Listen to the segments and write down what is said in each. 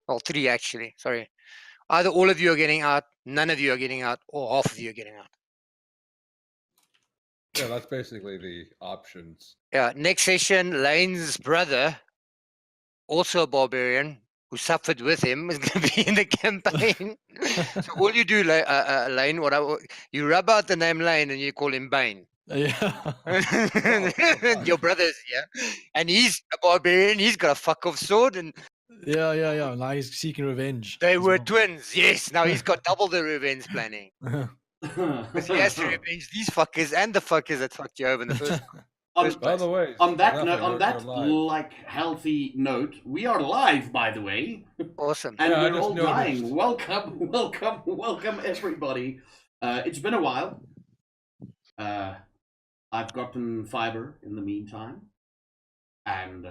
Well, 3 actually. Sorry. Either all of you are getting out, none of you are getting out, or half of you are getting out. Yeah, that's basically the options. Yeah. Next session, Lane's brother, also a barbarian, who suffered with him, is going to be in the campaign. So all you do, Lane, you rub out the name Lane and you call him Bane. Yeah. Your brother's here, and he's a barbarian. He's got a fuck off sword, and Yeah. Now he's seeking revenge. they as were well. twins. Yes, now he's got double the revenge planning because he has to revenge these fuckers and the fuckers that fucked you over in the first By place. the way, On that Zaffa, note, on you're that live. like healthy note, we are live, by the way, Awesome. and Yeah, I we're just all noticed. dying. Welcome, everybody. It's been a while. I've gotten fiber in the meantime, and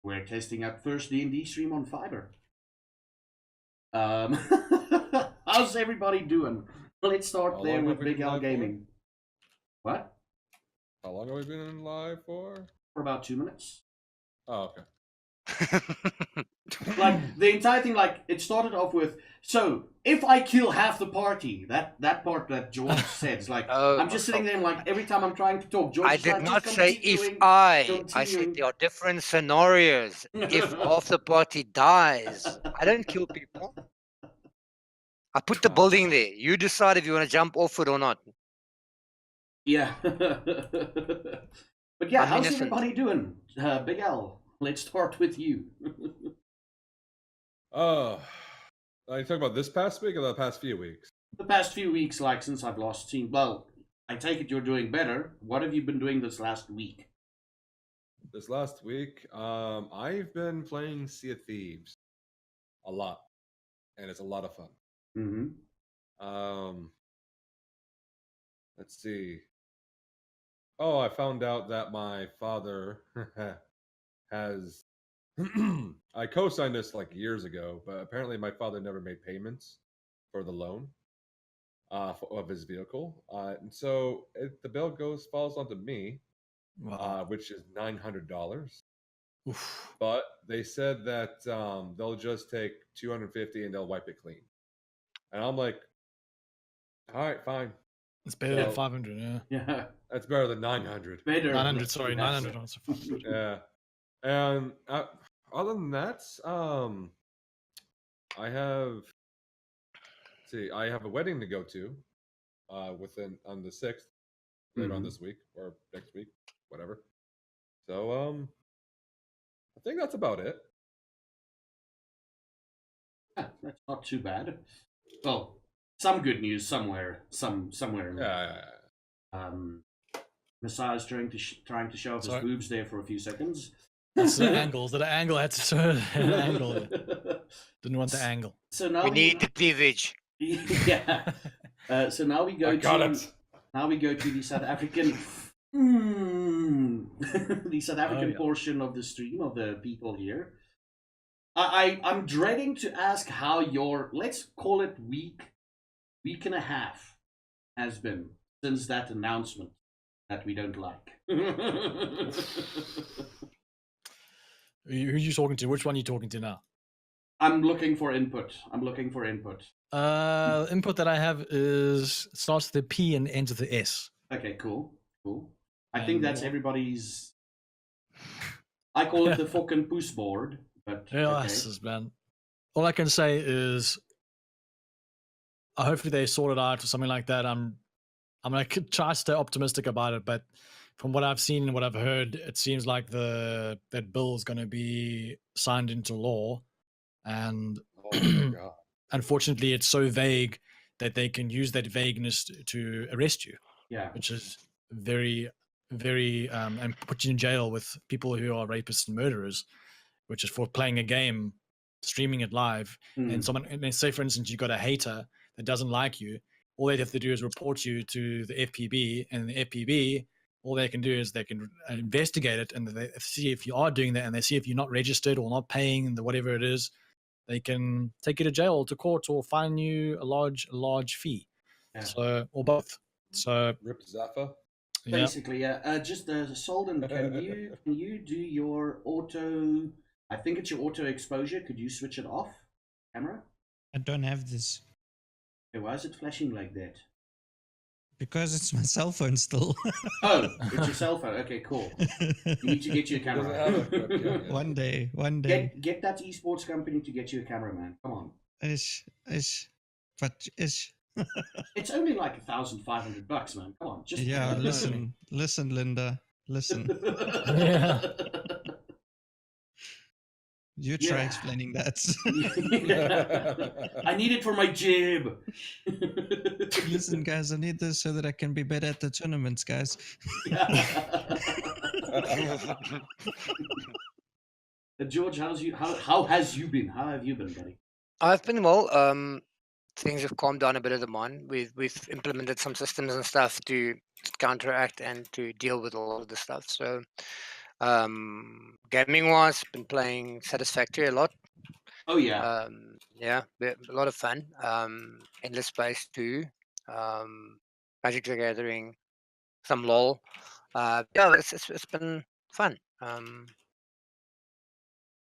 we're testing out first D&D stream on fiber. How's everybody doing? Let's start How there long with have we Big been Al live for? Gaming. What? How long have we been in live for? For about 2 minutes. Oh, okay. Like the entire thing, like it started off with, so if I kill half the party, that part that George says, like Oh, I'm just sitting there and like every time I'm trying to talk, George I is did like, not just say if continuing, I said continuing. there are different scenarios. If half the party dies, I don't kill people. I put the building there. You decide if you want to jump off it or not. Yeah. But yeah, I'm how's innocent. everybody doing? Big Al, let's start with you. Are you talking about this past week or the past few weeks? The past few weeks, like since I've last seen, well, I take it you're doing better. What have you been doing this last week? This last week, I've been playing Sea of Thieves a lot, and it's a lot of fun. Mm-hmm. Let's see. Oh, I found out that my father has. I co-signed this like years ago, but apparently my father never made payments for the loan of his vehicle, and so the bill falls onto me, Wow. which is $900. Oof. But they said that they'll just take 250 and they'll wipe it clean, and I'm like, all right, fine. It's better than 500, yeah. Yeah. That's better than 900. Better. 900, sorry, 900. Yeah, and other than that, I have. See, I have a wedding to go to, on the 6th, later on this week or next week, whatever. So, I think that's about it. Yeah, that's not too bad. Well, some good news somewhere, somewhere. In Yeah. Messiah's trying to show off his boobs there for a few seconds. That's the angle. That angle had to show an angle. Didn't want the angle. So now we need the cleavage. Yeah. So now we go now we go to the South African the South African portion of the stream of the people here. I'm dreading to ask how your, let's call it week and a half has been since that announcement that we don't like. Who are you talking to? Which one are you talking to now? I'm looking for input. Input that I have starts with the P and ends with the S. Okay, cool. I think that's everybody's. I call it the fucking puss board, but yeah, man. All I can say is, hopefully they sort it out or something like that. I'm gonna try to stay optimistic about it, but from what I've seen and what I've heard, it seems like that bill is going to be signed into law, and unfortunately, it's so vague that they can use that vagueness to arrest you. Yeah, which is very, very, and put you in jail with people who are rapists and murderers, which is for playing a game, streaming it live, and say, for instance, you got a hater that doesn't like you. All they have to do is report you to the FPB, and the FPB, all they can do is they can investigate it, and they see if you are doing that, and they see if you're not registered or not paying the whatever it is, they can take you to jail, or to court, or fine you a large fee. Yeah. So, or both. So Rip Zaffa. Basically, yeah. Just Solden, can you do your auto? I think it's your auto exposure. Could you switch it off? camera? I don't have this Okay, why is it flashing like that? because it's my cell phone still. Oh, it's your cell phone. Okay, cool. You need to get you a He doesn't camera. have a webcam yet. One day. Get that esports company to get you a camera, man. Come on. Ish. But ish. It's only like $1,500, man. Come on, just Yeah, Yeah, listen, Linda, listen. Yeah. You try Yeah. explaining that. I need it for my jib. Listen, guys, I need this so that I can be better at the tournaments, guys. George, how has you been? How have you been, buddy? I've been well. Things have calmed down a bit of the mind. We've implemented some systems and stuff to counteract and to deal with all of the stuff. So, gaming wise, been playing Satisfactory a lot. Oh yeah. Yeah, a lot of fun. Endless Space 2, Magic the Gathering, some LOL. Yeah, it's been fun.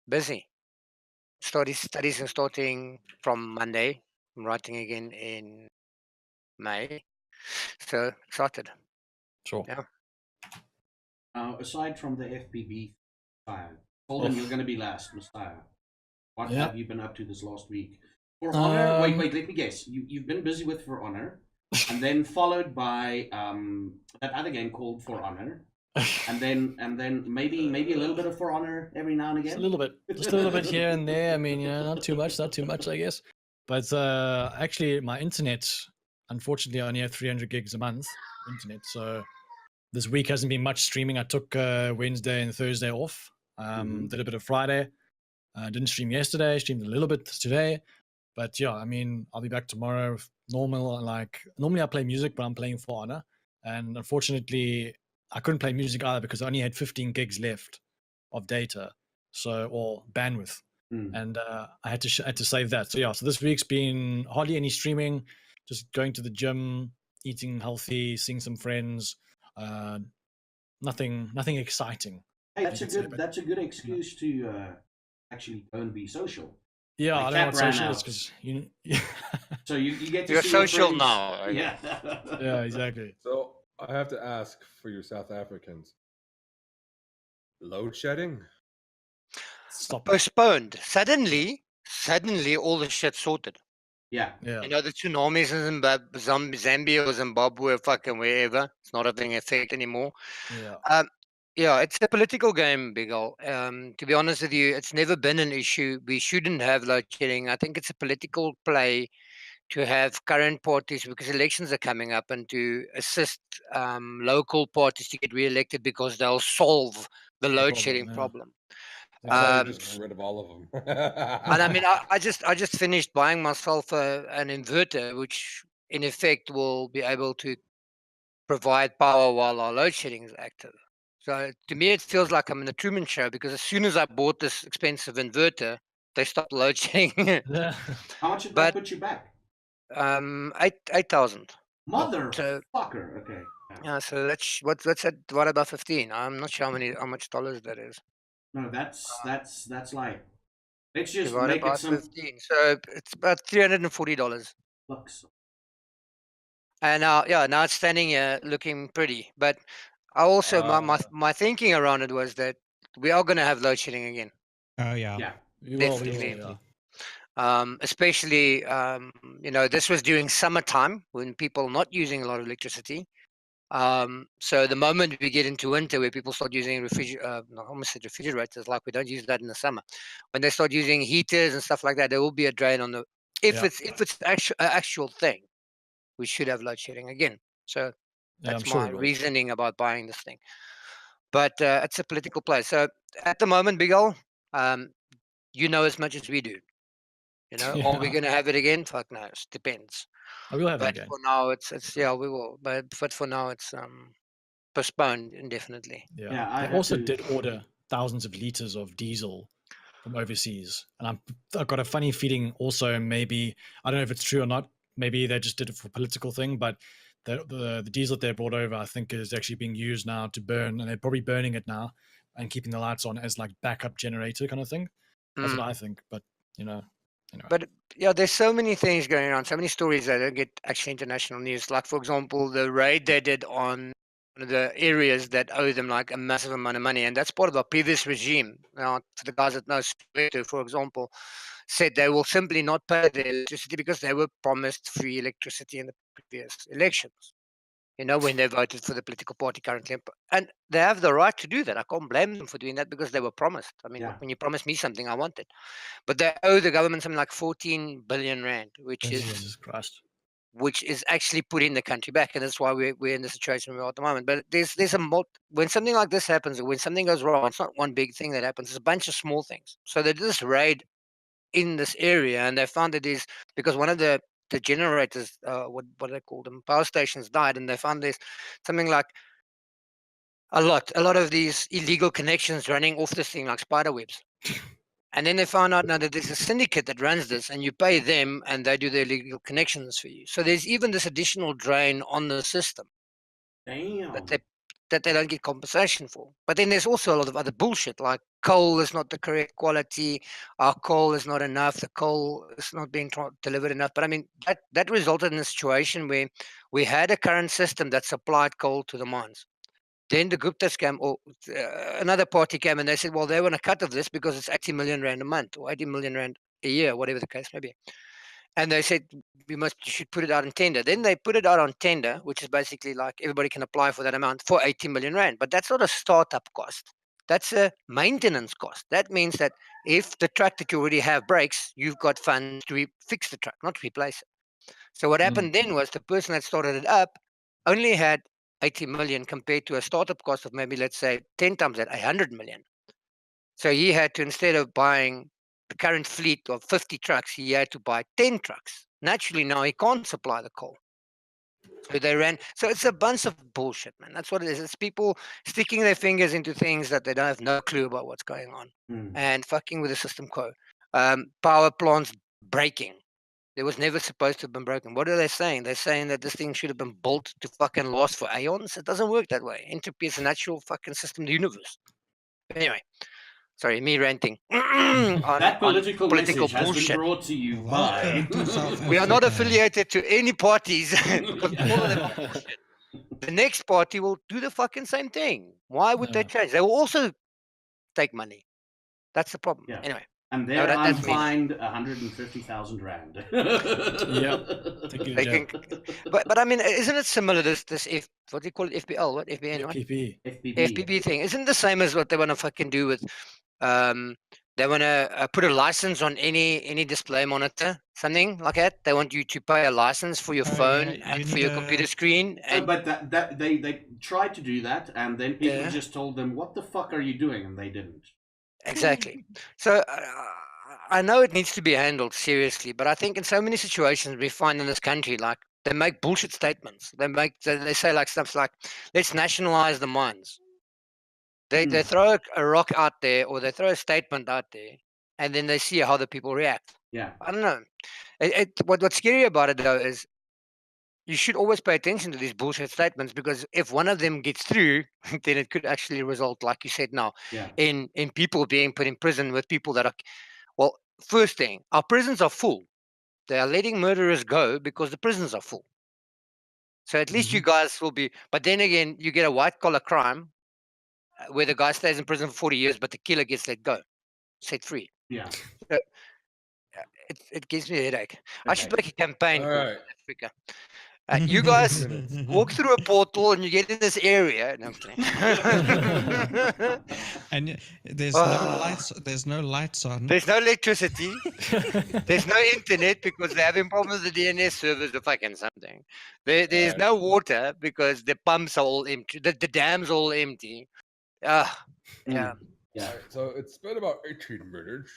Busy. Studies are starting from Monday. I'm writing again in May. So excited. Sure. Yeah. Aside from the FPB, Messiah, told him you're going to be last, Messiah. What Yeah. have you been up to this last week? For Honor, wait, Um, let me guess. You've been busy with For Honor, and then followed by that other game called For Honor, and then maybe a little bit of For Honor every now and Just again. just a little bit here and there. I mean, not too much, I guess. But actually, my internet, unfortunately, I only have 300 gigs a month internet. So this week hasn't been much streaming. I took Wednesday and Thursday off. Did a bit of Friday. Didn't stream yesterday. Streamed a little bit today. But yeah, I mean, I'll be back tomorrow. Normally I play music, but I'm playing For Honor. And unfortunately, I couldn't play music either because I only had 15 gigs left of data, or bandwidth, and I had to save that. So yeah, so this week's been hardly any streaming, just going to the gym, eating healthy, seeing some friends. Nothing exciting. Hey, that's a good excuse to actually go and be social. Yeah, My I don't know cat what ran social is out. because you. So you get to You're see your social friends. now. Yeah. Yeah, exactly. So I have to ask for your South Africans. Load shedding? Stop. Postponed. Suddenly, all the shit sorted. Yeah. Yeah. You know, the tsunamis in Zambia or Zimbabwe, fucking wherever. It's not having effect anymore. Yeah. Yeah, it's a political game, Big Ol. To be honest with you, it's never been an issue. We shouldn't have load shedding. I think it's a political play to have current parties, because elections are coming up, and to assist local parties to get re-elected because they'll solve the load shedding problem. I thought you Um, just got rid of all of them. And I mean, I just finished buying myself an inverter, which in effect will be able to provide power while our load shedding is active. So to me, it feels like I'm in the Truman Show, because as soon as I bought this expensive inverter, they stopped load shedding. Yeah. How much did that But put you back? 8,000. Motherfucker. Okay. Yeah, so that's what's at what about 15? I'm not sure how much dollars that is. No, that's like, let's just Divided make by it some 15, so it's about $340. bucks. And now it's standing here looking pretty. But I also my thinking around it was that we are going to have load shedding again. Oh yeah. Yeah. We Definitely. will, yeah. Especially this was during summertime when people are not using a lot of electricity. So the moment we get into winter, where people start using refrigerators, like we don't use that in the summer, when they start using heaters and stuff like that, there will be a drain on the. If it's actual thing, we should have load shedding again. So that's my reasoning about buying this thing. But it's a political play. So at the moment, Big Ol, you know as much as we do. You know, are we going to have it again? Fuck no, it depends. I will have it But again. for now, it's we will. But for now, it's postponed indefinitely. Yeah. I also did order thousands of liters of diesel from overseas, and I've got a funny feeling. Also, maybe I don't know if it's true or not. Maybe they just did it for a political thing, but the diesel that they brought over, I think, is actually being used now to burn, and they're probably burning it now and keeping the lights on as like backup generator kind of thing. That's what I think. But Anyway. But yeah, there's so many things going on, so many stories that don't get actually international news. Like, for example, the raid they did on one of the areas that owe them like a massive amount of money, and that's part of our previous regime. Now, for the guys that know, Soweto, for example, said they will simply not pay their electricity because they were promised free electricity in the previous elections. You know, when they voted for the political party currently, and they have the right to do that. I can't blame them for doing that because they were promised. I mean, Yeah. when you promise me something, I want it. But they owe the government something like 14 billion rand, Jesus Christ. which is actually putting the country back, and that's why we're in the situation we're at the moment. But there's when something like this happens, or when something goes wrong, it's not one big thing that happens. It's a bunch of small things. So they did this raid in this area, and they found that there's because one of the generators, what they call them, power stations died, and they found there's something like a lot of these illegal connections running off this thing like spider webs. And then they found out now that there's a syndicate that runs this, and you pay them, and they do the illegal connections for you. So there's even this additional drain on the system Damn. that they don't get compensation for. But then there's also a lot of other bullshit, like coal is not the correct quality, our coal is not enough, the coal is not being delivered enough. But I mean, that resulted in a situation where we had a current system that supplied coal to the mines. Then the Guptas came, or another party came, and they said, well, they want a cut of this because it's 80 million rand a month or 80 million rand a year, whatever the case may be. And they said, you should put it out on tender. Then they put it out on tender, which is basically like everybody can apply for that amount for 80 million rand. But that's not a startup cost. That's a maintenance cost. That means that if the truck that you already have breaks, you've got funds to fix the truck, not replace it. So what happened then was the person that started it up only had 80 million compared to a startup cost of maybe, let's say, 10 times that, 100 million. So he had to, instead of buying the current fleet of 50 trucks, he had to buy 10 trucks. Naturally, now he can't supply the coal. So they ran. So it's a bunch of bullshit, man. That's what it is. It's people sticking their fingers into things that they don't have no clue about what's going on and fucking with the system quo. Power plants breaking. It was never supposed to have been broken. What are they saying? They're saying that this thing should have been built to fucking last for aeons. It doesn't work that way. Entropy is a natural fucking system of the universe. Anyway, sorry, me ranting. That political message has bullshit. been brought to you Welcome by. to South We are not Africa. affiliated to any parties because all of them are bullshit. The next party will do the fucking same thing. Why would they change? They will also take money. That's the problem. Yeah. Anyway. And there I'm that's me. fined 150,000 rand. They can, but I mean, isn't it similar to this what do you call it, FBL, what FBN, what? FPB thing? Isn't it the same as what they want to fucking do with they want to put a license on any display monitor, something like that. They want you to pay a license for your phone and for your computer screen. And but that they tried to do that, and then people just told them, "What the fuck are you doing?" And they didn't. Exactly. So I know it needs to be handled seriously, but I think in so many situations we find in this country, like they make bullshit statements. They say like stuff like, "Let's nationalize the mines." They throw a rock out there, or they throw a statement out there, and then they see how the people react. Yeah. I don't know. What's scary about it though is you should always pay attention to these bullshit statements, because if one of them gets through, then it could actually result, like you said now, in people being put in prison with people that are, well, first thing, our prisons are full. They are letting murderers go because the prisons are full. So at least you guys will be, but then again, you get a white collar crime where the guy stays in prison for 40 years, but the killer gets set free. Yeah. So, it gives me a headache. I should make a campaign called South Africa. You guys walk through a portal and you get in this area. No, I'm kidding. And there's no lights. There's no lights on. There's no electricity. There's no internet because they're having problems with the DNS servers or fucking something. There's no water because the pumps are all empty. The dams are all empty. Yeah. Yeah. So it's been about 18 minutes.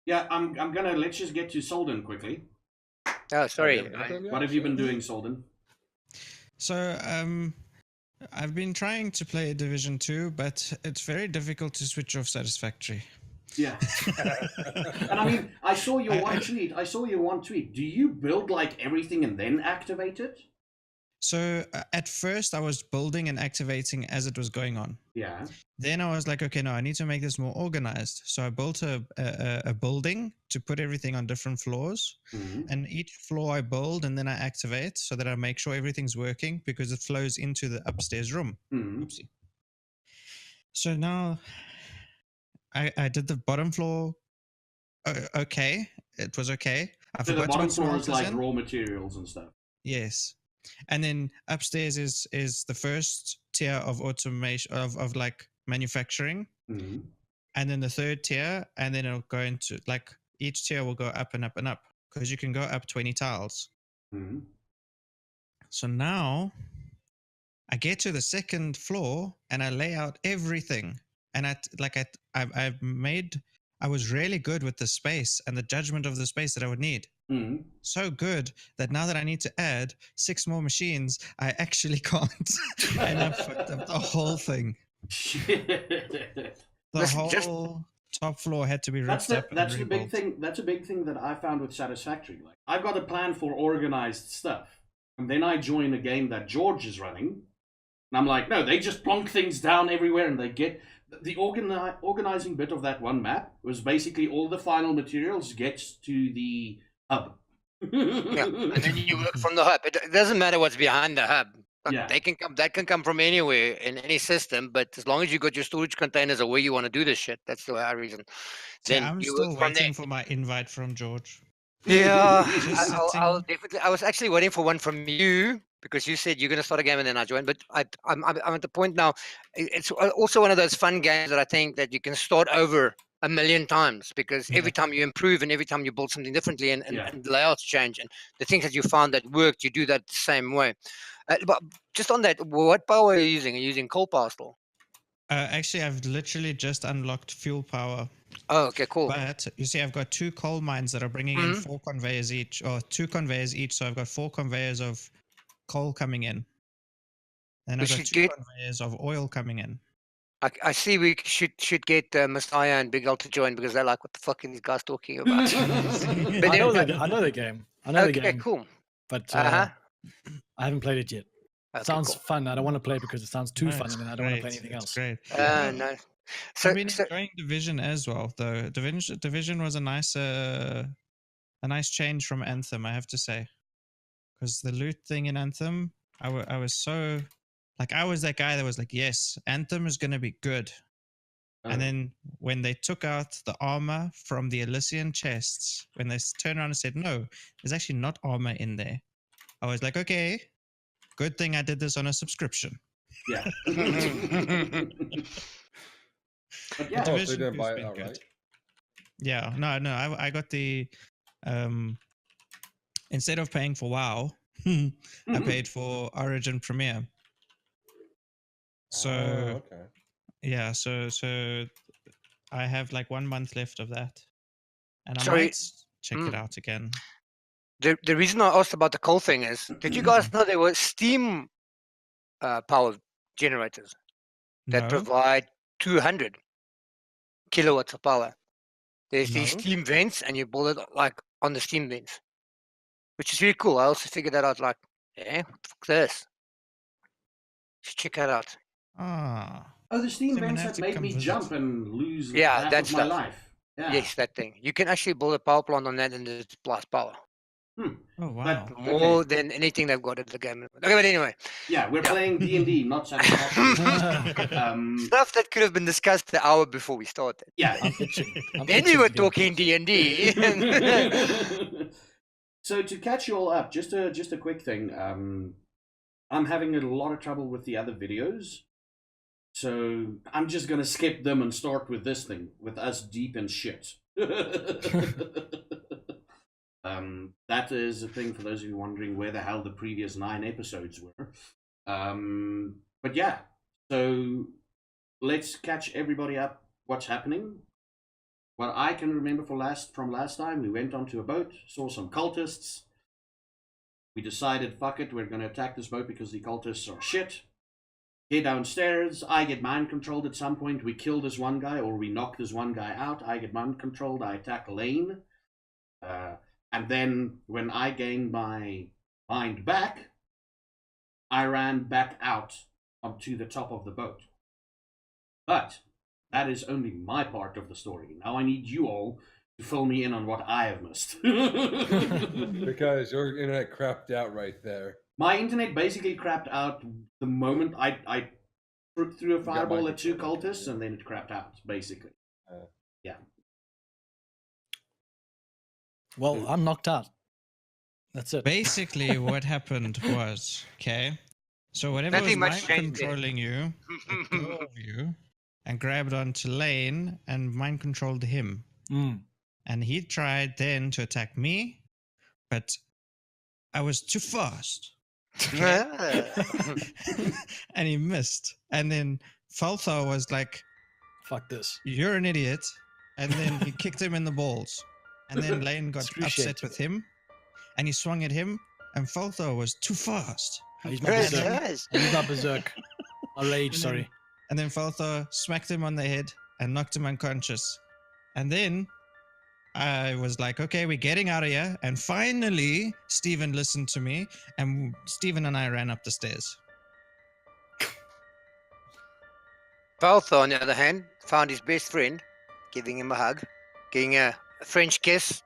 Yeah, I'm gonna let's just get to Solden quickly. Oh, sorry. What have you been doing, Solden? So I've been trying to play Division 2, but it's very difficult to switch off Satisfactory. Yeah. And I mean, I saw your one tweet. Do you build like everything and then activate it? So at first I was building and activating as it was going on. Yeah. Then I was like, okay, no, I need to make this more organized. So I built a building to put everything on different floors. Mhm. And each floor I build and then I activate so that I make sure everything's working because it flows into the upstairs room. Mhm. Oopsie. So now I did the bottom floor. Okay. It was okay. I So the forgot to bottom put floor is smelters like in. raw materials and stuff. Yes. And then upstairs is the first tier of automation of like manufacturing. Mhm. And then the third tier, and then it'll go into like each tier will go up and up and up because you can go up 20 tiles. Mhm. So now I get to the second floor and I lay out everything. And I was really good with the space and the judgment of the space that I would need. Mhm. So good that now that I need to add 6 more machines, I actually can't. And I fucked up the whole thing. Shit. The Listen, just whole top floor had to be That's ripped up and the big rebuilt. thing. That's a big thing that I found with Satisfactory. Like I've got a plan for organized stuff, and then I join a game that George is running, and I'm like, no, they just plonk things down everywhere, and they get the organizing bit of that one map was basically all the final materials gets to the hub. yeah, and then you work from the hub. It doesn't matter what's behind the hub. Like, Yeah. they can come. That can come from anywhere in any system. But as long as you got your storage containers or where you want to do this shit, that's the way I reason. See, Then I'm you work still from there. waiting for my invite from George. Yeah, Just I'll sitting. definitely. I was actually waiting for one from you because you said you're going to start a game and then I joined. But I'm at the point now. It's also one of those fun games that I think that you can start over a million times because Yeah. every time you improve and every time you build something differently and Yeah. and the layouts change and the things that you found that worked, you do that the same way. But just on that, what power are you using? Are you using coal power still? Actually, I've literally just unlocked fuel power. Oh, okay, cool. But you see, I've got 2 coal mines that are bringing in Mhm. 4 conveyors each, or 2 conveyors each. So I've got 4 conveyors of coal coming in. And We I've got should 2 get. conveyors of oil coming in. I see we should get Messiah and Big L to join because they're like, what the fuck are these guys talking about? But I know then, I know the game. I know the okay, game, cool. but Uh-huh. I haven't played it yet. It Okay, sounds cool. fun. I don't want to play it because it sounds too No, fun, it's and then I don't want to play great. anything It's else. great. No. I've been So enjoying Division as well, though. Division was a nice change from Anthem, I have to say, because the loot thing in Anthem, I was so like I was that guy that was like, yes, Anthem is gonna be good. And then when they took out the armor from the Elysian chests, when they turned around and said, no, there's actually not armor in there, I was like, okay, good thing I did this on a subscription. Yeah. But The yeah, Oh, so you Division didn't 2's buy it been outright? good. Yeah, no, I got the instead of paying for WoW, I paid for Origin Premier. So Oh, okay. yeah, so I have like 1 month left of that, and I sorry. might check it out again. The reason I asked about the coal thing is, did you guys know there were steam power generators that No, provide 200 kilowatts of power? There's these no. steam vents, and you build it like on the steam vents, which is really cool. I also figured that out. Like, yeah, what the fuck this? Should check that out. Ah, oh, the steam so I'm gonna vents have that to made come me visit. jump and lose Yeah, half that of my stuff. life. Yeah. Yes, that thing. You can actually build a power plant on that and it supplies power. Oh wow. But More okay, than anything they've got in the game. Okay, but anyway. yeah, we're Yeah. playing D&D, not Satisfactory. Stuff that could have been discussed the hour before we started. Yeah. I'm itching. Then we were talking D&D. So to catch you all up, just a quick thing. I'm having a lot of trouble with the other videos, so I'm just gonna skip them and start with this thing, with us deep in shit. That is a thing for those of you wondering where the hell the previous 9 episodes were. But yeah, so let's catch everybody up. What's happening? What I can remember from last time, we went onto a boat, saw some cultists. We decided, fuck it, we're going to attack this boat because the cultists are shit. Head downstairs. I get mind controlled at some point. We kill this one guy, or we knock this one guy out. I get mind controlled. I attack Lane. And then when I gain my mind back, I ran back out onto the top of the boat. But that is only my part of the story. Now I need you all to fill me in on what I have missed. Because your internet crapped out right there. My internet basically crapped out the moment I threw a fireball at 2 cultists, and then it crapped out, basically. Yeah. Well, I'm knocked out. That's it. Basically, what happened was, okay, so whatever Nothing was much mind changed there. controlling you, let go of you, and grabbed onto Lane and mind controlled him. And he tried then to attack me, but I was too fast. And he missed. And then Falthar was like, Fuck this. "You're an idiot." And then he kicked him in the balls. And then Lane got Appreciate upset you. with him. And he swung at him. And Falthar was too fast. He's not Chris, berserk. yes. He's not berserk. A rage, And then- sorry. And then Falthar smacked him on the head and knocked him unconscious. And then I was like, okay, we're getting out of here. And finally, Stephen listened to me. And Stephen and I ran up the stairs. Balthor, on the other hand, found his best friend, giving him a hug, giving a French kiss.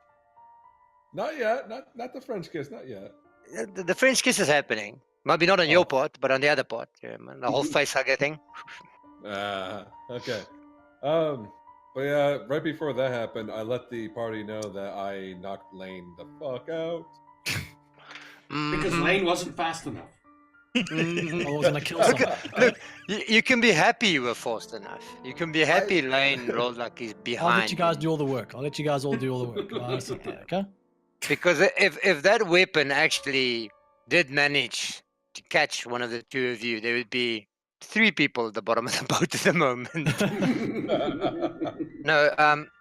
Not yet. Not the French kiss. Not yet. The French kiss is happening. Maybe not on your Oh. part, but on the other part. Yeah, man, the whole face hugger thing. Okay. But yeah, right before that happened, I let the party know that I knocked Lane the fuck out. Because Mhm. Lane wasn't fast enough. Mhm. I was gonna kill Okay, someone. look, you can be happy you were fast enough. You can be happy Lane rolled like he's behind. I'll let you guys do all the work. I'll let you guys all do all the work. I'll sit there, okay? Because if that weapon actually did manage to catch one of the two of you, there would be 3 people at the bottom of the boat at the moment. No,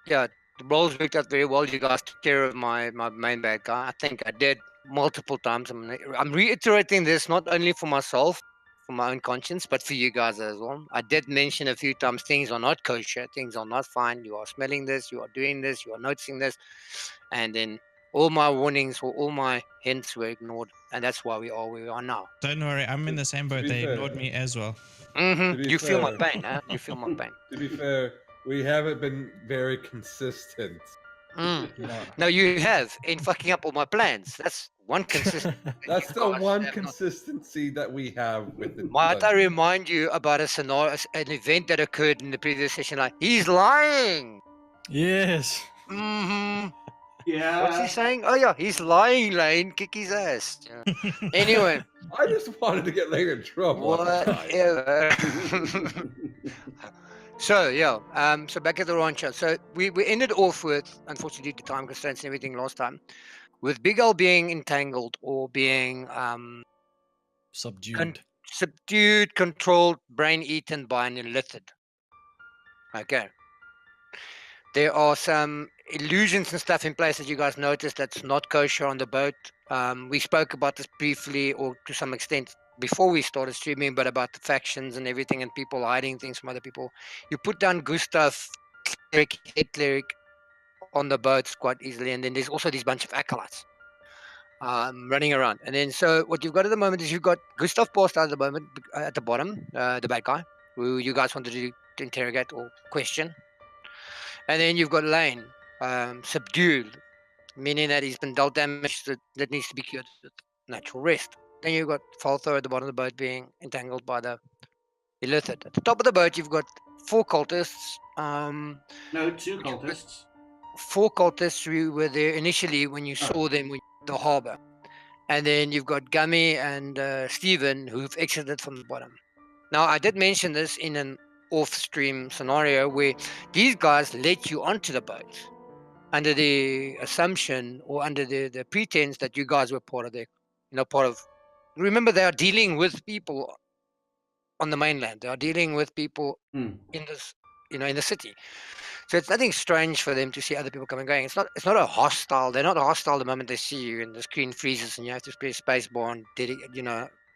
yeah, the roles worked out very well. You guys took care of my main bad guy. I think I did multiple times. I'm reiterating this not only for myself, for my own conscience, but for you guys as well. I did mention a few times things are not kosher, things are not fine. You are smelling this, you are doing this, you are noticing this, and then all my warnings or all my hints were ignored, and that's why we are where we are now. Don't worry, I'm in the same boat. be They fair- ignored me as well. To be You feel my fair- pain, huh? You feel my pain. To be fair, we haven't been very consistent. Mm. No. No, you have in fucking up all my plans. That's one consistent. That's You the guys one have not- consistency that we have with the Might I dungeon. remind you about a scenario, an event that occurred in the previous session? Like, he's lying. Yes. Mm-hmm. Yeah. What's he saying? Oh yeah, he's lying, Lane. Kick his ass. Yeah. Anyway, I just wanted to get Lane in trouble. at the time. whatever. So yeah, so back at the rancho. So we ended off with, unfortunately, due to time constraints and everything last time, with Big Al being entangled or being Subdued. subdued, controlled, brain eaten by an illithid. Okay. There are some illusions and stuff in place that you guys noticed that's not kosher on the boat. We spoke about this briefly or to some extent before we started streaming, but about the factions and everything and people hiding things from other people. You put down Gustav, cleric, head cleric on the boats quite easily, and then there's also this bunch of acolytes running around. And then so what you've got at the moment is you've got Gustav passed out at the moment at the bottom, the bad guy, who you guys wanted to interrogate or question. And then you've got Lane, subdued, meaning that he's been dealt damage that needs to be cured with natural rest. Then you've got Falthor at the bottom of the boat being entangled by the illithid. At the top of the boat, you've got 4 cultists. No, 2 cultists. 4 cultists who were there initially when you saw them in the harbour. And then you've got Gummy and Stephen who've exited from the bottom. Now, I did mention this in an off-stream scenario where these guys let you onto the boat under the assumption or under the pretense that you guys were part of the, part of. Remember, they are dealing with people on the mainland. They are dealing with people in this, in the city. So it's nothing strange for them to see other people coming and going. It's not a hostile. They're not hostile the moment they see you and the screen freezes and you have to press space bar and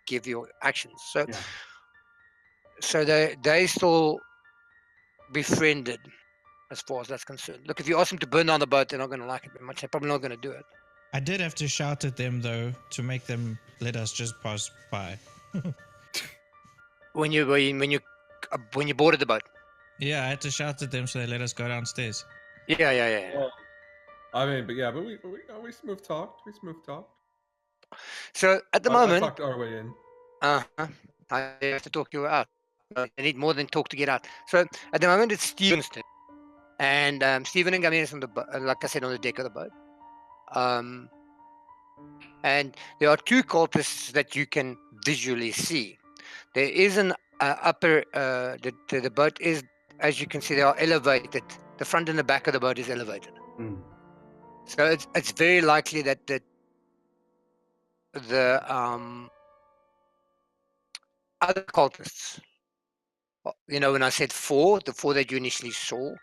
give your actions. So Yeah. so they still befriended as far as that's concerned. Look, if you ask them to burn down the boat, they're not going to like it very much. They're probably not going to do it. I did have to shout at them though to make them let us just pass by. when you boarded the boat. Yeah, I had to shout at them so they let us go downstairs. Yeah. Well, I mean, but we smooth talked. We smooth talked. So at the I moment, talked our way in. I have to talk you out. I need more than talk to get out. So at the moment, it's Steven's turn, and Steven and Gamian is on the like I said, on the deck of the boat. And there are two cultists that you can visually see. There is an upper. The boat is, as you can see, they are elevated. The front and the back of the boat is elevated. Mm. So it's very likely that the other cultists, when I said four, the four that you initially saw,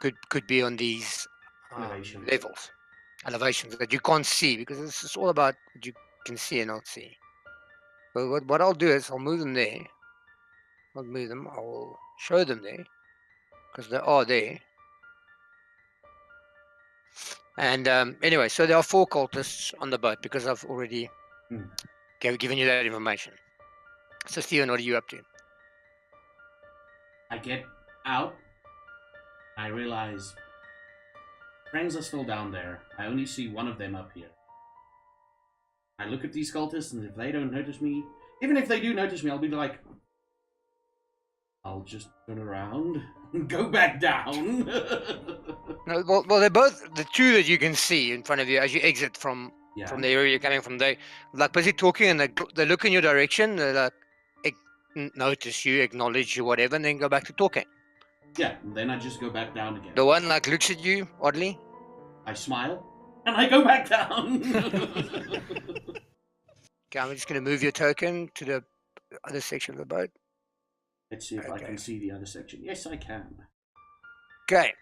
could be on these Elevations. elevations that you can't see, because it's all about what you can see and not see. But what I'll do is I'll move them there. I'll move them. I will show them there because they are there. And anyway, so there are four cultists on the boat because I've already given you that information. So Steven, what are you up to? I get out. I realize friends are still down there. I only see one of them up here. I look at these cultists, and if they don't notice me, even if they do notice me, I'll be like, I'll just turn around and go back down. No, well, they're both the two that you can see in front of you as you exit from the area you're coming from. They like busy talking, and they look in your direction. They like notice you, acknowledge you, whatever, and then go back to talking. Yeah, and then I just go back down again. The one like looks at you oddly. I smile, and I go back down. Okay, I'm just going to move your token to the other section of the boat. Let's see if I can see the other section. Yes, I can. Okay.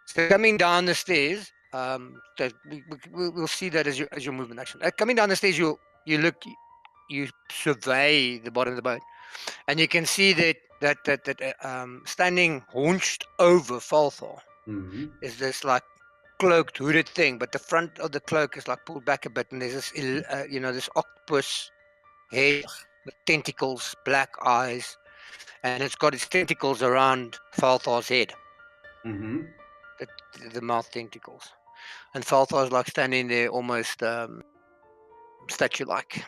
So coming down the stairs, we'll see that as your movement action. Coming down the stairs, you survey the bottom of the boat, and you can see that standing hunched over Falthor is this like cloaked, hooded thing, but the front of the cloak is like pulled back a bit, and there's this this octopus head with tentacles, black eyes, and it's got its tentacles around Falthor's head. The mouth tentacles, and Falthor's like standing there almost statue-like.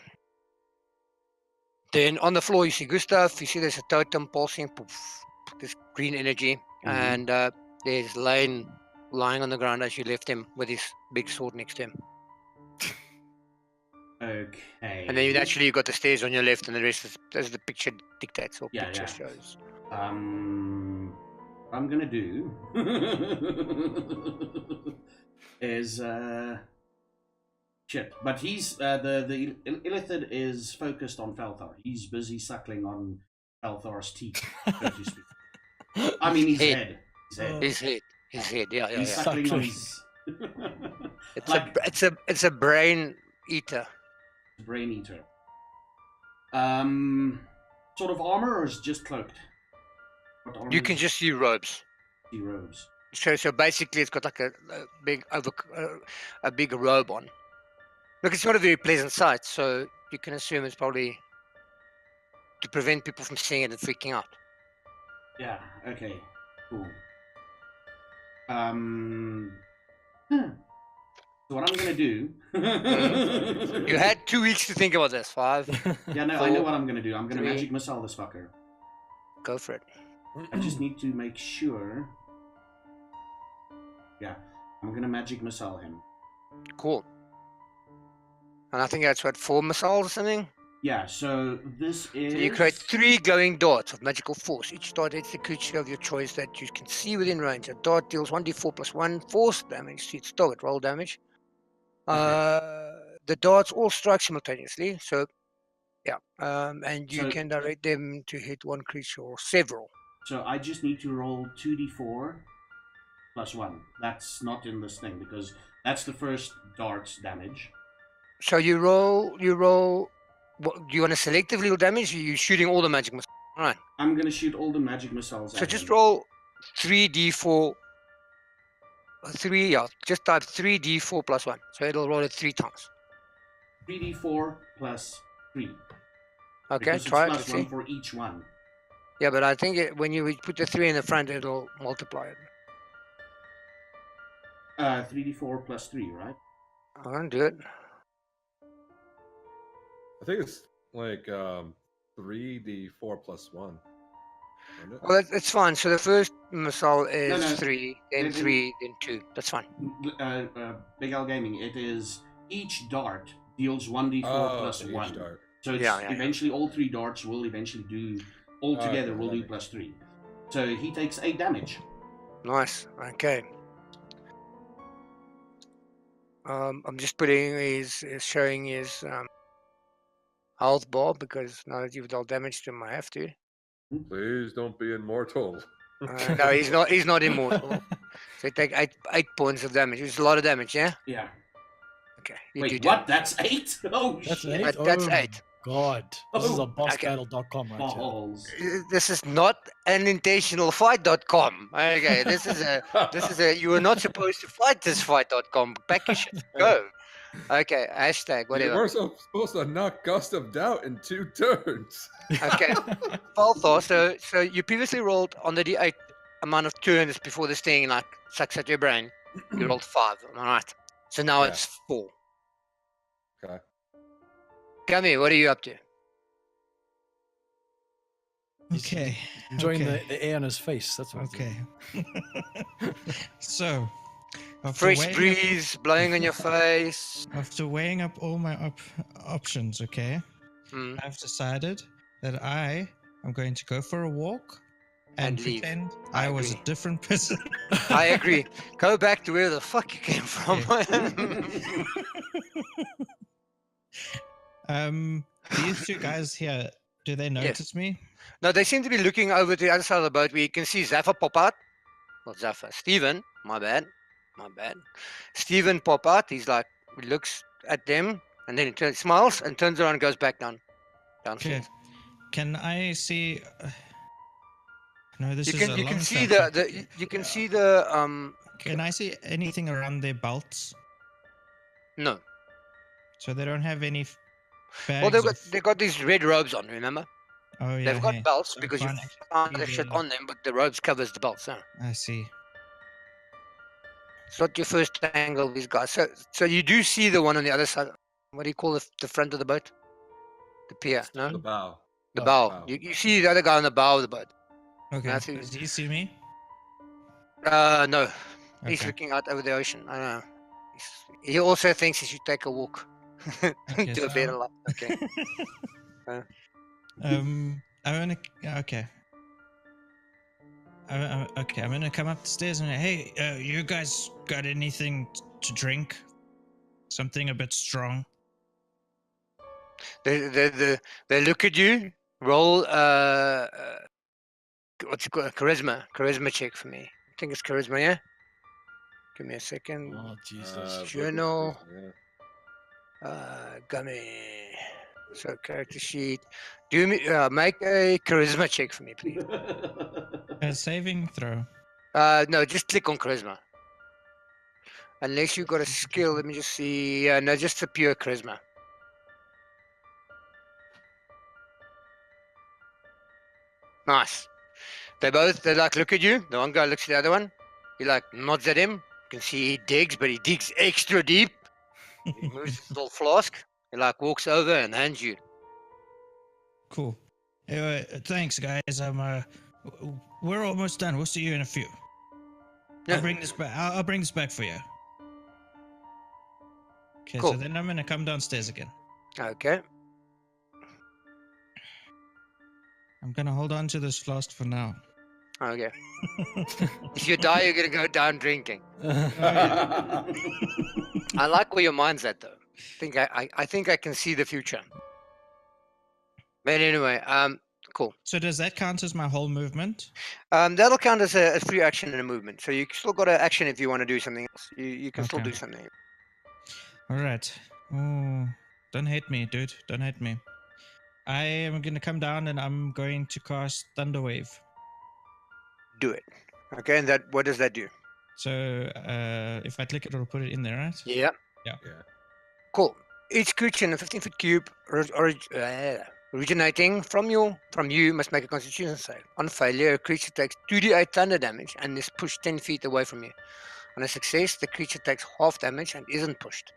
Then on the floor you see Gustav. You see there's a totem pulsing, poof, this green energy, and there's Lane lying on the ground as you left him with his big sword next to him. Okay. And then you've got the stairs on your left, and the rest is as the picture dictates or picture shows. What I'm gonna do is shit. But he's the Illithid is focused on Falthor. He's busy suckling on Falthor's teeth, so to speak. I mean his head. His head. Yeah. He's suckling on his. It's a brain eater. Brain eater. Sort of armor, or is just cloaked? What armor? You can just see robes. See robes. So basically, it's got like a big robe on. Look, it's not a very pleasant sight, so you can assume it's probably to prevent people from seeing it and freaking out. Yeah. Okay. Cool. So what I'm gonna do? You had 2 weeks to think about this. 5. Yeah, no, 4, I know what I'm gonna do. I'm gonna 3. magic missile this fucker. Go for it. I just need to make sure. Yeah, I'm gonna magic missile him. Cool. And I think that's what 4 missiles or something. Yeah. So this is. So you create 3 glowing darts of magical force. Each dart hits a creature of your choice that you can see within range. A dart deals 1d4 plus 1 force damage to its target. Roll damage. The darts all strike simultaneously, so yeah, and you can direct them to hit one creature or several. So I just need to roll 2d4 plus 1. That's not in this thing because that's the first dart's damage. So you roll. What, do you want to selectively roll damage? Or are you shooting all the magic missiles? All right. I'm gonna shoot all the magic missiles. So just roll 3d4. 3, yeah. Just type 3d4 plus 1. So it'll roll it 3 times. 3d4 plus 3. Okay, Because try it. it's Let's plus 1 see. for each one. Yeah, but I think when you put the 3 in the front, it'll multiply it. 3d4 plus 3, right? I won't do it. I think it's like 3d4 plus 1. Isn't it? Well, it's fine. So the first missile No, is no. 3, then Then- 3, then 2. That's fine. Big Al Gaming, it is each dart deals 1d4 plus okay, 1. each dart. So it's Yeah. eventually all 3 darts will eventually do, all together Okay, will that do makes plus 3. So he takes 8 damage. Nice. Okay. I'm just putting showing his health bar because now that you've dealt damage to him, I have to. Please don't be immortal. No, he's not. He's not immortal. So you take 8 points of damage. It's a lot of damage, yeah. Yeah. Okay. You Wait, do what? damage. That's 8? Oh, That's shit. 8? That's Oh 8. God. This is Oh, a okay. bossbattle.com right here. Balls. This is not an intentional fight.com. Okay, this is a you were not supposed to fight this fight.com. Pack your shit. Go. Okay, hashtag You whatever. were supposed to knock Gust of Doubt in 2 turns. Okay. Falthor, so you previously rolled on the D8 amount of turns before this thing like sucks at your brain. You rolled 5, am I right? So now Yeah. it's 4. Okay. Gummy, what are you up to? Okay. Enjoying okay. the air on his face. That's what it's Okay. So, after Fresh weighing up- breeze blowing on your face. After weighing up all my options, okay, Mm. I've decided that I am going to go for a walk and, And leave. pretend I I was a agree. different person. I agree. Go back to where the fuck you came from. These two guys here, do they notice me? No, they seem to be looking over to the other side of the boat where you can see Zaffa pop out. Not Zaffa, Steven. My bad. Steven pop out. He's like, he looks at them and then he smiles and turns around and goes back Okay. downstairs. Can I see? No, this You is a can long see shot, but you can see the Can I see anything around their belts? no. So they don't have any bags. Well, of... they got these red robes on. Remember, Oh yeah. they've got hey. belts So I because you can't actually found see the shit their- on them, but the robes covers the belts. So I see. it's not your first angle. These guys. So you do see the one on the other side. What do you call the front of the boat? The pier, no? The bow. The Oh, bow. bow. You see the other guy on the bow of the boat. Okay. Matthew. Does he see me? No. He's Okay. looking out over the ocean. I don't know. He also thinks he should take a walk Okay, to a so- better life. Okay. I'm gonna. Okay. Okay, I'm gonna come up the stairs and hey, you guys got anything to drink? Something a bit strong. They look at you. Roll what's it called? Charisma check for me. I think it's charisma, yeah. Give me a second. Oh Jesus. Journal. Yeah. Gummy. So character sheet. Do me make a charisma check for me, please. A saving throw. No, just click on charisma. Unless you got a skill, let me just see. No, just a pure charisma. Nice. They like look at you. The one guy looks at the other one. He like nods at him. You can see he digs, but he digs extra deep. He moves his little flask. He like walks over and hands you. Cool. Thanks, guys. We're almost done. We'll see you in a few. Yeah. I'll bring this back. I'll bring this back for you. Okay, Cool. so then I'm gonna come downstairs again. Okay. I'm gonna hold on to this flask for now. Okay. If you die, you're gonna go down drinking. I like where your mind's at, though. I think I can see the future. But anyway, cool. So does that count as my whole movement? That'll count as a free action and a movement. So you still got an action if you want to do something else. You can still Okay. do something. All right. Oh, don't hate me, dude. Don't hate me. I am gonna come down and I'm going to cast Thunderwave. Do it. Okay, and what does that do? So if I click it, it'll put it in there, right? Yeah. Yeah. Cool. Each creature in a 15-foot cube originating from you must make a Constitution save. On failure, a creature takes 2d8 thunder damage and is pushed 10 feet away from you. On a success, the creature takes half damage and isn't pushed.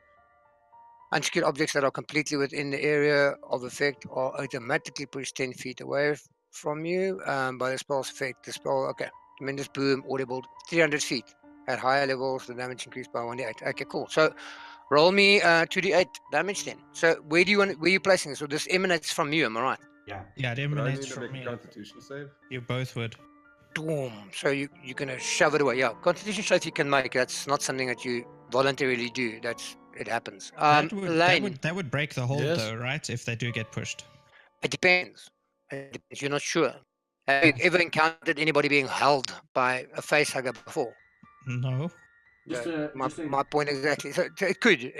Unsecured objects that are completely within the area of effect are automatically pushed 10 feet away from you by the spell's effect. The spell, okay. Tremendous boom, audible, 300 feet. At higher levels, the damage increased by 1d8. Okay, cool. So roll me 2d8 damage then. So where are you placing this? So this emanates from you, am I right? Yeah. Yeah, it But I emanates need to from make me. a Constitution save. You both would. Boom. So you're going to shove it away. Yeah, Constitution save you can make. That's not something that you voluntarily do. It happens. That would break the hold Yes. though, right? If they do get pushed. It depends. You're not sure. Have you ever encountered anybody being held by a face hugger before? No. My point exactly. So it could.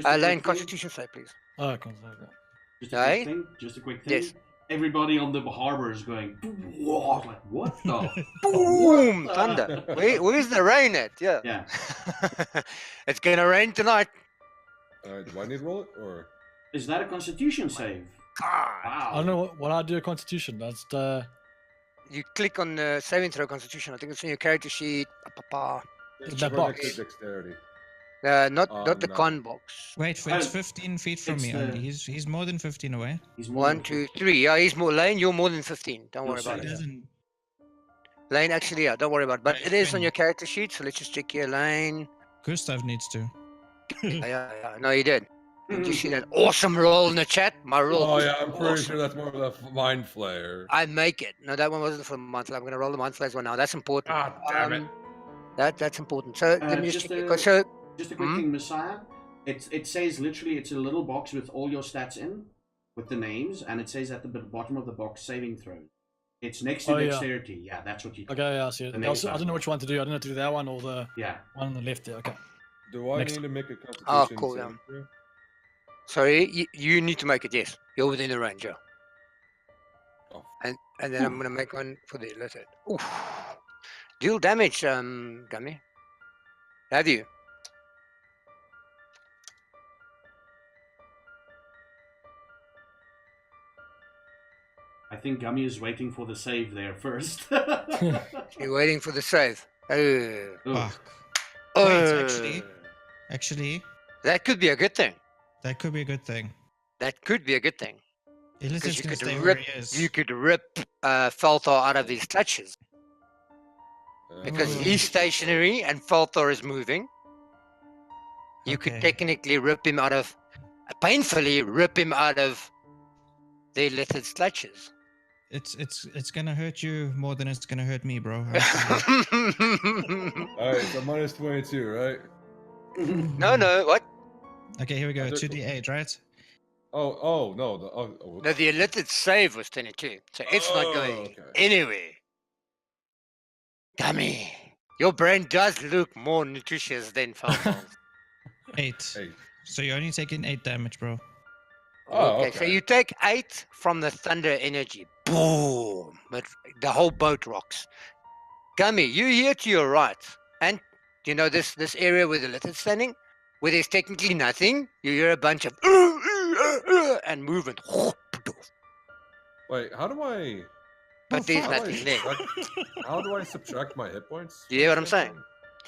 Lane, Constitution save, please. Oh, I can say that. Just a quick thing. Yes. Everybody on the harbor is going, "Whoa," like, what the? Boom! What the- Thunder. Where's the rain at? Yeah. Yeah. It's gonna rain tonight. Do I need to roll it or? Is that a Constitution save? God. Wow. I don't know what I do a Constitution. That's the You click on the saving throw Constitution. I think it's in your character sheet. It's that right next box. to dexterity. Not the no. con box. Wait, Oh, it's 15 feet from it's me the- only. He's more than 15 away. He's more 1, than 2, 3. Yeah, he's more. Lane, you're more than 15. Don't No, worry so about He it. doesn't. Lane, actually, yeah, don't worry about it. But Yeah, it is on fine. your character sheet, so let's just check here. Lane. Gustav needs to. Yeah. No, you did. Did you see that awesome roll in the chat? My roll. Oh was yeah, I'm pretty awesome. sure that's more of the mind flayer. I make it. No, that one wasn't for the month. I'm going to roll the month flares one now. That's important. Ah, damn it. That's important. So let me just just check. a- So Just a quick thing, Messiah. It says literally it's a little box with all your stats in, with the names, and it says at the bottom of the box saving throw. It's next to Oh, yeah. dexterity. Yeah, that's what you. okay. Yeah, I see it. The I next don't know which one to do. I don't know if to do that one or the Yeah. one on the left there. Okay. Do I Next. need to make a Constitution cool, saving throw? sorry, you need to make it. Yes, you're within the range. Yeah. Oh. And then I'm going to make one for the illicit. Oof. Deal damage, Gummy. Have you? I think Gummy is waiting for the save there first. You're waiting for the save. Oh. Oh, Fuck. Oh. Actually, That could be a good thing. that could be a good thing. That could be a good thing. Illicit's you gonna could stay where rip- he is. You could rip Falthor out of his clutches because Oh. he's stationary and Falthor is moving. You could Okay. technically painfully rip him out of the littered clutches. It's gonna hurt you more than it's gonna hurt me, bro. Actually. Alright, so minus 22, right? No, what? Okay, here we go. I don't- 2d8, right? Oh, no. No, the illicit save was 22, so it's not going okay. anywhere. Dummy, your brain does look more nutritious than Falthor's. 8. Hey. So you're only taking 8 damage, bro. Oh, So okay. you take 8 from the thunder energy. Boom! But the whole boat rocks. Gummy, you here to your right. And you know this area where the litter's standing? Where there's technically nothing. You hear a bunch of and movement. Wait, how do I... But there's how do I nothing there. How do I subtract my hit points? You hear what I'm saying?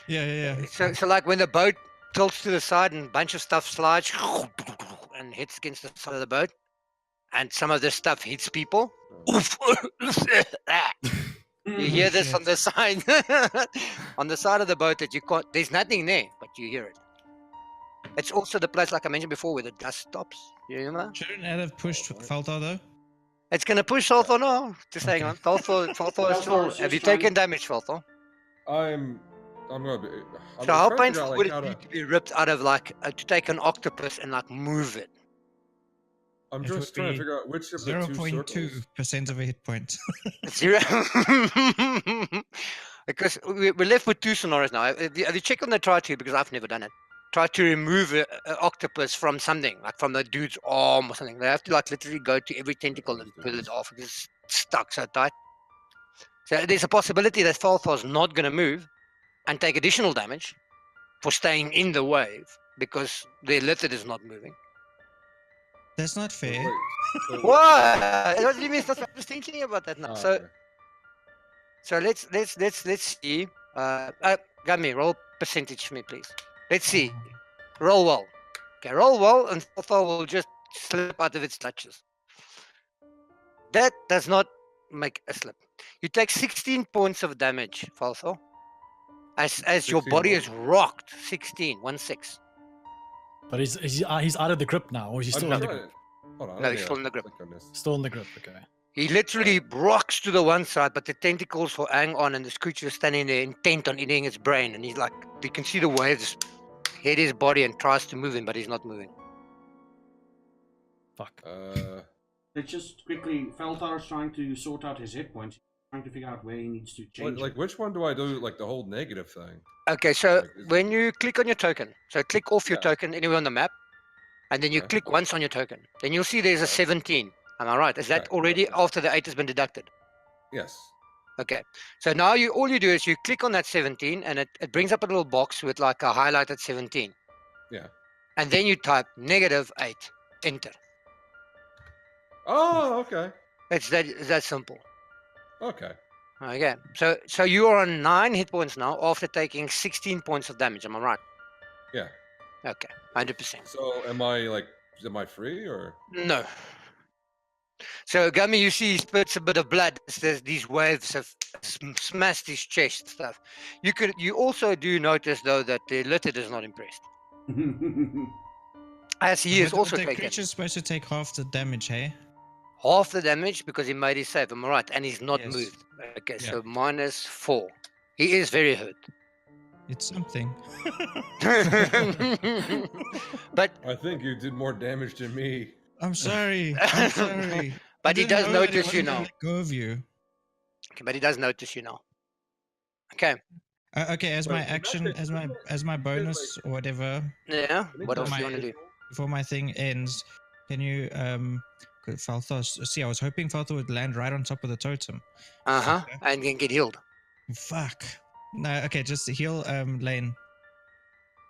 Yeah. So like when the boat tilts to the side and a bunch of stuff slides and hits against the side of the boat, and some of this stuff hits people. You hear this on the side, on the side of the boat that you can't. There's nothing there, but you hear it. It's also the place, like I mentioned before, where the dust stops. You remember that? Shouldn't it have pushed Falthor though? It's gonna push Falthor now. Just hang Okay. on. Falthor is Falthor still. is Have you just trying- taken damage, Falthor? I'm gonna be... I'm So how trying to figure painful out, would like, it be to be ripped out of like to take an octopus and like move it? I'm It just would trying to be figure out which of the two circles... 0.2% of a hit point. Zero. Because we're left with 2 scenarios now. Have you checked on the try to? Because I've never done it. Try to remove an octopus from something, like from the dude's arm or something. They have to like literally go to every tentacle and pull it off because it's stuck so tight. So there's a possibility that Falthor's not going to move and take additional damage for staying in the wave because the litid is not moving. That's not So fair. wait, so- What? What do you mean? I was thinking about that now. Ah, So okay. so let's see. Gummy, roll percentage for me, please. Let's see. Roll well. Okay, roll well, and Falthor will just slip out of its clutches. That does not make a slip. You take 16 points of damage, Falthor. As your 16 body what? is rocked. 16, 1-6. But he's out of the grip now, or is he still no. in the Try grip? it. Hold on. No, let he's me, still in the grip. click on this. Still in the grip. Okay. He literally rocks to the one side, but the tentacles will hang on, and this creature is standing there intent on eating its brain. And he's like, you can see the waves hit his body and tries to move him, but he's not moving. Fuck. Let's just quickly. Feltar's trying to sort out his hit points. He's trying to figure out where he needs to change. Like, which one do I do? Like the whole negative thing. Okay, so Like, is- when you click on your token, so click off your Yeah. token anywhere on the map, and then you Okay. click once on your token. Then you'll see there's a Right. 17. Am I right? Is that Right, already right, right. after the 8 has been deducted? Yes. Okay. So now all you do is you click on that 17, and it brings up a little box with like a highlighted 17. Yeah. And then you type -8, enter. Oh, okay. It's that simple. Okay. Okay. So you are on 9 hit points now after taking 16 points of damage. Am I right? Yeah. Okay. 100%. So am I free or? No. So Gummy, you see he spits a bit of blood. These waves have smashed his chest and stuff. You also do notice though that the Littered is not impressed, as he is also the taken creature's supposed to take half the damage, hey? half the damage because he made his save. Am I right? And he's not Yes. moved. Okay, Yeah. so -4. He is very hurt. It's something. but I think you did more damage to me. I'm sorry. I'm sorry. But he does notice you now. Let go of you. Okay, but he does notice you now. Okay. Okay, as Wait, my in that action, case, as my bonus or whatever, Yeah. I think What else my- do you want to do? before my thing ends, can you Falthor? See, I was hoping Falthor would land right on top of the totem. And then get healed. Fuck. No, okay, just heal Lane.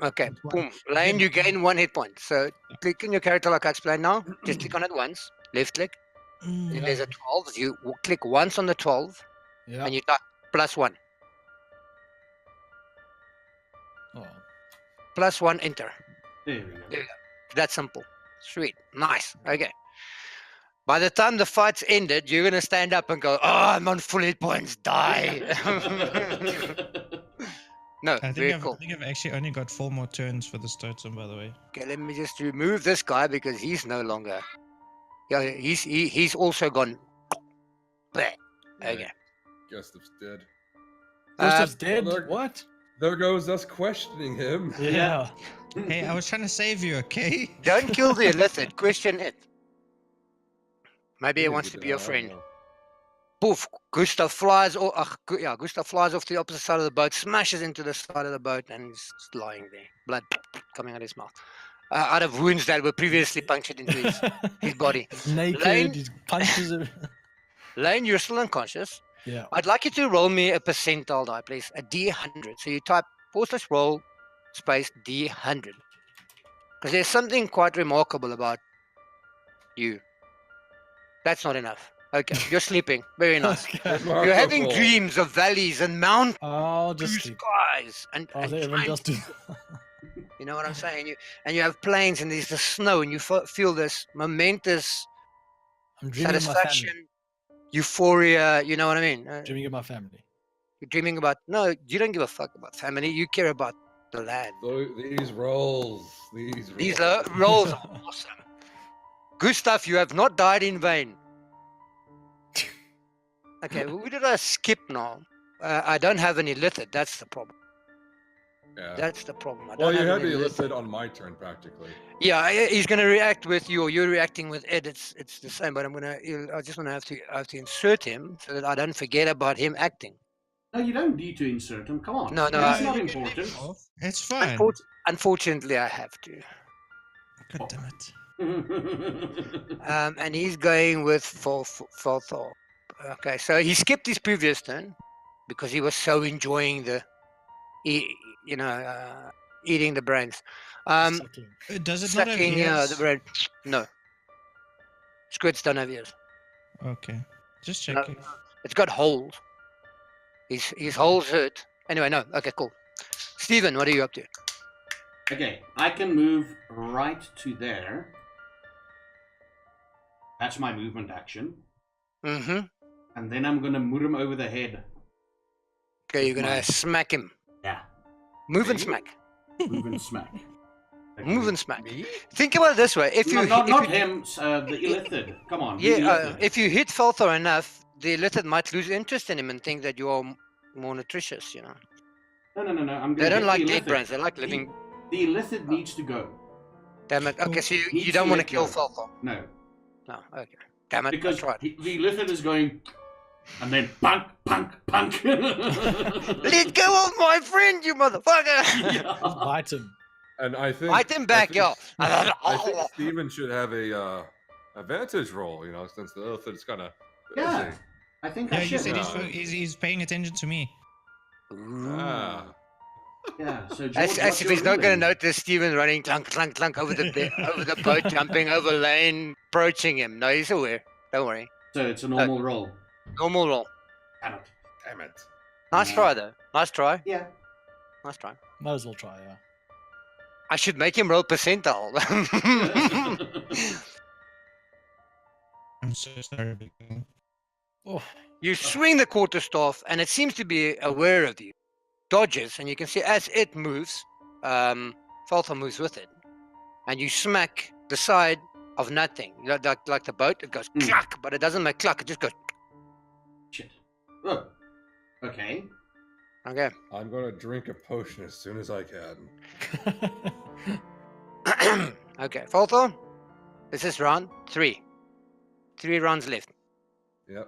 Okay. That's why- Boom. Lane, you gain 1 hit point. So click on your character like I explained now. Just click on it once. Left click. Mm. Then there's a 12. You click once on the 12 Yeah. and you type +1. Oh. +1, enter. There we go. There you go. That simple. Sweet. Nice. Okay. By the time the fight's ended, you're gonna stand up and go, "Oh, I'm on full hit points. Die." No, I very think cool. I've actually only got 4 more turns for this totem, by the way. Okay, let me just remove this guy because he's no longer. Yeah, he's also gone. Bleh. Okay. Gustav's dead. Gustav's dead. there- What? There goes us questioning him. Yeah. Hey, I was trying to save you, okay? Don't kill the illicit. Question it. Maybe he Maybe wants to did, be your I don't friend. know. Poof! Gustav flies. Gustav flies off to the opposite side of the boat, smashes into the side of the boat, and he's just lying there, blood coming out of his mouth, out of wounds that were previously punctured into his body. Naked. Lane? His punches. Lane, you're still unconscious. Yeah. I'd like you to roll me a percentile die, please. A D100. So you type /roll space D100. Because there's something quite remarkable about you. That's not enough. Okay, you're sleeping. Very nice. Okay. You're having Remarkable. dreams of valleys and mountains, I'll just blue sleep. skies, and I'll let everyone giant- just do. you know what I'm saying? You have plains and there's the snow, and you feel this momentous I'm dreaming of my family. satisfaction, euphoria. You know what I mean? Dreaming of my family. You're dreaming about. No, you don't give a fuck about family. You care about the land. These rolls. These rolls are awesome. Gustav, you have not died in vain. Okay, who did I skip now? I don't have any littered. That's the problem. Yeah. That's the problem. I Well, don't you have had any to littered. list it on my turn practically. Yeah, he's going to react with you, or you're reacting with Ed. It's the same, but I just want to have to insert him so that I don't forget about him acting. No, you don't need to insert him. Come on. No, That's I- not You can important. make off. It's fine. Unfortunately, I have to. God damn it. And he's going with Falthor. Okay, so he skipped his previous turn because he was so enjoying eating the brains. Suckling. Does it not have Sucking the ears? brain. No. Squids don't have ears. Okay. Just No, checking. it's got holes. His holes hurt. Anyway, no. Okay, cool. Steven, what are you up to? Okay, I can move right to there. That's my movement action. Mm-hmm. And then I'm gonna move him over the head. Okay, you're With gonna my- smack him. Yeah, Move and Me? smack. move and smack. Okay. Move and smack. Me? Think about it this way: if you not if you, him, the illithid. Come on, the yeah, illithid. if you hit Falthor enough, the illithid might lose interest in him and think that you are more nutritious. You know, No. I'm gonna. they don't hit like the dead illithid. brains; they like living. The illithid needs to go. Damn it! Okay, so you Needs don't want to let kill go. Falthor. No, No, okay. Damn it! because I tried. the illithid is going, and then punk. Let go of my friend, you motherfucker! Just bite him. And I think Bite him back, yo. I think Steven should have a advantage roll, you know, since the illithid is kind of Yeah, I think Yeah, I you should. said Yeah. he's paying attention to me. Ah. Yeah, so George, As what's if your he's not going to ruling? notice Steven running clunk, clunk, clunk over over the boat, jumping over lane, approaching him. No, he's aware. Don't worry. So it's a normal roll. Normal roll. Damn it. Damn it. Nice try, though. Nice try. Yeah. Nice try. Might as well try, yeah. I should make him roll percentile. I'm so sorry. Big Bill. Oh, You swing the quarterstaff, and it seems to be aware of you. Dodges, and you can see as it moves, Falthor moves with it. And you smack the side of nothing. Like the boat, it goes cluck, but it doesn't make cluck, it just goes. Shit. Oh. Okay. Okay. I'm gonna drink a potion as soon as I can. Okay, Falthor, this is round 3. 3 rounds left. Yep.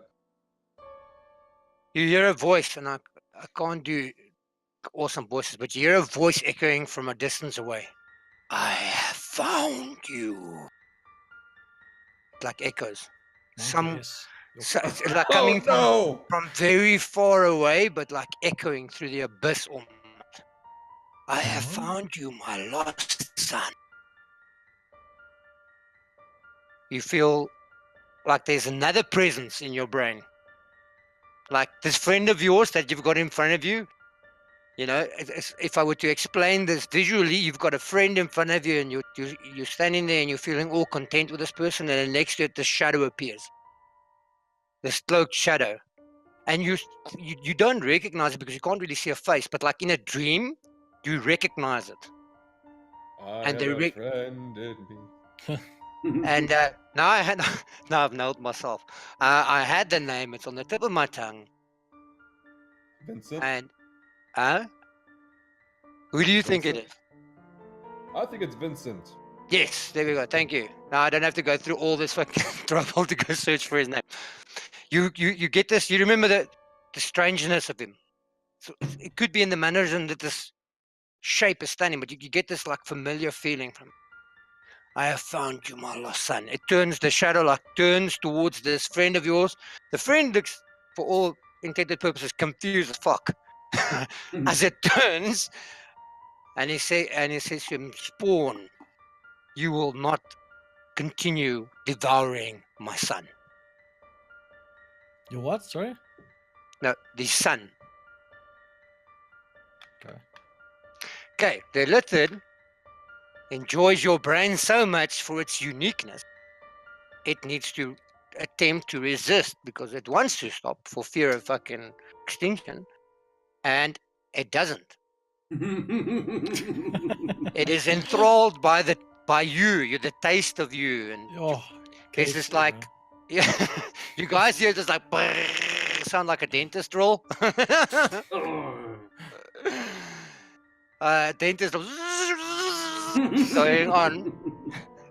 You hear a voice, and I can't do awesome voices, but you hear a voice echoing from a distance away. I have found you. Like echoes. yes. It's like coming from very far away, but like echoing through the abyss almost. I have found you, my lost son. You feel like there's another presence in your brain. Like this friend of yours that you've got in front of you. You know, if I were to explain this visually, you've got a friend in front of you, and you're standing there and you're feeling all content with this person, and then next to it, the shadow appears. This cloaked shadow. And you don't recognize it because you can't really see a face, but like in a dream, you recognize it. I And have they a friend in me. And now now I've nailed myself. I had the name; it's on the tip of my tongue. Vincent? And who do you think it is? I think it's Vincent. Yes, there we go. Thank you. Now I don't have to go through all this fucking trouble to go search for his name. You get this. You remember the strangeness of him. So it could be in the mannerism that this shape is standing, but you get this like familiar feeling from. I have found you, my lost son. It turns, the shadow like turns towards this friend of yours. The friend looks, for all intended purposes, confused as fuck as it turns, and he says to him, "Spawn, you will not continue devouring my son." Your what? Sorry? No, the son. Okay. Okay, the lizard enjoys your brain so much for its uniqueness, it needs to attempt to resist because it wants to stop for fear of fucking extinction, and it doesn't. It is enthralled by you. You're the taste of you, and Oh, there's this like, yeah, you guys hear this like sound like a dentist roll. Dentist going on.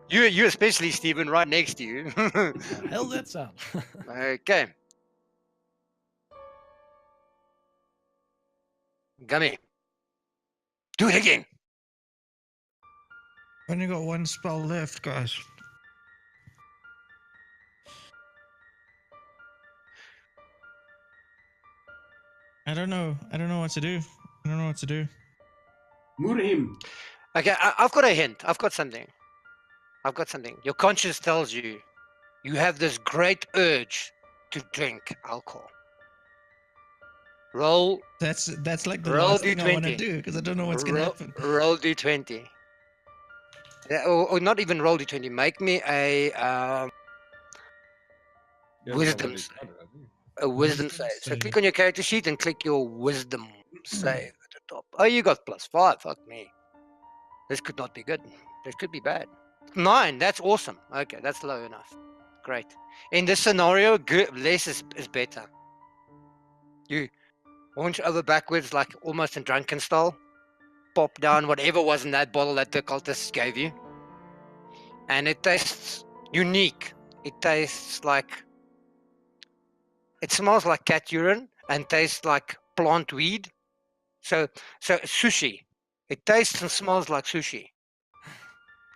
You especially, Stephen, right next to you. the hell that sound? Okay. Gummy. Do it again. Only got one spell left, guys. I don't know what to do. I don't know what to do. Murhim. Okay, I've got a hint. I've got something. Your conscience tells you you have this great urge to drink alcohol. Roll That's like the Roll last thing I want to D20. do because I don't know what's gonna happen. Roll D20. Yeah, or not even roll D20. Make me a He hasn't wisdom already save. done it, has he? A wisdom Wisdom save. So save. click on your character sheet and click your wisdom save at the top. Oh, you got +5. Fuck me. This could not be good. This could be bad. 9. That's awesome. Okay, that's low enough. Great. In this scenario, less is better. You launch over backwards like almost in drunken style. Pop down whatever was in that bottle that the cultists gave you. And it tastes unique. It tastes like... It smells like cat urine and tastes like plant weed. So sushi. It tastes and smells like sushi.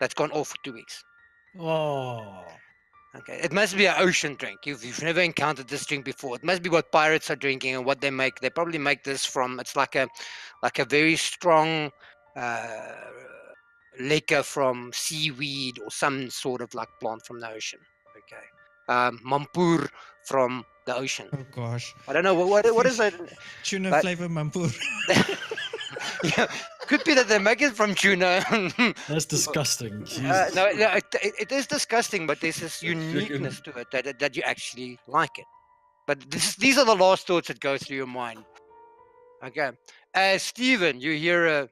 That's gone off for 2 weeks. Oh. Okay, it must be an ocean drink. You've never encountered this drink before. It must be what pirates are drinking and what they make. They probably make this from. It's like a very strong liquor from seaweed or some sort of like plant from the ocean. Okay, mampur from the ocean. Oh gosh. I don't know what is it. Tuna But- flavor mampur. Yeah, could be that they make it from tuna. That's disgusting. Jesus. No, it is disgusting, but there's this uniqueness to it that you actually like it. But these are the last thoughts that go through your mind. Okay. Stephen, you hear a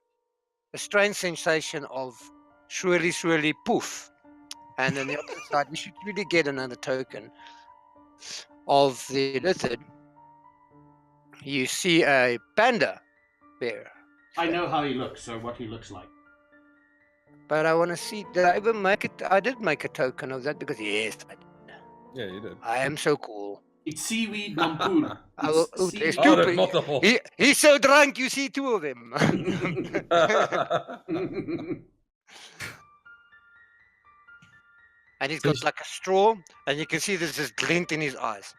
strange sensation of swirly poof. And on the opposite side, you should really get another token of the lizard. You see a panda bear. I know how he looks, so what he looks like. But I want to see, did I even make it? I did make a token of that because, yes, Yeah, you did. I am so cool. It's seaweed mampur. I will- It's oh, there's seaweed- two Oh, there's pe- multiple. He's so drunk, you see 2 of him. And he's got There's- like a straw, and you can see there's this glint in his eyes.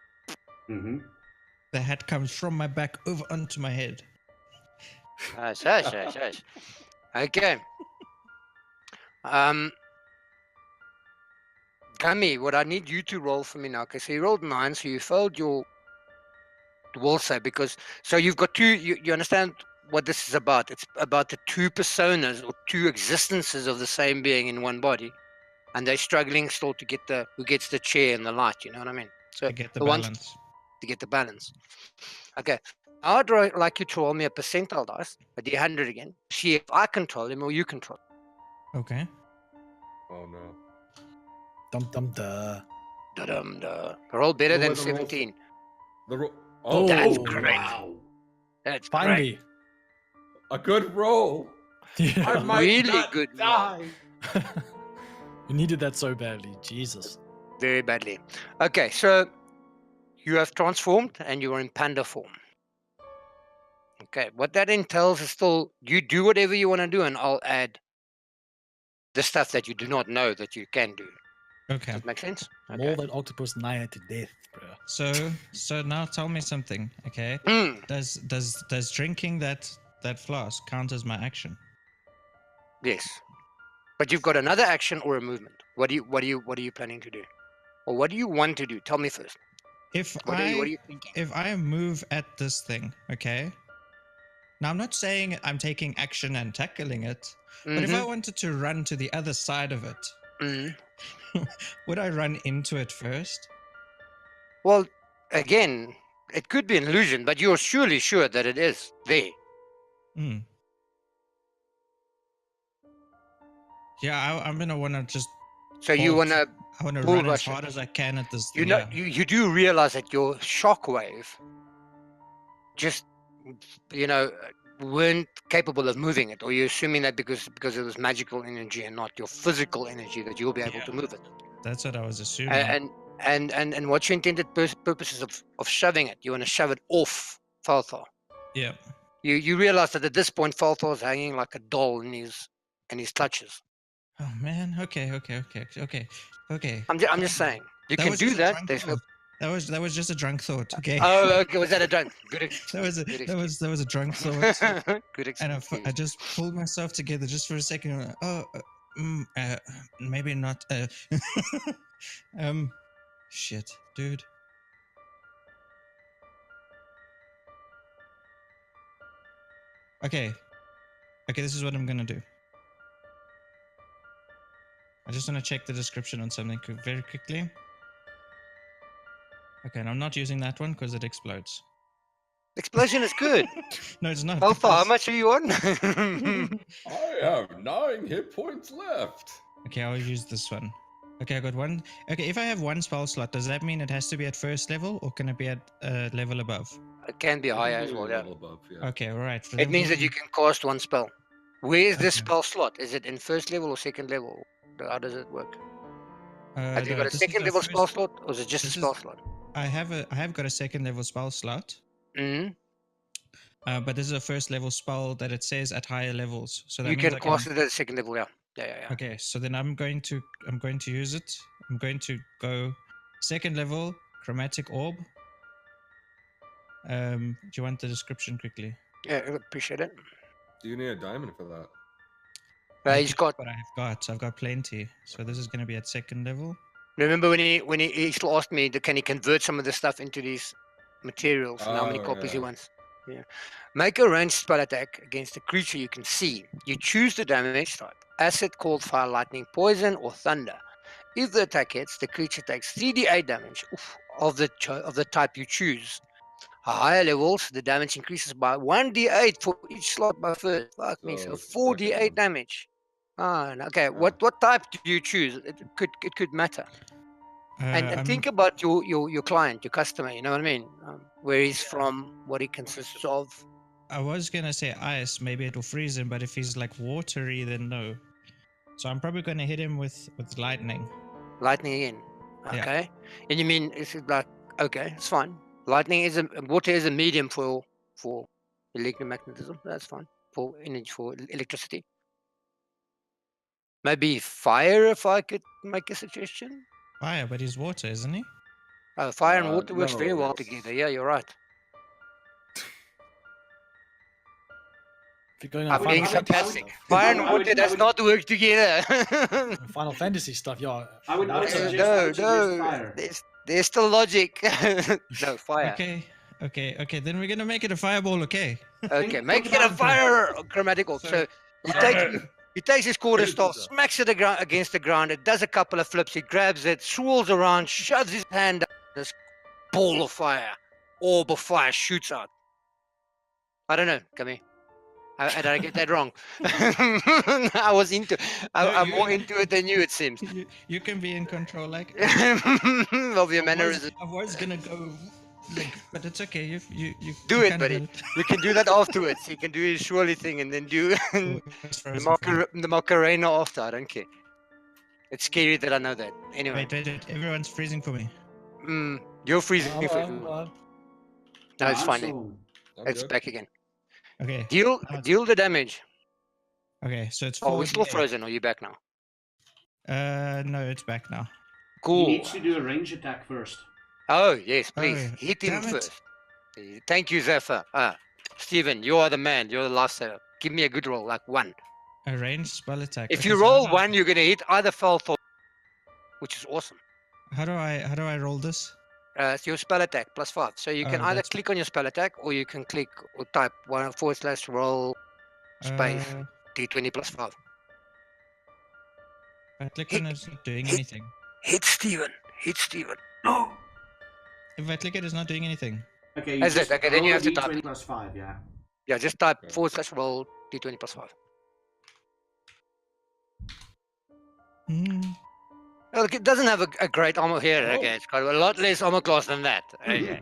Mhm. The hat comes from my back over onto my head. Hush. Okay. Gummy, what I need you to roll for me now. Okay, so you rolled 9, so you failed your will save because so you've got two. You understand what this is about? It's about the 2 personas or 2 existences of the same being in one body, and they're struggling still to get who gets the chair and the light. You know what I mean? So To get the ones balance. to get the balance. Okay. I'd like you to roll me a percentile dice, a D100 again. See if I control him or you control him. Okay. Oh no. Dum dum duh. Da-dum-da. Roll better What than were the rolls? 17. The Oh, That's Oh, great. Wow. That's great. Finally. a good roll. I Yeah. might Really not good roll. die. We needed that so badly. Jesus. Very badly. Okay, so you have transformed and you are in panda form. Okay, what that entails is still you do whatever you want to do, and I'll add the stuff that you do not know that you can do. Okay. Does that make sense? Maul that octopus nigh to death, bro. So now tell me something, okay? Mm, Does drinking that flask count as my action? yes, but you've got another action or a movement. What are you planning to do, or what do you want to do? Tell me first. If What are you thinking? if I move at this thing, okay? Now I'm not saying I'm taking action and tackling it, but if I wanted to run to the other side of it, Mhm. would I run into it first? Well, again, it could be an illusion, but you're surely sure that it is there. Hmm. Yeah, I'm gonna wanna just So you bolt. want to, I wanna bull run as rush it. hard as I can at this you thing. know, Yeah. you do realize that your shockwave just, weren't capable of moving it, or you're assuming that because it was magical energy and not your physical energy that you'll be able to Yeah. move it. That's what I was assuming. And what's your intended purposes of shoving it? You want to shove it off Falthar. Yeah. You realize that at this point Falthar is hanging like a doll in his clutches. Oh man. Okay. I'm just saying you That can was do just a that. drunk There's no. thought. That was just a drunk thought. Okay. Oh, okay. Was that a drunk? Good. that was a Good that was a drunk thought. Good And excuse. I just pulled myself together just for a second. Maybe not. Shit, dude. Okay. Okay, this is what I'm gonna do. I just want to check the description on something very quickly. Okay, and I'm not using that one because it explodes. Explosion is good. No, it's not. How far? How because- much are you on? I have 9 hit points left. Okay, I'll use this one. Okay, I got one. Okay, if I have one spell slot, does that mean it has to be at first level or can it be at level above? It can be higher Maybe as a well, yeah. level above, yeah. Okay, all right. It means that you can cast one spell. Where is this Okay. spell slot? Is it in first level or second level? How does it work? Have you no, got a this is second a level spell first- slot, or is it just a this is- spell slot? I have got a second level spell slot, hmm but this is a first level spell that it says at higher levels. So that You means can I cast it at second level, yeah. Yeah. Okay, so then I'm going to use it. I'm going to go second level chromatic orb. Do you want the description quickly? Yeah, I appreciate it. Do you need a diamond for that? He's got. what I've got. I've got plenty. So this is going to be at second level. Remember when he still asked me, can he convert some of the stuff into these materials and how many Oh, copies he yeah. wants? Yeah. Make a ranged spell attack against a creature you can see. You choose the damage type: acid, cold, fire, lightning, poison, or thunder. If the attack hits, the creature takes 3d8 damage of the type you choose. At higher levels, the damage increases by 1d8 for each slot by first. Fuck me, so it's the second 4d8 one. damage. Okay. Yeah. What type do you choose? It could matter. And I'm- think about your client, your customer. You know what I mean? Where he's from, what he consists of. I was going to say ice. Maybe it'll freeze him, but if he's like watery, then no. So I'm probably going to hit him with lightning. Lightning in. Yeah. Okay. And you mean it's like, okay, it's fine. Lightning is water is a medium for electromagnetism. That's fine. For energy, for electricity. Maybe fire, if I could make a suggestion. Fire, but he's water, isn't he? Fire and water works No, very well it's- together. Yeah, you're right. If you're going on I'm Final being Fantasy sarcastic. stuff, Fire and I would- water I does would- not work together. Final Fantasy stuff, yeah. I would water- suggest- no, I would suggest no. fire. There's still logic. No, fire. Okay. Then we're going to make it a fireball, okay? Okay, Think make it a about it. fire chromatic orb. So he takes his quarterstaff, smacks it against the ground. It does a couple of flips. He grabs it, swirls around, shoves his hand up. This ball of fire, orb of fire shoots out. I don't know. Come here. Did I get that wrong? I was into. I'm more into it than you, it seems. You can be in control, like. Of your mannerism. I was gonna go, like, but it's okay. You Do you it, can buddy. it. You can do that afterwards. You can do his surely thing and then do It's the, frozen for me. the Macarena after. I don't care. It's scary that I know that. Anyway, Wait. Everyone's freezing for me. you're freezing. I'm for on. No, it's I'm fine. so- I'm It's good. back again. Okay. Deal the damage. Okay. So it's. Oh, we're still 4d8. frozen. Are you back now? No, it's back now. He Cool. needs to do a range attack first. Oh yes, please Oh, hit him damn it. first. Thank you, Zephyr. Steven, you are the man. You're the lifesaver. Give me a good roll, like 1. A ranged spell attack. If Okay, you so roll how- 1, you're gonna hit either Falth or, which is awesome. How do I roll this? It's your spell attack +5. So you can Oh, either that's- click on your spell attack or you can click or type /roll space Uh, d20 +5. I click Hit- on it, it's not doing hit- anything. Hit Steven. Hit Steven. No. If I click it, it's not doing anything. Okay, That's it. just Okay, then you roll have to a type. D20 plus 5, yeah. Yeah, just type Okay. /roll d20 +5. Look, it doesn't have a great armor here. Oh. Okay, it's got a lot less armor class than that. Okay.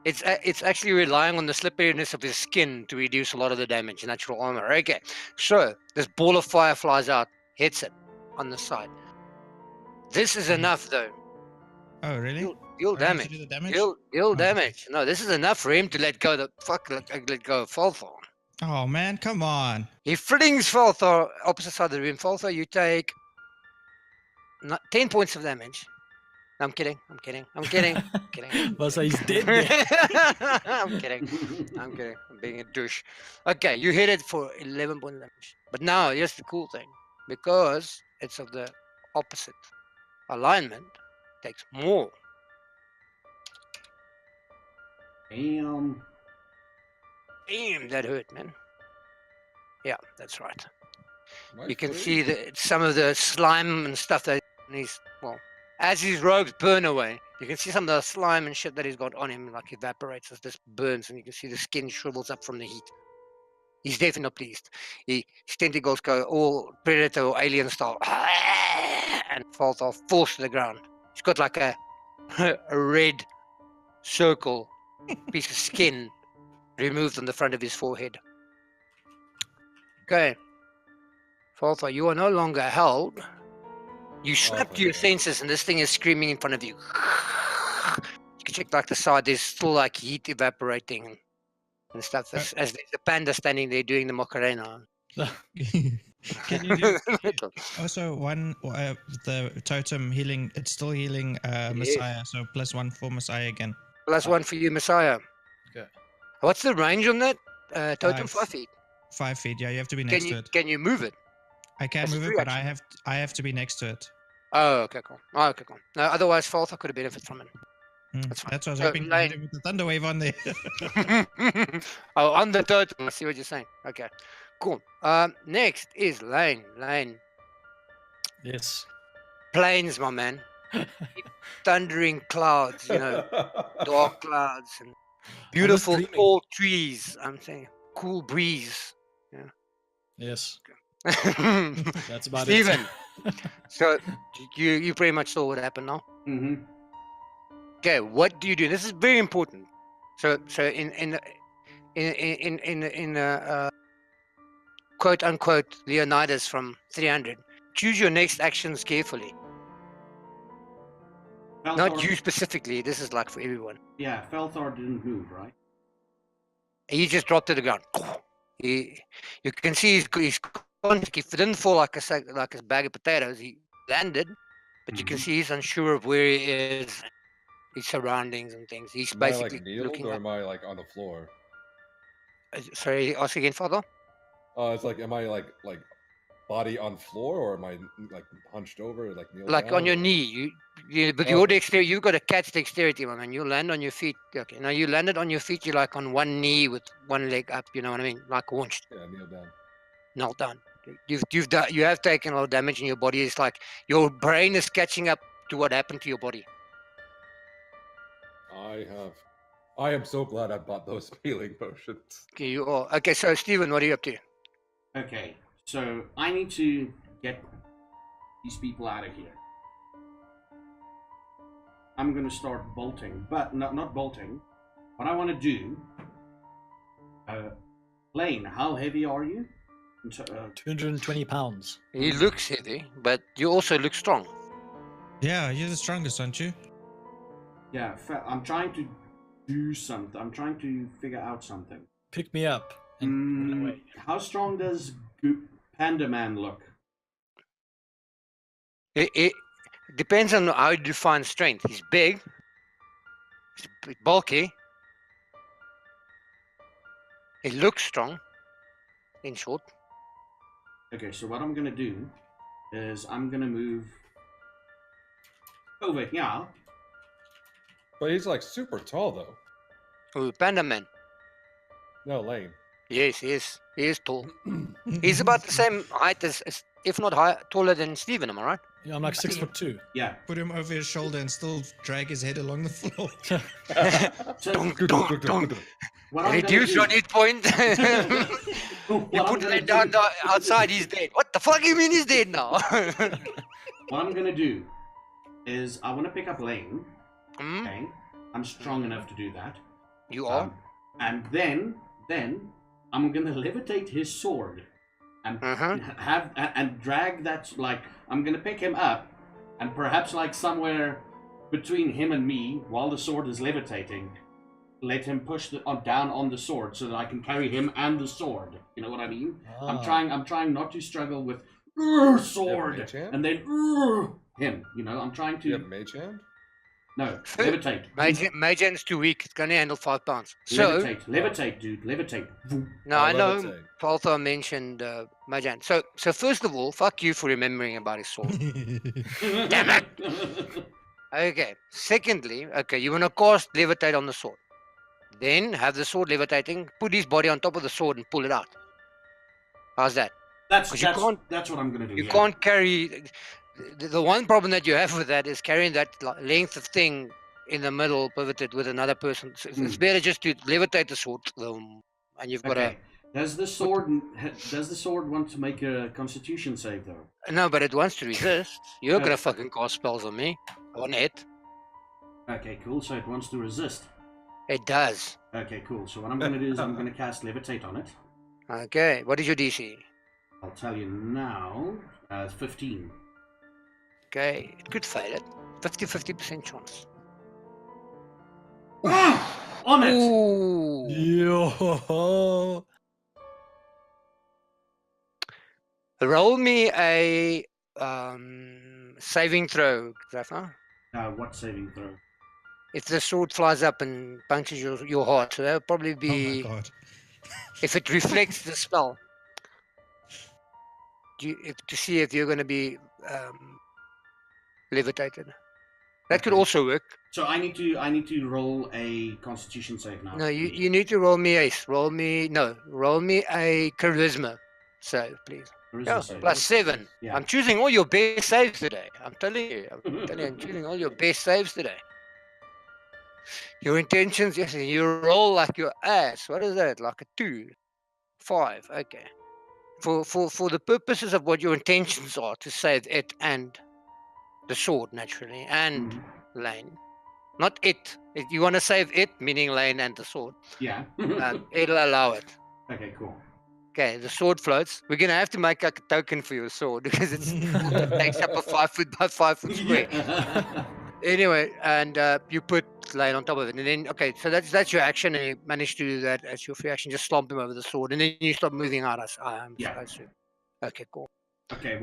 It's actually relying on the slipperiness of his skin to reduce a lot of the damage in natural armor. Okay, so this ball of fire flies out, hits it on the side. This is enough though. Oh, really? Deal I have to damage. do the damage? Deal okay. damage. No, this is enough for him to let go. Let go of Falthor. Oh man, come on. He flings Falthor opposite side of the room. Falthor, you take 10 points of damage. I'm kidding. Kidding. Well, so he's dead there. I'm kidding. I'm being a douche. Okay, you hit it for 11 points of damage. But now, here's the cool thing. Because it's of the opposite alignment takes more. Damn. Damn, that hurt, man. Yeah, that's right. Am I You can free? see some of the slime and stuff that he's, well, as his robes burn away, you can see some of the slime and shit that he's got on him like evaporates as this burns, and you can see the skin shrivels up from the heat. He's definitely not pleased. His tentacles go all predator or alien style and falls off, falls to the ground. He's got like a red circle piece of skin removed on the front of his forehead. Okay. Faltha, you are no longer held. You snap to thank your God. senses and this thing is screaming in front of you. You can check like the side, there's still like heat evaporating and stuff as there's a panda standing there doing the Macarena. Can you do also the totem healing? It's still healing Messiah, so +1 for Messiah again. +1 for you, Messiah. Okay. What's the range on that totem? 5 5 feet. 5 feet. Yeah, you have to be next to it. Can you move it? I can That's a move it, free but action. I have to be next to it. Oh, okay, cool. Oh, okay, cool. No, otherwise, Faltha could have benefited from it. That's fine. That's what I was So, hoping to hit him with the thunder wave on there. Oh, on the totem. I see what you're saying. Okay, cool. Next is Lane. Lane. Yes. Plains, my man. Thundering clouds, dark clouds and beautiful dreaming. tall trees. I'm saying cool breeze. Yes. Stephen. That's about So you pretty much saw what happened now. Mm-hmm. Okay, what do you do? This is very important. So in quote unquote Leonidas from 300, choose your next actions carefully. Not you specifically. This is like for everyone. Yeah, Felthar didn't move, right? He just dropped to the ground. You can see he's he didn't fall like a bag of potatoes. He landed, but you can see he's unsure of where he is, his surroundings and things. He's Am I basically like kneeled looking or up. am I like on the floor? Sorry, ask again, Father. It's like, am I like body on floor or am I like hunched over, like kneeled Like down, on your or- knee. With your dexterity, you've got a catch dexterity, my man. You land on your feet. Okay, now you landed on your feet. You're like on one knee with one leg up. You know what I mean? Like launched. Yeah, kneel down. Not done. You have taken a lot of damage in your body. It's like your brain is catching up to what happened to your body. I am so glad I bought those healing potions. Okay, you are. Okay, so Stephen, what are you up to? Okay, so I need to get these people out of here. I'm gonna start bolting, but not bolting. What I want to do, Lane, how heavy are you? 220 pounds. He looks heavy, but you also look strong. Yeah, you're the strongest, aren't you? Yeah, I'm trying to do something. I'm trying to figure out something. Pick me up and run away. How strong does Panda Man look? It depends on how you define strength. He's big, he's bulky, he looks strong, in short. Okay, so what I'm gonna do is I'm gonna move over here. But he's like super tall though. Oh, Panda Man. No, Lane. Yes, he is. He is tall. He's about the same height as if not taller than Stephen, am I right? Yeah, I'm like 6'2". Yeah. Put him over his shoulder and still drag his head along the floor. So what I'm Reduce your gonna hit point. do, You put Lane down outside, he's dead. What the fuck you mean he's dead now? what I'm gonna do is I want to pick up Lane. Hmm? Okay, I'm strong enough to do that. You are? And then I'm gonna levitate his sword and have and drag that, like, I'm gonna pick him up and perhaps like somewhere between him and me while the sword is levitating, let him push down on the sword so that I can carry him and the sword. You know what I mean? I'm trying not to struggle with sword mage hand? and then him. You know, I'm trying to. You have mage hand? No, So- levitate. Mage hand's too weak. It's going to handle 5 pounds. So, Levitate, dude. Levitate. no, I know levitate. Falthar mentioned Mage hand. So first of all, fuck you for remembering about his sword. Damn it! Okay. Secondly, okay, you want to cast levitate on the sword. Then have the sword levitating, put his body on top of the sword and pull it out. How's that? That's 'Cause you can't- that's what I'm gonna do. You yeah. can't carry. The one problem that you have with that is carrying that length of thing in the middle, pivoted with another person. So it's better just to levitate the sword, and you've got Okay. Does the sword want to make a Constitution save though? no, but it wants to resist. You're Okay. gonna fucking cast spells on me, on it. Okay, cool. So it wants to resist. It does. Okay, cool. So what I'm gonna do is I'm gonna cast levitate on it. Okay, what is your DC? I'll tell you now. It's 15. Okay, it could fail it. 50% chance. On it. Ooh. Yo. Roll me a saving throw, Zafar. What saving throw? If the sword flies up and punctures your heart, so that would probably Oh be my god. if it reflects the spell. To see if you're going to be levitated. That could Okay. also work. So I need to roll a Constitution save now. No, you need to roll me a charisma save, please. Charisma Yeah, save. +7. Yeah. I'm choosing all your best saves today. I'm telling you, I'm choosing all your best saves today. Your intentions, yes, you roll like your ass. What is that? Like a 2, 5. Okay. For the purposes of what your intentions are, to save it and the sword naturally and Lane, not it. If you want to save it, meaning Lane and the sword, Yeah. it'll allow it. Okay, cool. Okay, the sword floats. We're gonna have to make like a token for your sword because it takes up a 5 foot by 5 foot square. Yeah. Anyway, and you put Lane on top of it, and then so that's your action, and you manage to do that as your free action. Just stomp him over the sword, and then you stop moving out. Yeah. Okay, cool. Okay,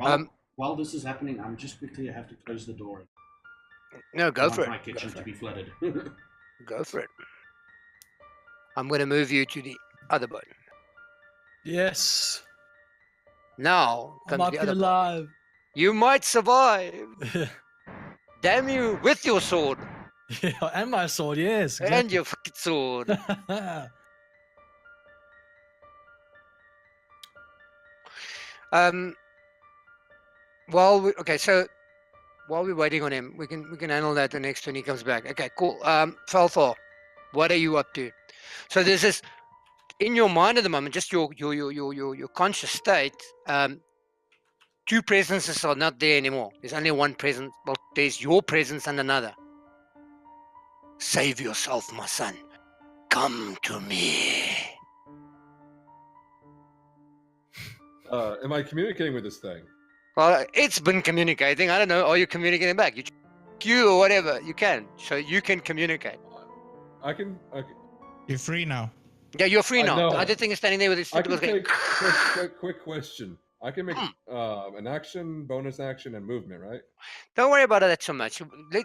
while this is happening, I'm just quickly have to close the door. No, I go want for it. my kitchen to be flooded. Go for it. I'm gonna move you to the other boat. Yes. Now I come might to be the other boat. alive. You might survive. Damn you with your sword Yeah, and my sword, yes. and Exactly. your fucking sword. So while we're waiting on him, we can handle that the next turn he comes back. Okay, cool. Falthar, what are you up to? So there's this in your mind at the moment, just your conscious state. Two presences are not there anymore. There's only one presence. Well, there's your presence and another. Save yourself, my son. Come to me. Am I communicating with this thing? Well, it's been communicating. I don't know. Are you communicating back? You or whatever. You can. So you can communicate. I can. You're free now. Yeah, you're free I now. know. The other thing is standing there with his I can tentacles going. take quick question. I can make an action, bonus action, and movement, right? Don't worry about that so much.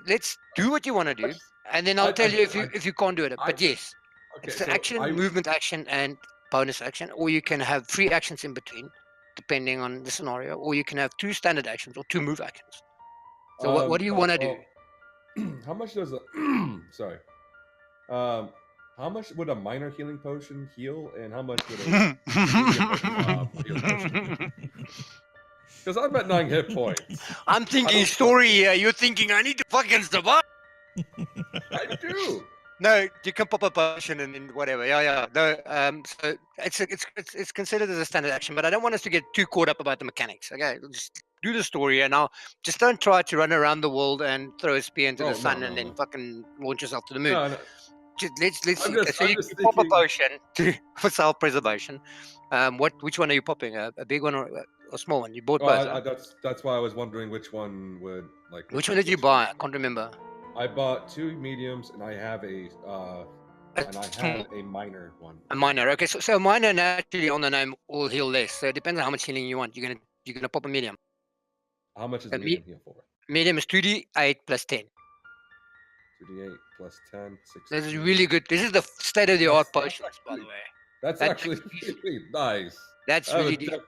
Let's do what you want to do, and then I'll tell you if you can't do it. But yes, Okay, it's an so action, movement action, and bonus action, or you can have 3 actions in between, depending on the scenario, or you can have 2 standard actions or 2 move actions. So what do you want to do? How much does a sorry? How much would a minor healing potion heal, and how much would a healing potion? Because I'm at 9 hit points. I'm thinking story here. You're thinking I need to fucking survive. I do. No, you can pop a potion and whatever. Yeah. No, so it's considered as a standard action, but I don't want us to get too caught up about the mechanics. Okay, just do the story, and now just don't try to run around the world and throw a spear into the sun and then fucking launch yourself to the moon. No. Let's see. Just You thinking... pop a potion for self-preservation. Which one are you popping? A big one or a small one? You bought both. Huh? That's why I was wondering which one would like. Which one did you buy? I can't remember. I bought 2 mediums, and I have a minor one. A minor. Okay, so a minor naturally on the name will heal less. So it depends on how much healing you want. You're gonna pop a medium. How much is the medium heal for? Medium is 2d8 plus 10. 2d8 plus 10, 16. This is really good. This is the state of the art That's potions, by the way. That's That actually takes- really nice. That's That really would deep. def-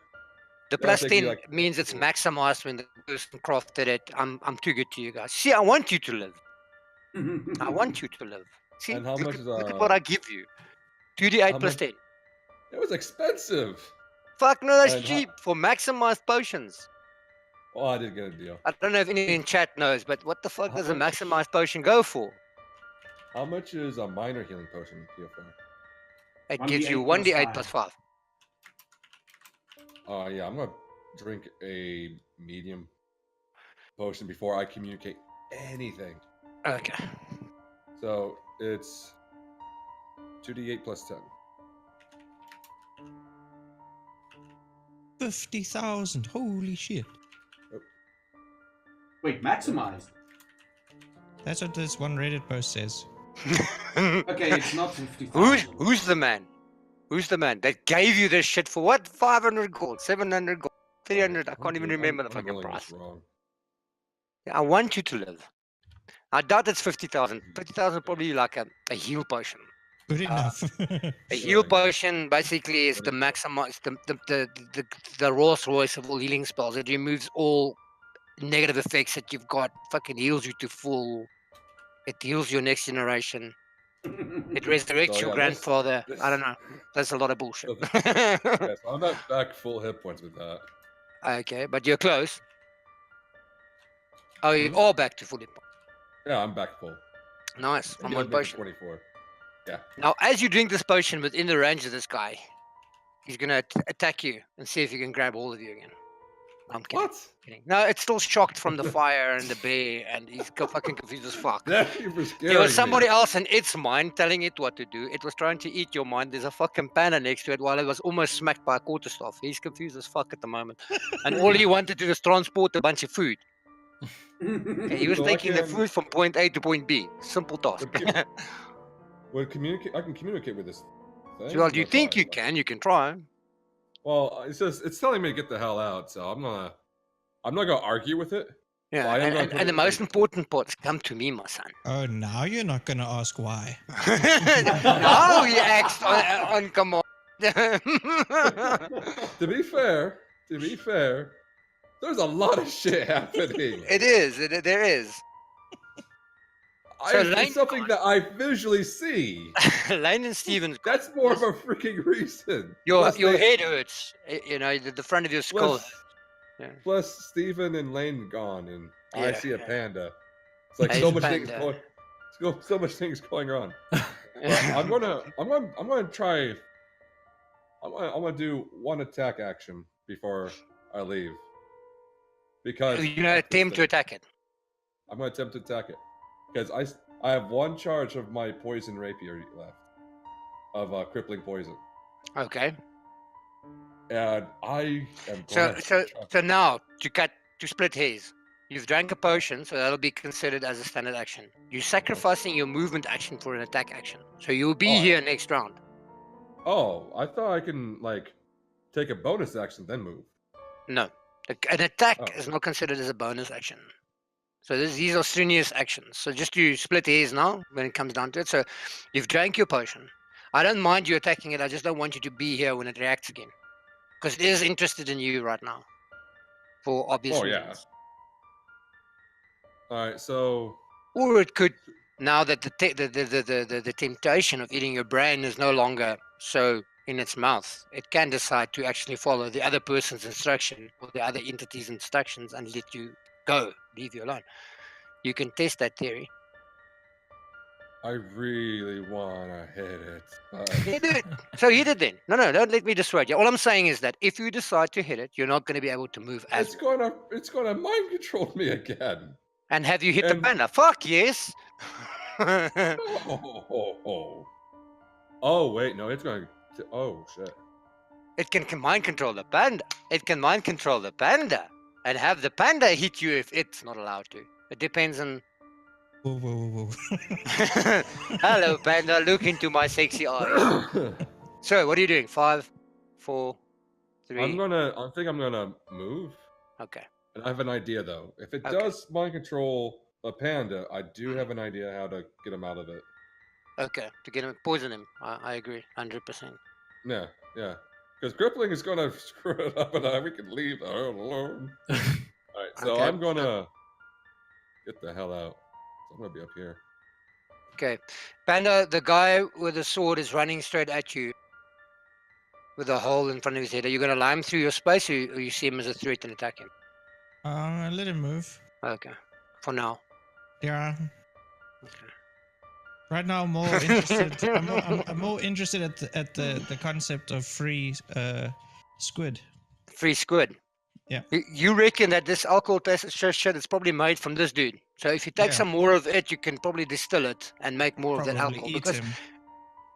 The that'll plus take me, 10 like, means it's cool. maximized when the person crafted it. I'm too good to you guys. See, I want you to live. I want you to live. See, And how look, much at, is look at what I give you. 2d8 how plus much- 10. It was expensive. Fuck no, that's And how- cheap for maximized potions. Oh, I did get a deal. I don't know if anyone in chat knows, but what the fuck How does a much? maximized potion go for? How much is a minor healing potion, PFR? It 1d8 gives you plus 1d8 5. plus 5. Yeah, I'm gonna drink a medium potion before I communicate anything. Okay. So it's 2d8 plus 10. 50,000. Holy shit. Wait, maximized. That's what this one Reddit post says. Okay, it's not 50,000. Who's the man? Who's the man that gave you this shit for what? 500 gold, 700 gold, 300. I can't even remember the fucking rolling this price. wrong. Yeah, I want you to live. I doubt it's 50,000. 50,000 probably like a heal potion. Good enough. A Sure, heal I guess. potion basically is the maximize the Rolls Royce of all healing spells. It removes all negative effects that you've got. Fucking heals you to full. It heals your next generation. It resurrects So, your yeah, grandfather. this- I don't know. That's a lot of bullshit. Yes, I'm not back full hit points with that. Okay, but you're close. Oh, you Hmm? are back to full hit point. Yeah, I'm back full. Nice. It I'm does on make it potion. 24. Yeah. Now, as you drink this potion within the range of this guy, he's gonna attack you and see if he can grab all of you again. I'm kidding. What? kidding. No, it's still shocked from the fire and the bear, and he's fucking confused as fuck. Thank you for scaring There was somebody me. else in its mind telling it what to do. It was trying to eat your mind. There's a fucking panda next to it while it was almost smacked by a quarterstaff. He's confused as fuck at the moment. And all he wanted to do was transport a bunch of food. Okay, he was So I taking the can- food from point A to point B. Simple task. Would communicate? I can communicate with this thing. Well, do you That's think fine. you can? You can try. Well, it's telling me to get the hell out, so I'm not gonna argue with it. Yeah, Well, I am gonna put and the it- most important part is come to me, my son. Oh, now you're not going to ask why. Now he acts on command. To be fair, there's a lot of shit happening. It is. There is. So Lane It's something that I visually see. Lane and Stevens. That's more of a freaking reason. Your Plus they- head hurts. You know, the front of your skull. Plus, Yeah. plus Steven and Lane gone, and I Yeah, see a yeah. panda. It's like Hey, so much things panda. going. So much things going on. I'm gonna try. I'm gonna do one attack action before I leave. Because You're gonna attempt to attack it. I'm gonna attempt to attack it because I have one charge of my poison rapier left of crippling poison, Okay. and I am So gonna now to split hairs. You've drank a potion, so that'll be considered as a standard action. You're sacrificing your movement action for an attack action. So you'll be Oh. here next round. Oh, I thought I can like take a bonus action then move. No. An attack Oh. is not considered as a bonus action. So these are strenuous actions. So just to split hairs now, when it comes down to it. So you've drank your potion. I don't mind you attacking it. I just don't want you to be here when it reacts again. Because it is interested in you right now. For obvious Oh, yeah. reasons. All right, so Or it could, now that the temptation of eating your brain is no longer so in its mouth, it can decide to actually follow the other person's instruction or the other entity's instructions and let you go, leave you alone. You can test that theory. I really wanna hit it. Yeah, do it. So hit it then. No, don't let me dissuade you. All I'm saying is that if you decide to hit it, you're not going to be able to move as It's gonna mind control me again. And have you hit the And- panda? Fuck yes. Oh wait, no, it's going to. Oh shit. It can mind control the panda. It can mind control the panda and have the panda hit you if it's not allowed to. It depends on. Whoa, whoa, whoa, whoa. Hello, panda. Look into my sexy eyes. So, what are you doing? 5, 4, 3. I think I'm gonna move. Okay. And I have an idea though. If it Okay. does mind control a panda, I do have an idea how to get him out of it. Okay, to get him, poison him. I agree, 100%. Yeah, yeah. Because crippling is gonna screw it up, and we can leave the hell alone. All right, so Okay. I'm gonna get the hell out. So I'm gonna be up here. Okay, Panda, the guy with the sword is running straight at you with a hole in front of his head. Are you going to lie him through your space, or you see him as a threat and attack him? Let him move. Okay, for now. Yeah. Okay. Right now, I'm more interested. I'm more interested at the concept of free squid. Free squid. Yeah. You reckon that this alcohol taste shit is probably made from this dude? So if you take Yeah. some more of it, you can probably distill it and make more of that Probably alcohol. eat Because him.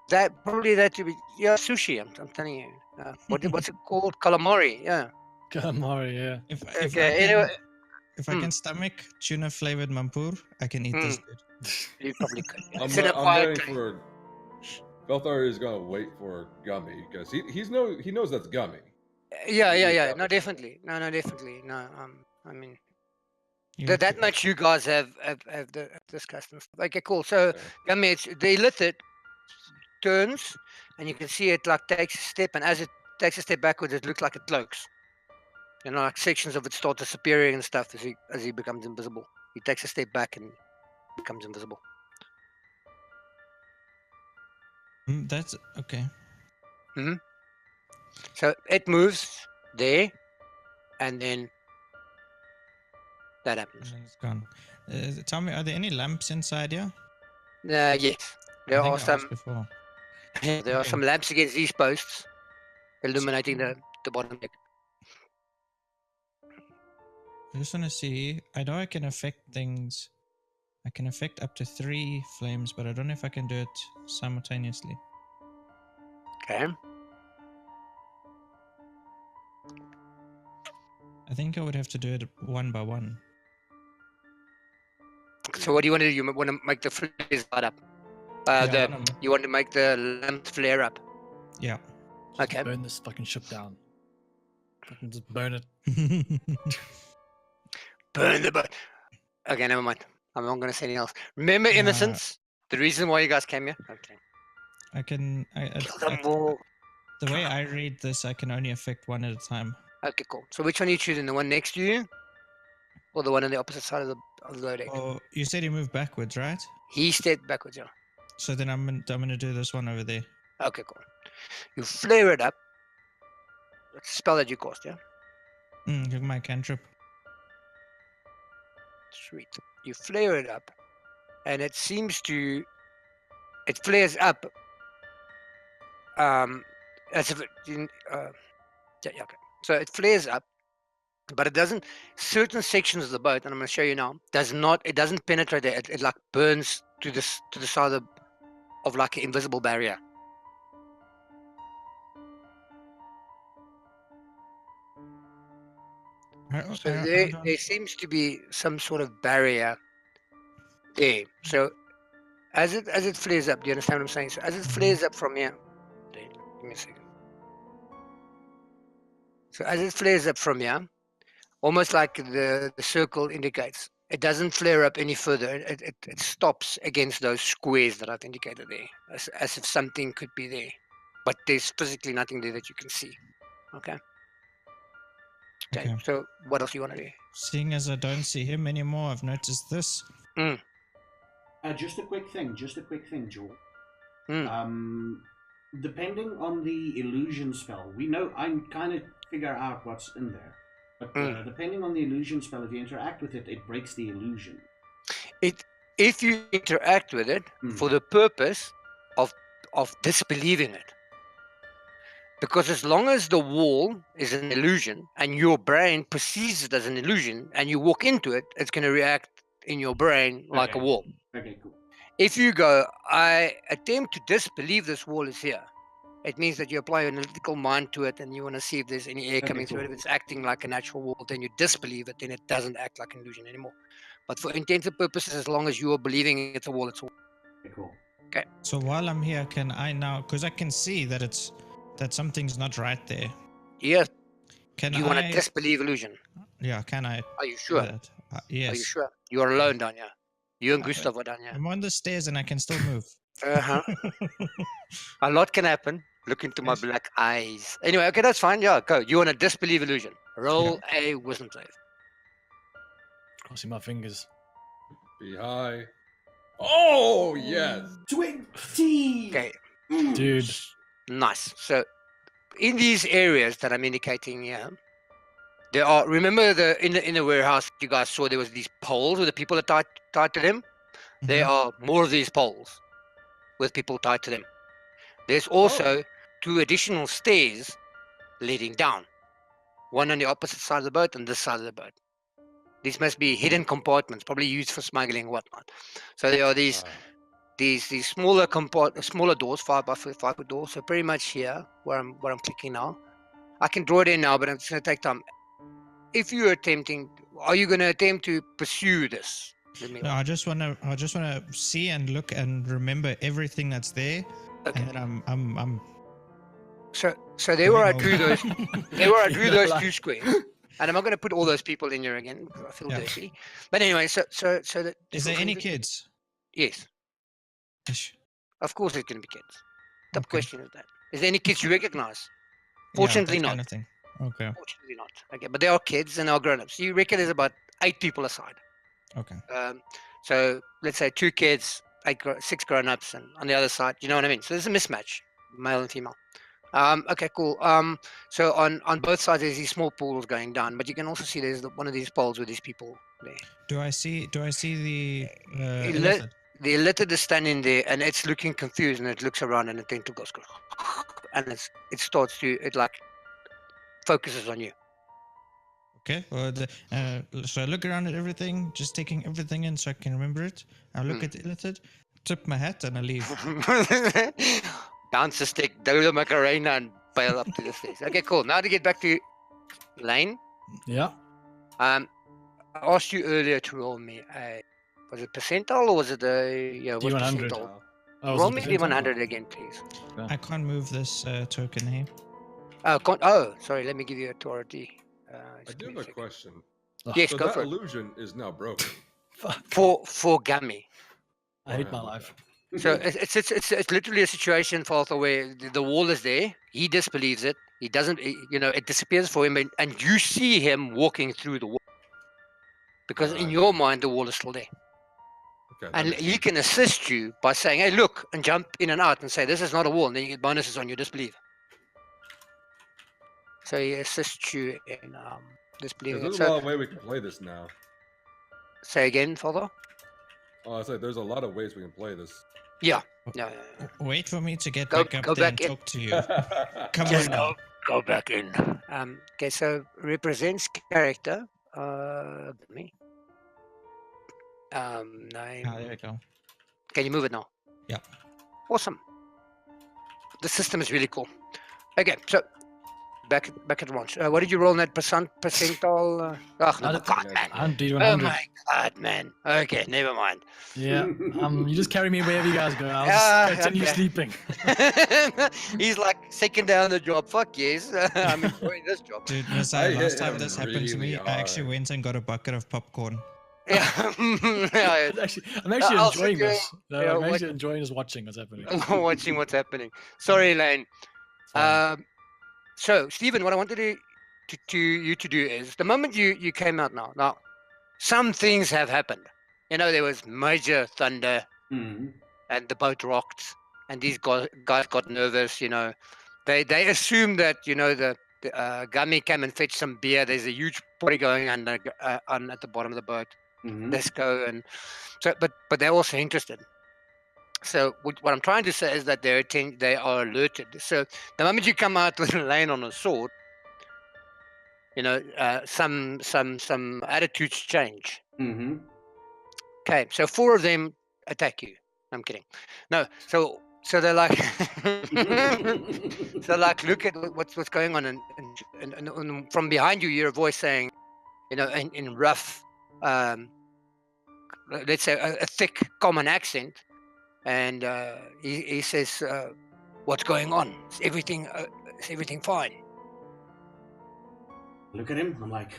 that to be sushi. I'm telling you. What's it called? Calamari. Yeah. Calamari, yeah. If Okay. I can, Anyway, if I can stomach tuna flavored mampur, I can eat this dude. you probably could. I'm It's in a I'm quiet waiting place. for. Belthar is gonna wait for Gummy because he knows that's Gummy. Yeah. He's No, got it. definitely. No, definitely. No. I mean, You that look- much you guys have discussed and stuff. Okay, cool. So, Okay. I mean, it's the illithid turns, and you can see it like takes a step, and as it takes a step backwards, it looks like it cloaks. You know, like sections of it start disappearing and stuff as he becomes invisible. He takes a step back and becomes invisible. That's okay. So it moves there, and then that And happens. then it's gone. Tell me, are there any lamps inside here? Yes, there I think are I some. asked before. There are Okay. some lamps against these posts, illuminating the bottom deck. I just want to see. I know I can affect things. I can affect up to 3 flames, but I don't know if I can do it simultaneously. Okay. I think I would have to do it one by one. So what do you want to do? You want to make the flares light up. You want to make the lamps flare up. Yeah. Okay. Burn this fucking ship down. Fucking just burn it. Burn the boat. Okay, never mind. I'm not going to say anything else. Remember innocence? The reason why you guys came here? Okay. I can. Kill them all. The way I read this, I can only affect one at a time. Okay, cool. So which one are you choosing? The one next to you? Or the one on the opposite side of the deck? Oh, you said you moved backwards, right? He stepped backwards, yeah. So then I'm gonna do this one over there. Okay, cool. You flare it up. It's a spell that you cast, yeah? Give my cantrip. Sweet. You flare it up. And it seems to... It flares up. As if it didn't... yeah, okay. So it flares up. But it doesn't... Certain sections of the boat, and I'm going to show you now, it doesn't penetrate it. It like burns to the side of like an invisible barrier. So there seems to be some sort of barrier there. So as it flares up, do you understand what I'm saying? So as it flares up from here, give me a second. So as it flares up from here, almost like the circle indicates, it doesn't flare up any further. It stops against those squares that I've indicated there, as if something could be there, but there's physically nothing there that you can see. Okay. Okay. So what else do you want to do? Seeing as I don't see him anymore, I've noticed this. Just a quick thing, Joel. Mm. Depending on the illusion spell, I'm kind of figure out what's in there. But depending on the illusion spell, if you interact with it, it breaks the illusion. If you interact with it for the purpose of disbelieving it. Because as long as the wall is an illusion and your brain perceives it as an illusion and you walk into it, it's going to react in your brain like a wall. Okay, cool. If you go, I attempt to disbelieve this wall is here, it means that you apply an analytical mind to it and you want to see if there's any air coming through it. If it's acting like a natural wall, then you disbelieve it, then it doesn't act like an illusion anymore. But for intensive purposes, as long as you are believing it's a wall, it's a wall. Okay, cool. Okay. So while I'm here, can I now, because I can see that that something's not right there. Yes. Can you want to disbelieve illusion? Yeah, can I Are you do sure? that? Are you Yes. sure? You're alone down here. You and Uh, Gustav are down here. I'm on the stairs and I can still move. Uh-huh. A lot can happen. Look into my Yes. black eyes. Anyway, okay, that's fine. Yeah, go. You want to disbelieve illusion. Roll a wisdom save. Crossing my fingers. Be high. Oh yes. 20. Okay. Dude. Nice. So in these areas that I'm indicating here, there are, remember in the warehouse you guys saw there was these poles with the people that tied to them? There Mhm. are more of these poles with people tied to them. There's also 2 additional stairs leading down. One on the opposite side of the boat and this side of the boat. These must be hidden compartments, probably used for smuggling and whatnot. So there are these smaller smaller doors, 5 by 5 foot doors. So pretty much here, where I'm clicking now. I can draw it in now, but it's going to take time. If you're attempting, are you going to attempt to pursue this? No, I just wanna see and look and remember everything that's there, Okay. and then I'm So there where I going drew over. those, there where I drew those Like- 2 squares, and I'm not going to put all those people in here again because I feel Yeah. dirty. But anyway, so that Is there any kids? Yes, Ish. of course there's going to be kids. The Okay. question is that: is there any kids you recognize? Yeah, Fortunately, that not. kind of thing. Okay. Fortunately, not. Okay, but there are kids and there are grown-ups. You reckon there's about 8 people aside. Okay. So let's say 2 kids, 6 grown-ups, and on the other side, you know what I mean. So there's a mismatch, male and female. Okay, cool. So on both sides there's these small pools going down, but you can also see there's one of these poles with these people there. Do I see the It illithid? The illithid is standing there and it's looking confused and it looks around and it tentacle goes and it starts to like focuses on you. Okay. Well, so I look around at everything, just taking everything in so I can remember it. I look at the illithid, tip my hat, and I leave. Bounce a stick, do the Macarena and bail up to the stairs. Okay, cool. Now to get back to Lane. Yeah. I asked you earlier to roll me was it percentile or was it what's D100. percentile? Oh, Roll was me it percentile? D100 again, please. I can't move this token here. Sorry, let me give you authority. I Just do give me have a second. question. Yes, So go that for it. illusion is now broken. Fuck. For Gummy. I hate Okay, my okay. life. So it's literally a situation, Falther, where the wall is there. He disbelieves it. He doesn't, it disappears for him, and you see him walking through the wall because in your mind the wall is still there. Okay, that And makes he sense. can assist you by saying, "Hey, look," and jump in and out and say, "This is not a wall," and then you get bonuses on your disbelief. So he assists you in disbelieving it. There's a So lot of ways we can play this now. say again, Father. Oh, I said there's a lot of ways we can play this. Yeah. Yeah. Wait for me to get Go- back up go there back and in. talk to you. Come Just on now. go back in. Okay, so represents character. Me. Name. Ah, there we go. Can you move it now? Yeah. Awesome. The system is really cool. Okay, so back at launch. What did you roll in that percentile? Oh no, God, man. I'm D100. Oh my God, man. Okay, never mind. Yeah. You just carry me wherever you guys go. I'll just continue okay. sleeping. He's like second down the job. Fuck yes, I'm enjoying this job. Dude, I Messiah, hit last time him this happened to me, really I actually hard. went and got a bucket of popcorn. Yeah, yeah. I'm actually I'll enjoying sit here, this. No, yeah, I'm actually watch- enjoying just watching what's happening. watching what's happening. Sorry, Lane. It's fine. So, Stephen, what I wanted you to do is the moment you came out now, some things have happened. There was major thunder Mhm. and the boat rocked, and these guys got nervous. They assumed that the Gummy came and fetched some beer. There's a huge party going on at the bottom of the boat. Mhm. Let's go, and so, but they're also interested. So what I'm trying to say is that they are alerted. So the moment you come out with a lane on a sword, some attitudes change. Mhm. Okay, so 4 of them attack you. I'm kidding. No, so they're like, so like, look at what's going on, and from behind you, you hear a voice saying, in rough, let's say a thick common accent, and he says, "What's going on? Is everything fine?" Look at him. I'm like,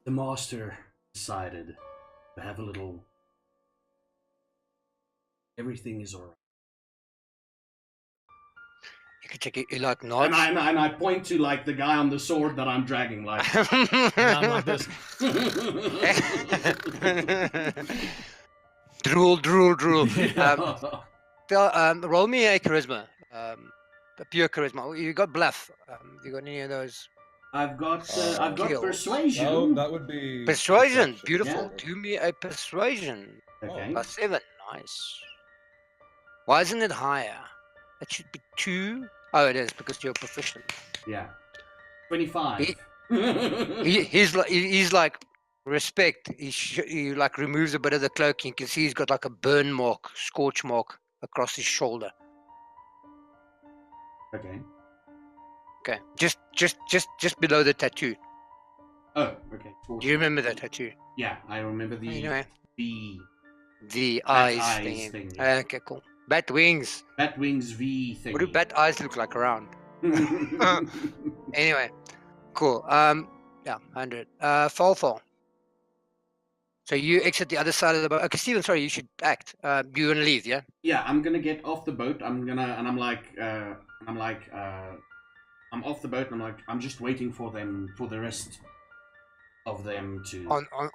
The master decided to have a little. Everything is alright. You can check it like And nods. I point to like the guy on the sword that I'm dragging, like. And I'm like this. Drool, drool, drool. Yeah. Roll me a charisma. A pure charisma. You got bluff. You got any of those? I've got Skills. persuasion. No, that would be Persuasion. deception. Beautiful. Yeah. Do me a persuasion. Okay. Plus 7. Nice. Why isn't it higher? It should be 2. Oh, it is because you're proficient. Yeah. 25. He's like respect. He like removes a bit of the cloak. You can see he's got like a burn mark, scorch mark across his shoulder. Okay. Okay, just below the tattoo. Oh, okay. Do you remember that tattoo? Yeah, I remember the Anyway, V. the Bat eyes eyes thing. thing, yeah. Okay, cool. Bat wings. Bat wings V thing. What do bat eyes look like around? Anyway, cool. Yeah, 100. Fall. So you exit the other side of the boat. Okay, Steven, sorry, you should act. You're gonna leave, yeah? Yeah, I'm gonna get off the boat. I'm off the boat and I'm just waiting for them, for the rest of them to.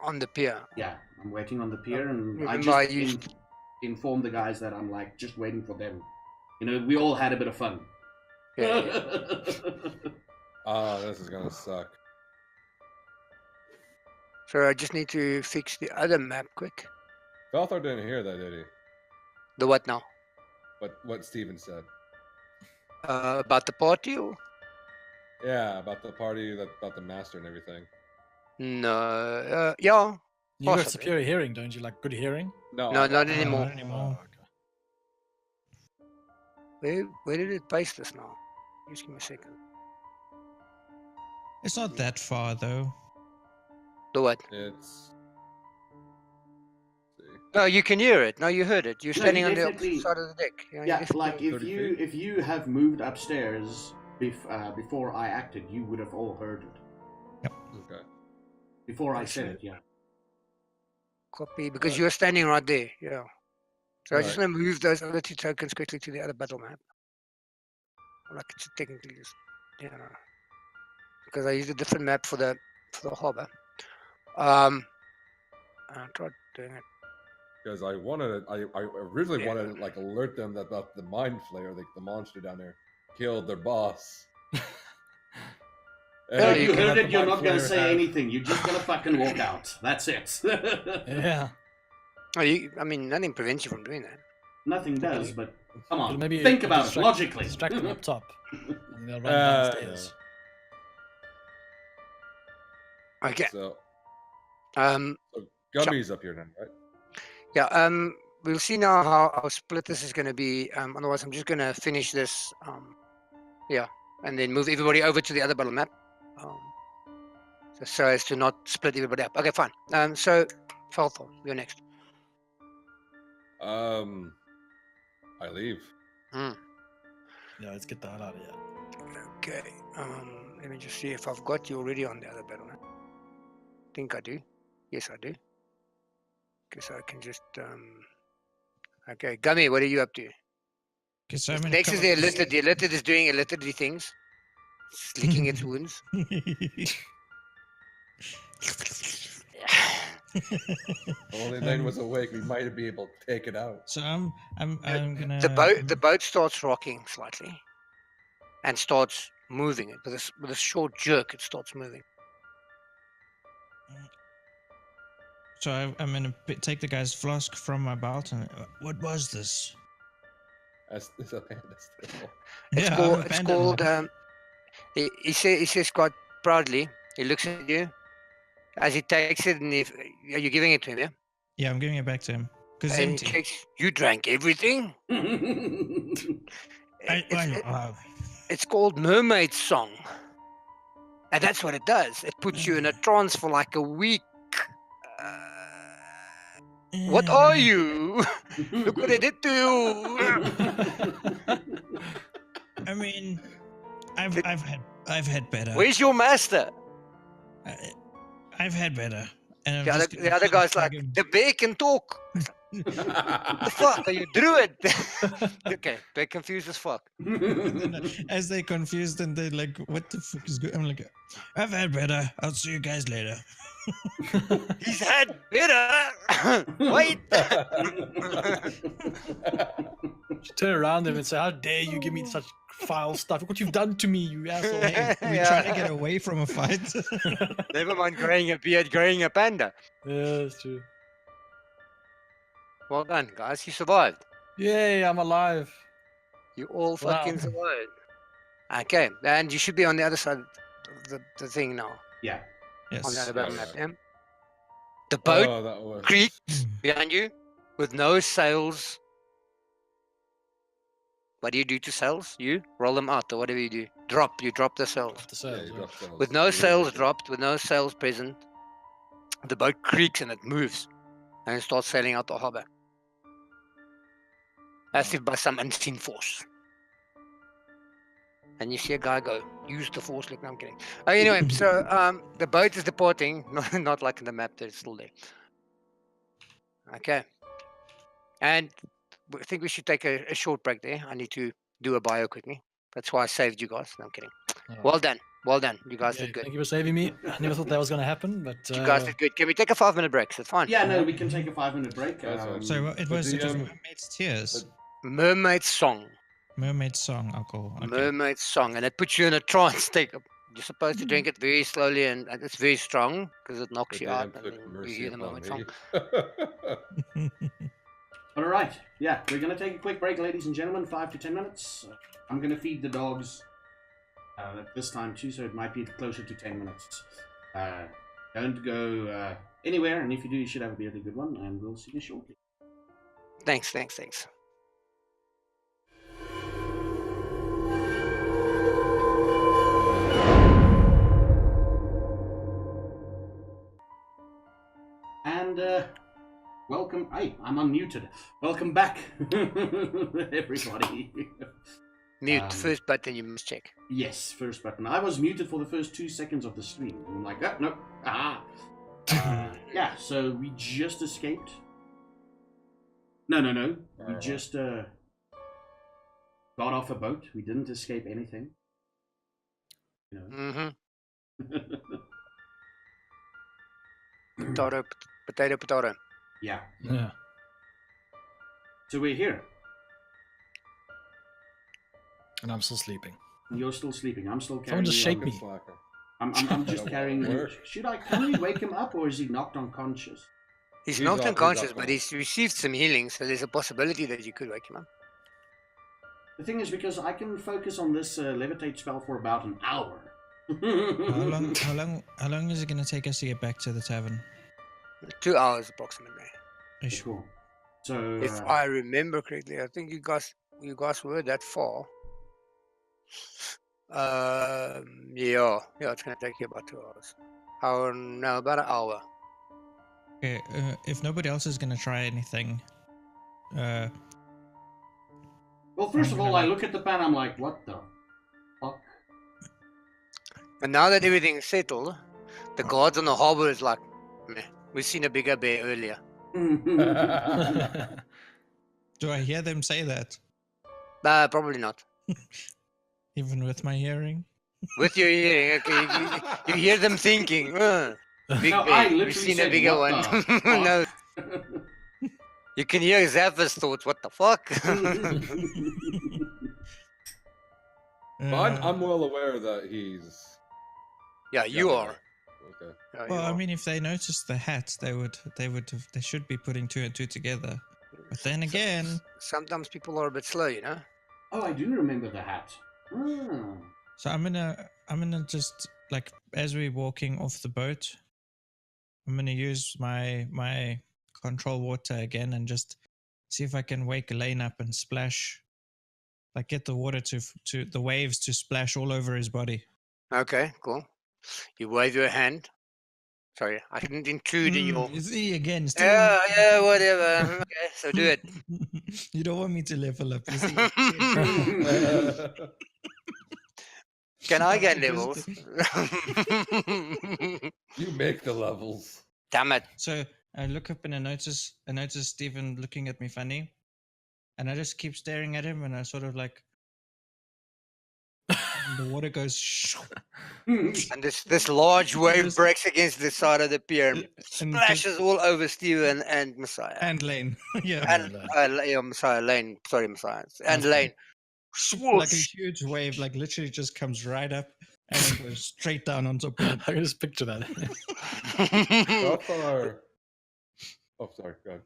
On the pier. Yeah, I'm waiting on the pier and I Remember just inform the guys that I'm like just waiting for them. You know, we all had a bit of fun. Yeah. Oh, this is gonna suck. So I just need to fix the other map quick. Valthar didn't hear that, did he? The what now? What Steven said. About the party? Or? Yeah, about the party, about the master and everything. No. Yeah. You got Possibly. superior hearing, don't you? Like good hearing? No, No, I- not I- anymore. Not anymore. Where did it paste this now? Just give me a second. It's not that far though. The what? It's. See. No, you can hear it. No, you heard it. You're No, standing you on the definitely- opposite side of the deck. You Yeah, definitely- like 30 if you have moved upstairs before I acted, you would have all heard it. Okay. Before I said it, yeah. Copy, because you're standing right there. Yeah. So I just Right. want to move those other 2 tokens quickly to the other battle map. Like it's technically just, yeah. Because I used a different map for the harbor. I tried doing it. Because I wanted, I originally Yeah. wanted to like alert them that the mind flayer, the monster down there, killed their boss. Yeah, And you You can heard let it, the you're mind not gonna flayer say have- anything. You're just gonna fucking walk out. That's it. Yeah. Oh, I mean, nothing prevents you from doing that. Nothing does, but come But on. maybe Think you about it distract- logically. Distract them up top. And they'll run Uh, downstairs. Okay. So Um. Gummy's up here now, right? Yeah. We'll see now how split this is going to be. Otherwise, I'm just going to finish this. Yeah, and then move everybody over to the other battle map. So as to not split everybody up. Okay, fine. So Falthor, you're next. I leave. Yeah, let's get the hell out of here. Okay. Let me just see if I've got you already on the other battle map. I think I do. Yes, I do. Because I can just. Okay, Gummy, what are you up to? Okay, so I'm Next is the illithid. The illithid is doing illithid things. It's licking its wounds. Only Lane was awake. We might be able to take it out. So I'm gonna. The boat starts rocking slightly, and starts moving. It with a short jerk. It starts moving. So I'm gonna take the guy's flask from my belt and what was this? As is a panda still. It's Yeah, called. I'm a It's panda called. now. He says quite proudly. He looks at you as he takes it, and are you giving it to him? Yeah. Yeah, I'm giving it back to him because it's And he empty. takes. You drank everything. It's called Mermaid Song, and that's what it does. It puts you in a trance for like a week. What are you? Look what I did to you. I mean, I've had better. Where's your master? I've had better. And I'm The other, just gonna the other guy's like, hug him. the bear can talk. What the fuck? Are you druid? Okay, they're confused as fuck. And then, as they're confused and they're like, what the fuck is good? I'm like, I've had better. I'll see you guys later. He's had better. Wait. Turn around them and say, "How dare you give me such foul stuff? Look what you've done to me, you asshole!" Hey, we're Yeah. trying to get away from a fight. Never mind growing a beard, growing a panda. Yeah, that's true. Well done, guys. You survived. Yay, I'm alive. You all Wow. fucking survived. Okay, and you should be on the other side of the thing now. Yeah. On the Yes. other Yeah, map, yeah. yeah? The boat Oh, that was. creaks behind you with no sails. What do you do to sails? You roll them out, or whatever you do. You drop the sails. Off the Yeah, sails, you yeah. dropped sails. With no You sails did. dropped, with no sails present, the boat creaks and it moves and it starts sailing out the harbor. As if by some unseen force. And you see a guy go, use the force. Look, no, I'm kidding. Anyway, so the boat is departing, not like in the map, it's still there. Okay. And I think we should take a short break there. I need to do a bio quickly. That's why I saved you guys. No, I'm kidding. Alright. Well done. Well done. You guys Yeah, did good. thank you for saving me. I never thought that was going to happen, but You guys did good. Can we take a 5-minute break? Is it fine? Yeah, no, we can take a 5-minute break. That's fine. So it But was the, Mermaid's Tears. Mermaid song. Mermaid Song, alcohol. Okay. Mermaid song. And it puts you in a trance state. You're supposed to drink it very slowly and it's very strong because it knocks the you out. damn And took then you mercy hear the upon mermaid song. me. All right. Yeah, we're going to take a quick break, ladies and gentlemen, 5 to 10 minutes. I'm going to feed the dogs at this time too, so it might be closer to 10 minutes. Don't go anywhere, and if you do, you should have a really good one, and we'll see you shortly. Thanks. And welcome. Hey, I'm unmuted. Welcome back, everybody. Mute. First button you must check. Yes, first button. I was muted for the first 2 seconds of the stream. I'm like, oh, no. Ah. Yeah, so we just escaped. No. We just got off a boat. We didn't escape anything. You know. Mm-hmm. Potato. Yeah. yeah. So we're here. And I'm still sleeping. You're still sleeping. I'm still Someone carrying just you shake on. me. Slacker. I'm just That'll carrying you. work. Can we wake him up, or is he knocked unconscious? He's He's knocked up, he's unconscious, up but now. he's received some healing, so there's a possibility that you could wake him up. The thing is, because I can focus on this levitate spell for about an hour. How long is it going to take us to get back to the tavern? 2 hours approximately. Ish. Cool. So If I remember correctly, I think you guys were that far. Yeah, it's gonna take you about 2 hours. About an hour. Okay, if nobody else is going to try anything, well, first of all, I look at the pan. I'm like, what the fuck? And now that everything's settled, the guards on the harbor is like, meh, we've seen a bigger bear earlier. do I hear them say that? Probably not. Even with my hearing? With your hearing, okay, you hear them thinking, big No, I bear, literally we've seen said, a bigger "What one. the fuck?" No, you can hear Zappa's thoughts, what the fuck? But I'm well aware that he's. Yeah, you Yeah, are. Okay. Yeah, you Well, I are. mean, if they noticed the hat, they should be putting 2 and 2 together. But then again, Sometimes people are a bit slow, you know? Oh, I do remember the hat. Ah. so I'm gonna just like as we're walking off the boat, I'm gonna use my control water again and just see if I can wake Elaine up and splash, like get the water to the waves to splash all over his body. Okay, cool. You wave your hand. Sorry, I didn't intrude in your... You see again. Still... Yeah, whatever. Okay, so do it. You don't want me to level up. You see? Can I get Just- levels? You make the levels. Damn it. So I look up and I notice Stephen looking at me funny, and I just keep staring at him, and I sort of like the water goes shoo, And this large wave Just- breaks against the side of the pier, and splashes all over Steven and Messiah. and Lane. Yeah. And Messiah, Lane. Sorry, Messiah. And That's Lane. like a Swoosh. huge wave, like literally just comes right up and then goes straight down on top of I it. can just picture that. How far? Oh, sorry. Go ahead.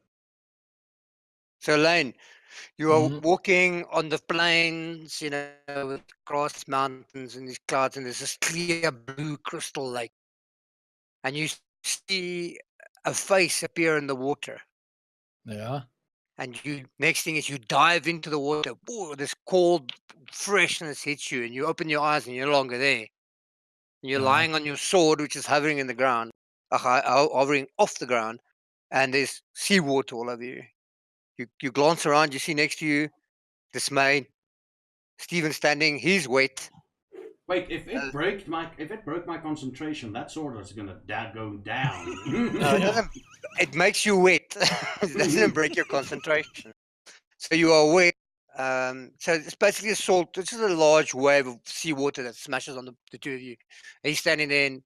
So, Lane, you are Mhm. walking on the plains, with grass mountains and these clouds, and there's this clear blue crystal lake. And you see a face appear in the water. Yeah. And next thing is you dive into the water. Whoa, this cold freshness hits you, and you open your eyes, and you're no longer there. And you're Yeah. lying on your sword, which is hovering in the ground, hovering off the ground, and there's seawater all over you. You glance around, you see next to you, dismay, Stephen standing. He's wet. Wait, if it broke my concentration, that sword is gonna go down. No, it doesn't. It makes you wet. It doesn't break your concentration. So you are wet. So it's basically a salt. This is a large wave of seawater that smashes on the two of you. And he's standing there, and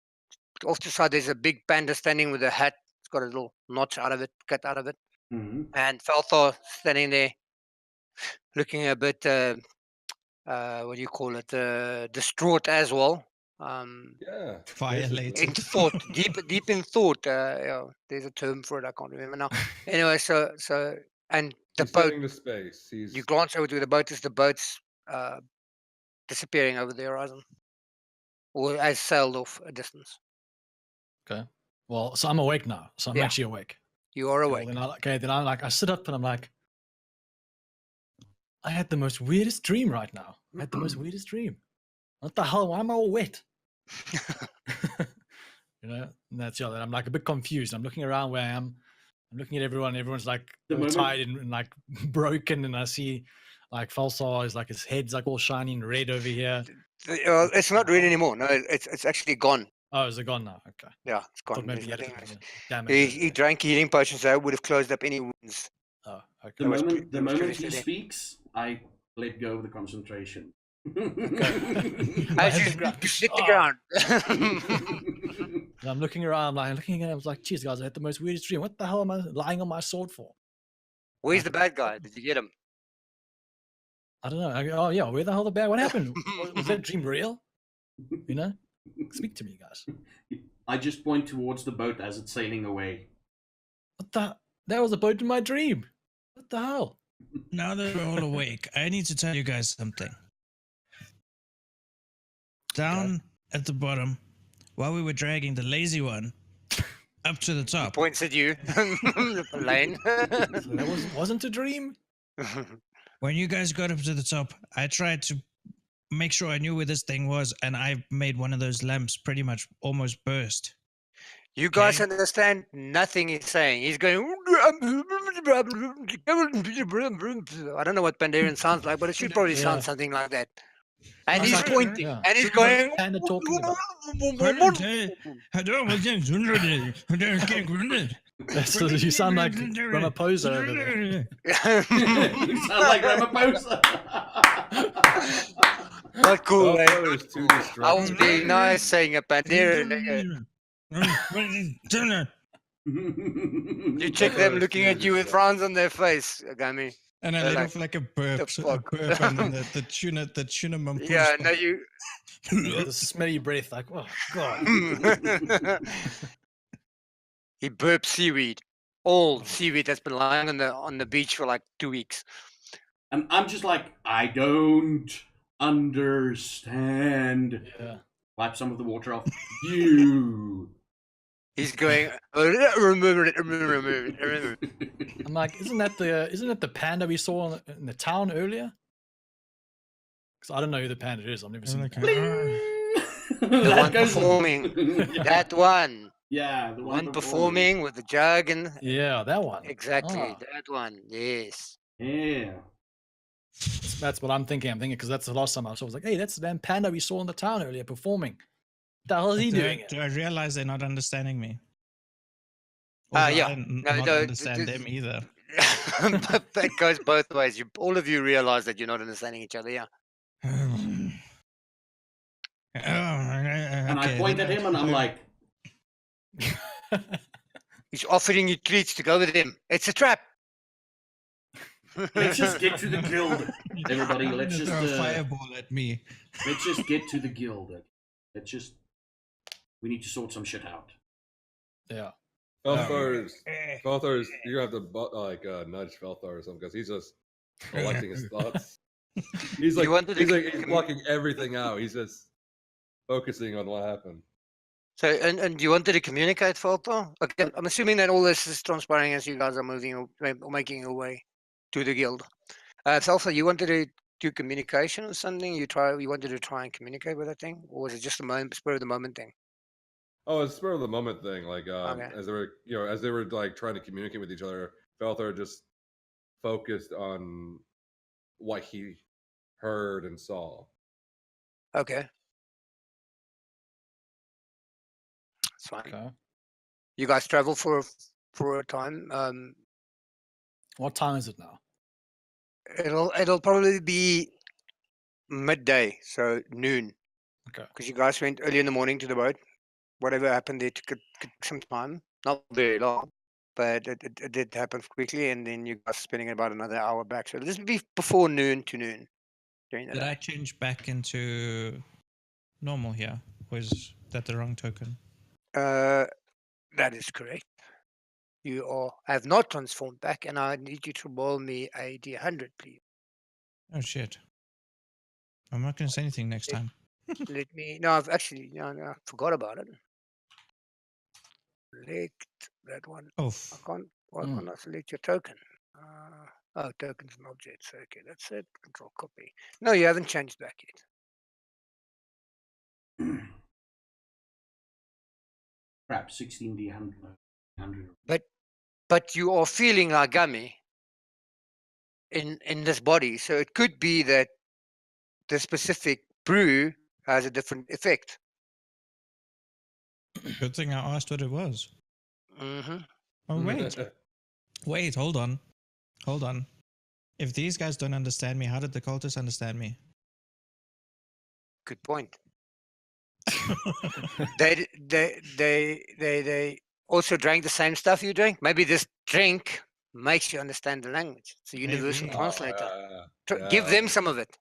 off to the side there's a big panda standing with a hat. It's got a little notch cut out of it. Mhm. And Falthar standing there, looking a bit, what do you call it, distraught as well. Yeah. Violated. In thought, deep in thought. There's a term for it. I can't remember now. Anyway, so and the He's boat. heading to space. He's You glance over to the boat. Is the boat's disappearing over the horizon, or has sailed off a distance? Okay. Well, so I'm awake now. So I'm Yeah. actually awake. You are Okay, awake. then I'm like, I sit up and I'm like, I had the most weirdest dream right now. I had the most weirdest dream. What the hell? Why am I all wet? And that's yeah. I'm like a bit confused. I'm looking around where I am. I'm looking at everyone. Everyone's like The all moment- tied and like broken, and I see like Falsar is like his head's like all shining red over here. It's not red anymore. No, it's actually gone. Oh, is it gone now? Okay. Yeah, it's Thought gone. maybe There's he had nothing else. damage. He drank healing potions, so it would have closed up any wounds. Oh, okay. The That was moment that was he previously there. speaks, I let go of the concentration. As you hit the ground. And I'm looking around, like looking at it, I was like, geez, guys, I had the most weirdest dream. What the hell am I lying on my sword for? Where's the bad guy? Did you get him? I don't know. Oh yeah, where the hell the bad? What happened? Was that dream real? You know? Speak to me, guys. I just point towards the boat as it's sailing away. What the? That was a boat in my dream. What the hell? Now that we're all awake, I need to tell you guys something. Down at the bottom, while we were dragging the lazy one up to the top, Points at you, Lane. So that wasn't a dream. when you guys got up to the top, I tried to make sure I knew where this thing was, and I made one of those lamps pretty much almost burst. You guys Okay. understand nothing he's saying. He's going. I don't know what Pandaren sounds like, but it should probably Yeah. sound something like that. And It's he's like- pointing, yeah. and he's So what is going. Panda talking about? So you sound like Ramaphosa over there. You sound like Ramaphosa. Not cool, man. Falthar is too I was distracted. being nice saying a Pandaren. You check them looking at you with frowns on their face, Agami. And I They're let like, off like a burp, fuck? and then the tuna mum. Yeah, no, you. The smelly breath, like, oh god. He burped seaweed, old seaweed that's been lying on the beach for like 2 weeks. And I'm just like, I don't understand. Yeah. Wipe some of the water off. You. He's going. Remember it. I'm like, isn't that the panda we saw in the town earlier? Because I don't know who the panda is. I've never seen the panda. The one performing. That one. Yeah, the One performing with the jug and Yeah, that one. exactly Ah. that one. Yes. Yeah. That's what I'm thinking. I'm thinking because that's the last time I saw. I was like, hey, that's the damn panda we saw in the town earlier performing. The hell is he Do doing? I realize they're not understanding me? Or do Yeah. I No, not no, understand them either? but that goes both ways. All of you realize that you're not understanding each other. Yeah. And I point at him and I'm like, He's offering you treats to go with him. It's a trap. let's just get to the guild, everybody. You're Let's gonna just throw a fireball at me. let's just get to the guild. Let's just. We need to sort some shit out. Yeah. Felthor's, you have to nudge Felthor or something because he's just collecting his thoughts. He's You like wanted to he's blocking everything out. He's just focusing on what happened. So, and you wanted to communicate, Falpo? Okay, I'm assuming that all this is transpiring as you guys are moving or making your way to the guild. Falpo, you wanted to do communication or something? You wanted to try and communicate with that thing, or was it just a moment, spur of the moment thing? Oh, it's spur of the moment thing. Like Okay. as they were like trying to communicate with each other, Felthor just focused on what he heard and saw. Okay. That's fine. Okay. You guys travel for a time. What time is it now? It'll probably be midday, so noon. Okay. Because you guys went early in the morning to the boat. Whatever happened there took some time, not very long, but it did happen quickly, and then you guys spending about another hour back. So this would be before noon to noon during the Did day. I change back into normal here? Was that the wrong token? That is correct. You have not transformed back, and I need you to roll me a D100, please. Oh shit! I'm not going to say anything next time. Let me. No, I've actually. No, I forgot about it. Select that one. Oh, Why can't I select your token? Tokens and objects. Okay, that's it. Control copy. No, you haven't changed back yet. Perhaps 16D 100. But you are feeling like gummy in this body, so it could be that the specific brew has a different effect. good thing I asked what it was. Mm-hmm. Oh wait, hold on. If these guys don't understand me, how did the cultists understand me? Good point. They also drank the same stuff you drink. Maybe this drink makes you understand the language. It's a universal Maybe. translator. Yeah, Give them some of it.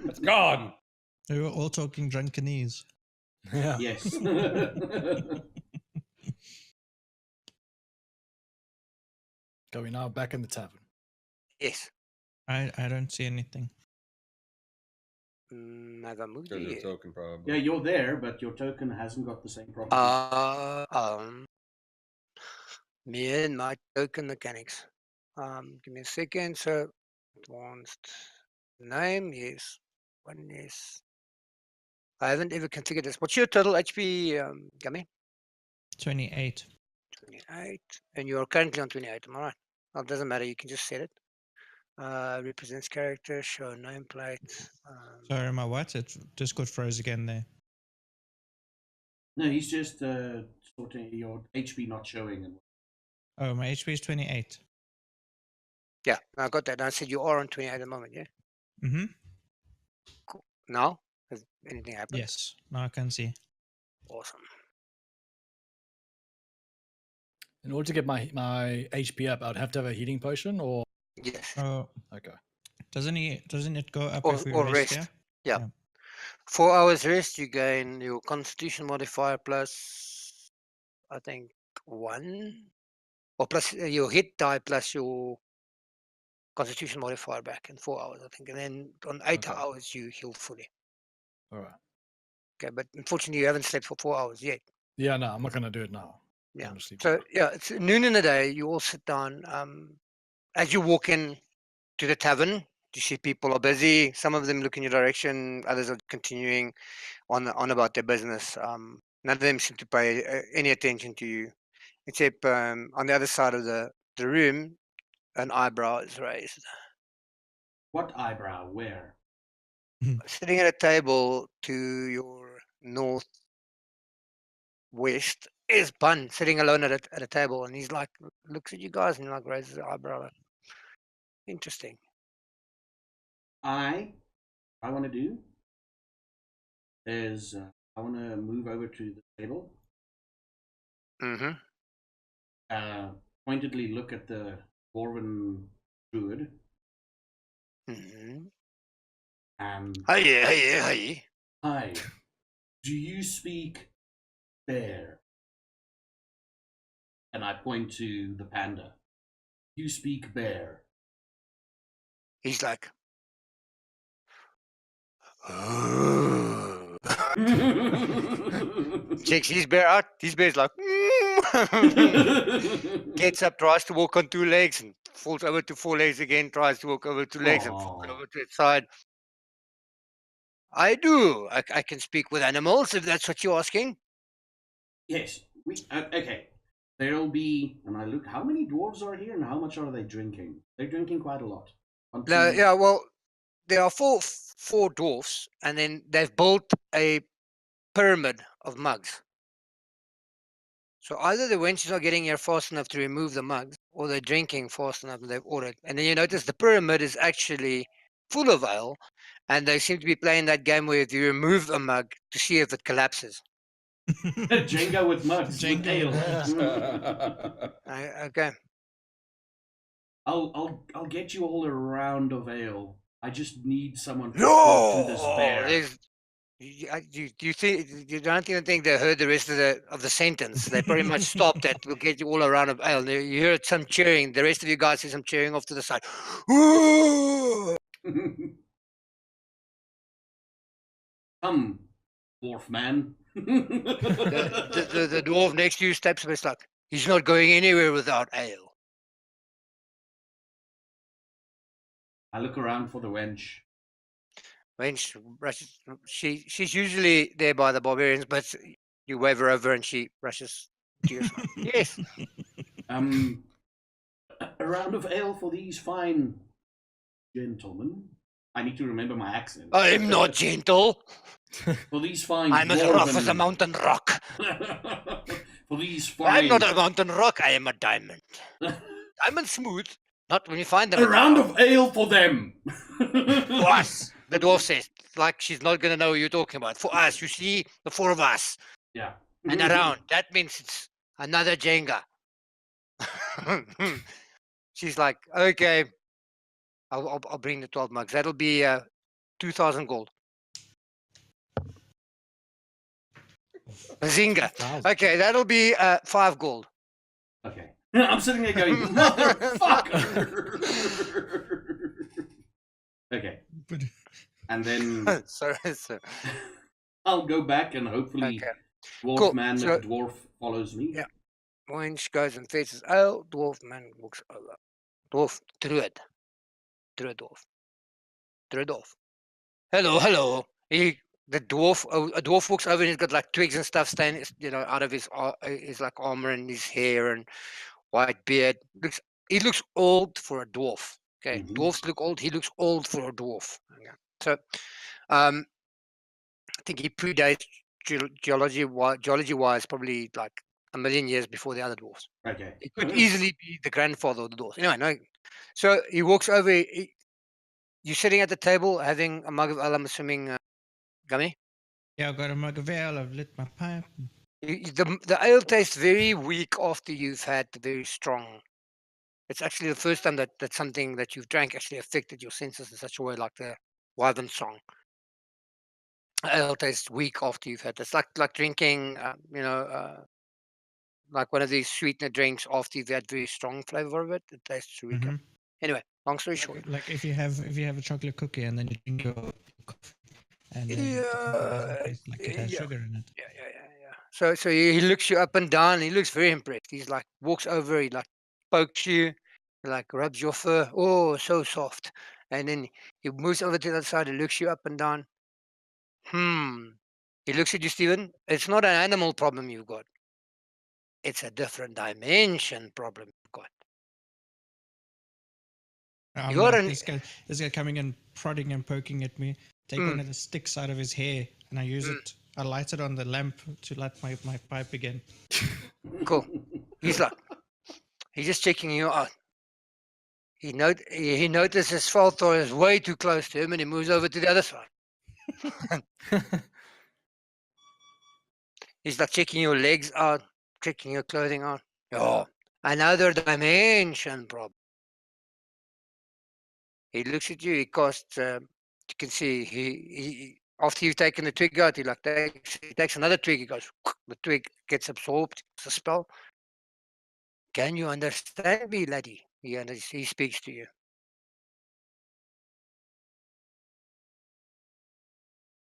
It's gone. We were all talking drunkenese. Yeah. Yes. Are we now back in the tavern? Yes. I don't see anything. Never moved Because your yet. token probably. Yeah, you're there, but your token hasn't got the same property. Me and my token mechanics. Give me a second. So, advanced name, yes. One is. I haven't ever configured this. What's your total HP, Gummy? 28. 28. And you're currently on 28, am I right? Well, it doesn't matter. You can just set it. Represents character, show nameplate. Sorry, my what? It Discord froze again there. No, he's just sorting your HP not showing. And Oh, my HP is 28. Yeah, I got that. I said you are on 28 at the moment, yeah? Mm-hmm. Cool. Now? Has anything happened? Yes, now I can see. Awesome. In order to get my HP up, I'd have to have a healing potion, or Yes. Oh, okay. doesn't it go up Or, if we or rest rest. here? Yeah. Yeah. 4 hours rest, you gain your constitution modifier plus, I think, 1. Or plus your hit die plus your constitution modifier back in 4 hours, I think. And then on 8 Okay. hours, you heal fully. All right. Okay, but unfortunately, you haven't slept for 4 hours yet. Yeah, no, I'm not going to do it now. Yeah. I'm gonna sleep So, now. yeah, it's noon in the day. You all sit down. As you walk in to the tavern, you see people are busy. Some of them look in your direction. Others are continuing on about their business. None of them seem to pay any attention to you, except on the other side of the room, an eyebrow is raised. what eyebrow? Where? sitting at a table to your northwest is Bun, sitting alone at a table, and he's like, looks at you guys and like raises his eyebrow. Like, interesting. I want to do is I want to move over to the table, Mm-hmm. pointedly look at the dwarven druid, Mm-hmm. and Hey. hi, do you speak bear? And I point to the panda. You speak bear. He's like, checks his bear out. His bear's like, gets up, tries to walk on two legs, and falls over to four legs again. Tries to walk over two legs and falls over to its side. I do. I can speak with animals if that's what you're asking. Yes, we okay. There'll be, and I look. How many dwarves are here, and how much are they drinking? They're drinking quite a lot. No, yeah. Well, there are four dwarfs, and then they've built a pyramid of mugs. So either the wenches are getting here fast enough to remove the mugs, or they're drinking fast enough and they've ordered. And then you notice the pyramid is actually full of ale, and they seem to be playing that game where you remove a mug to see if it collapses. Jenga with mugs. Jenga with with ale. Okay. I'll get you all a round of ale. I just need someone to talk to this bear. You think you don't even think they heard the rest of the sentence? They pretty much stopped at "We'll get you all a round of ale." You heard some cheering. The rest of you guys see some cheering off to the side. Come, dwarf man. The dwarf next to you steps up. It's like he's not going anywhere without ale. I look around for the wench. Wench rushes. She's usually there by the barbarians, but you wave her over and she rushes to your side. Yes. A round of ale for these fine gentlemen. I need to remember my accent. I'm not gentle. For these fine I'm as rough as a mountain rock. For these fine... I'm not a mountain rock, I am a diamond. Diamond smooth, not when you find them. A round of ale for them! For us, the dwarf says, like she's not going to know what you're talking about. For us, you see, the four of us. Yeah. And around, that means it's another Jenga. She's like, okay, I'll bring the 12 mugs. That'll be 2,000 gold. Zinga. Okay, that'll be 5 gold. Okay. I'm sitting there going, motherfucker! Okay. And then Sorry. I'll go back and hopefully dwarf Cool. man So- dwarf follows me. Yeah. Wench goes and faces. Oh, dwarf man walks over. Dwarf, druid. Druid dwarf. Hello. The dwarf, a dwarf walks over and he's got like twigs and stuff staying, out of his like armor and his hair and white beard. He looks old for a dwarf. Okay, dwarfs look old. He looks old for a dwarf. Okay. So, I think he predates geology wise, probably like 1,000,000 years before the other dwarfs. Okay. He could easily be the grandfather of the dwarfs. Anyway, no. So he walks over. You're sitting at the table having a mug of ale, I'm assuming, Gummy? Yeah, I've got a mug of ale. I've lit my pipe. The ale tastes very weak after you've had the very strong. It's actually the first time that something that you've drank actually affected your senses in such a way, like the wyvern song. Ale tastes weak after you've had. It's like drinking, like one of these sweetener drinks after you've had very strong flavor of it. It tastes weaker. Mhm. Anyway, long story short. Like if you have a chocolate cookie and then you drink your coffee, and then it doesn't taste like it has sugar in it. Yeah. So he looks you up and down. He looks very impressed. He's like walks over. He like pokes you, like rubs your fur. Oh, so soft. And then he moves over to the other side. He looks you up and down. He looks at you, Stephen. It's not an animal problem you've got. It's a different dimension problem you've got. I'm You're like, an- this guy coming and prodding and poking at me. take one of the sticks out of his hair, and I use it. I light it on the lamp to light my pipe again. Cool. He's just checking you out. He notices Falthor is way too close to him, and he moves over to the other side. He's like checking your legs out, checking your clothing out. Oh, another dimension problem. He looks at you. He casts. You can see he after you've taken the twig out, he takes another twig. He goes. The twig gets absorbed. It's a spell. Can you understand me, laddie? He speaks to you.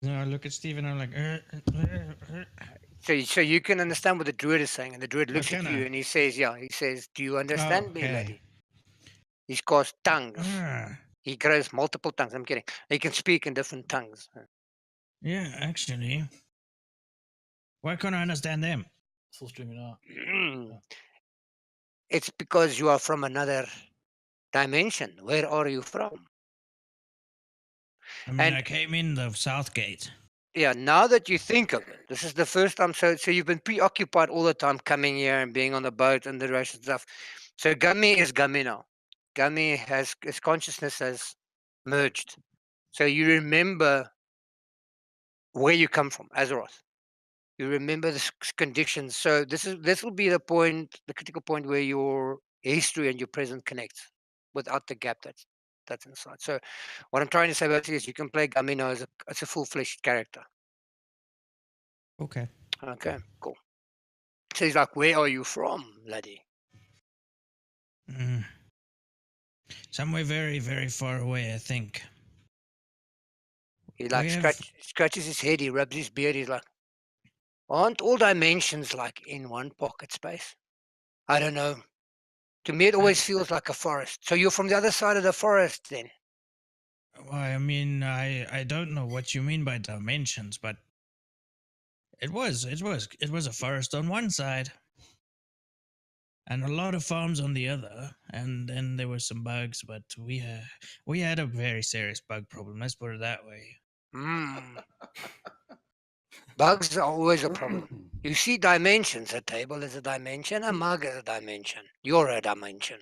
I look at Steve and I'm like, So you can understand what the druid is saying, and the druid looks at can you I? and he says, "Yeah." He says, "Do you understand me, okay. laddie?" He's cast tongues. Ah, He grows multiple tongues. I'm kidding. He can speak in different tongues. yeah, actually. Why can't I understand them? Still streaming out. It's because you are from another dimension. Where are you from? I mean, I came in the south gate. Yeah, now that you think of it, this is the first time. So you've been preoccupied all the time coming here and being on the boat and the rest of stuff. So Gummy is Gummy now. Gummy his consciousness has merged. So you remember where you come from, Azeroth. You remember the conditions. So this will be the critical point where your history and your present connect without the gap that's inside. So what I'm trying to say basically is you can play Gummy now as a full-fledged character. Okay. Okay, cool. So he's like, "Where are you from, laddie?" Somewhere very, very far away, I think. He like scratches his head, he rubs his beard, he's like, "Aren't all dimensions like in one pocket space?" I don't know. To me, it always feels like a forest. So you're from the other side of the forest then? Why, I mean, I don't know what you mean by dimensions, but it was a forest on one side and a lot of farms on the other, and then there were some bugs, but we had a very serious bug problem. Let's put it that way. Bugs are always a problem. You see dimensions. A table is a dimension. A mug is a dimension. You're a dimension.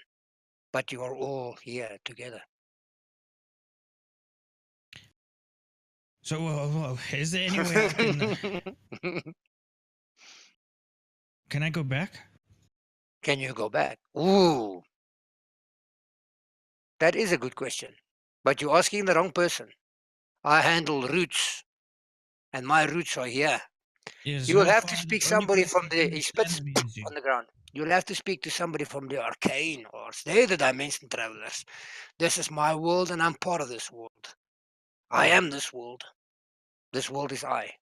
But you are all here together. So, is there any way I can I go back? Can you go back? Ooh. That is a good question. But you're asking the wrong person. I handle roots. And my roots are here. Yes, You will how have to far- speak only somebody place from I the. can He spits understand is you. on the ground. You'll have to speak to somebody from the arcane, or they're the dimension travelers. This is my world, and I'm part of this world. I am this world. This world is I.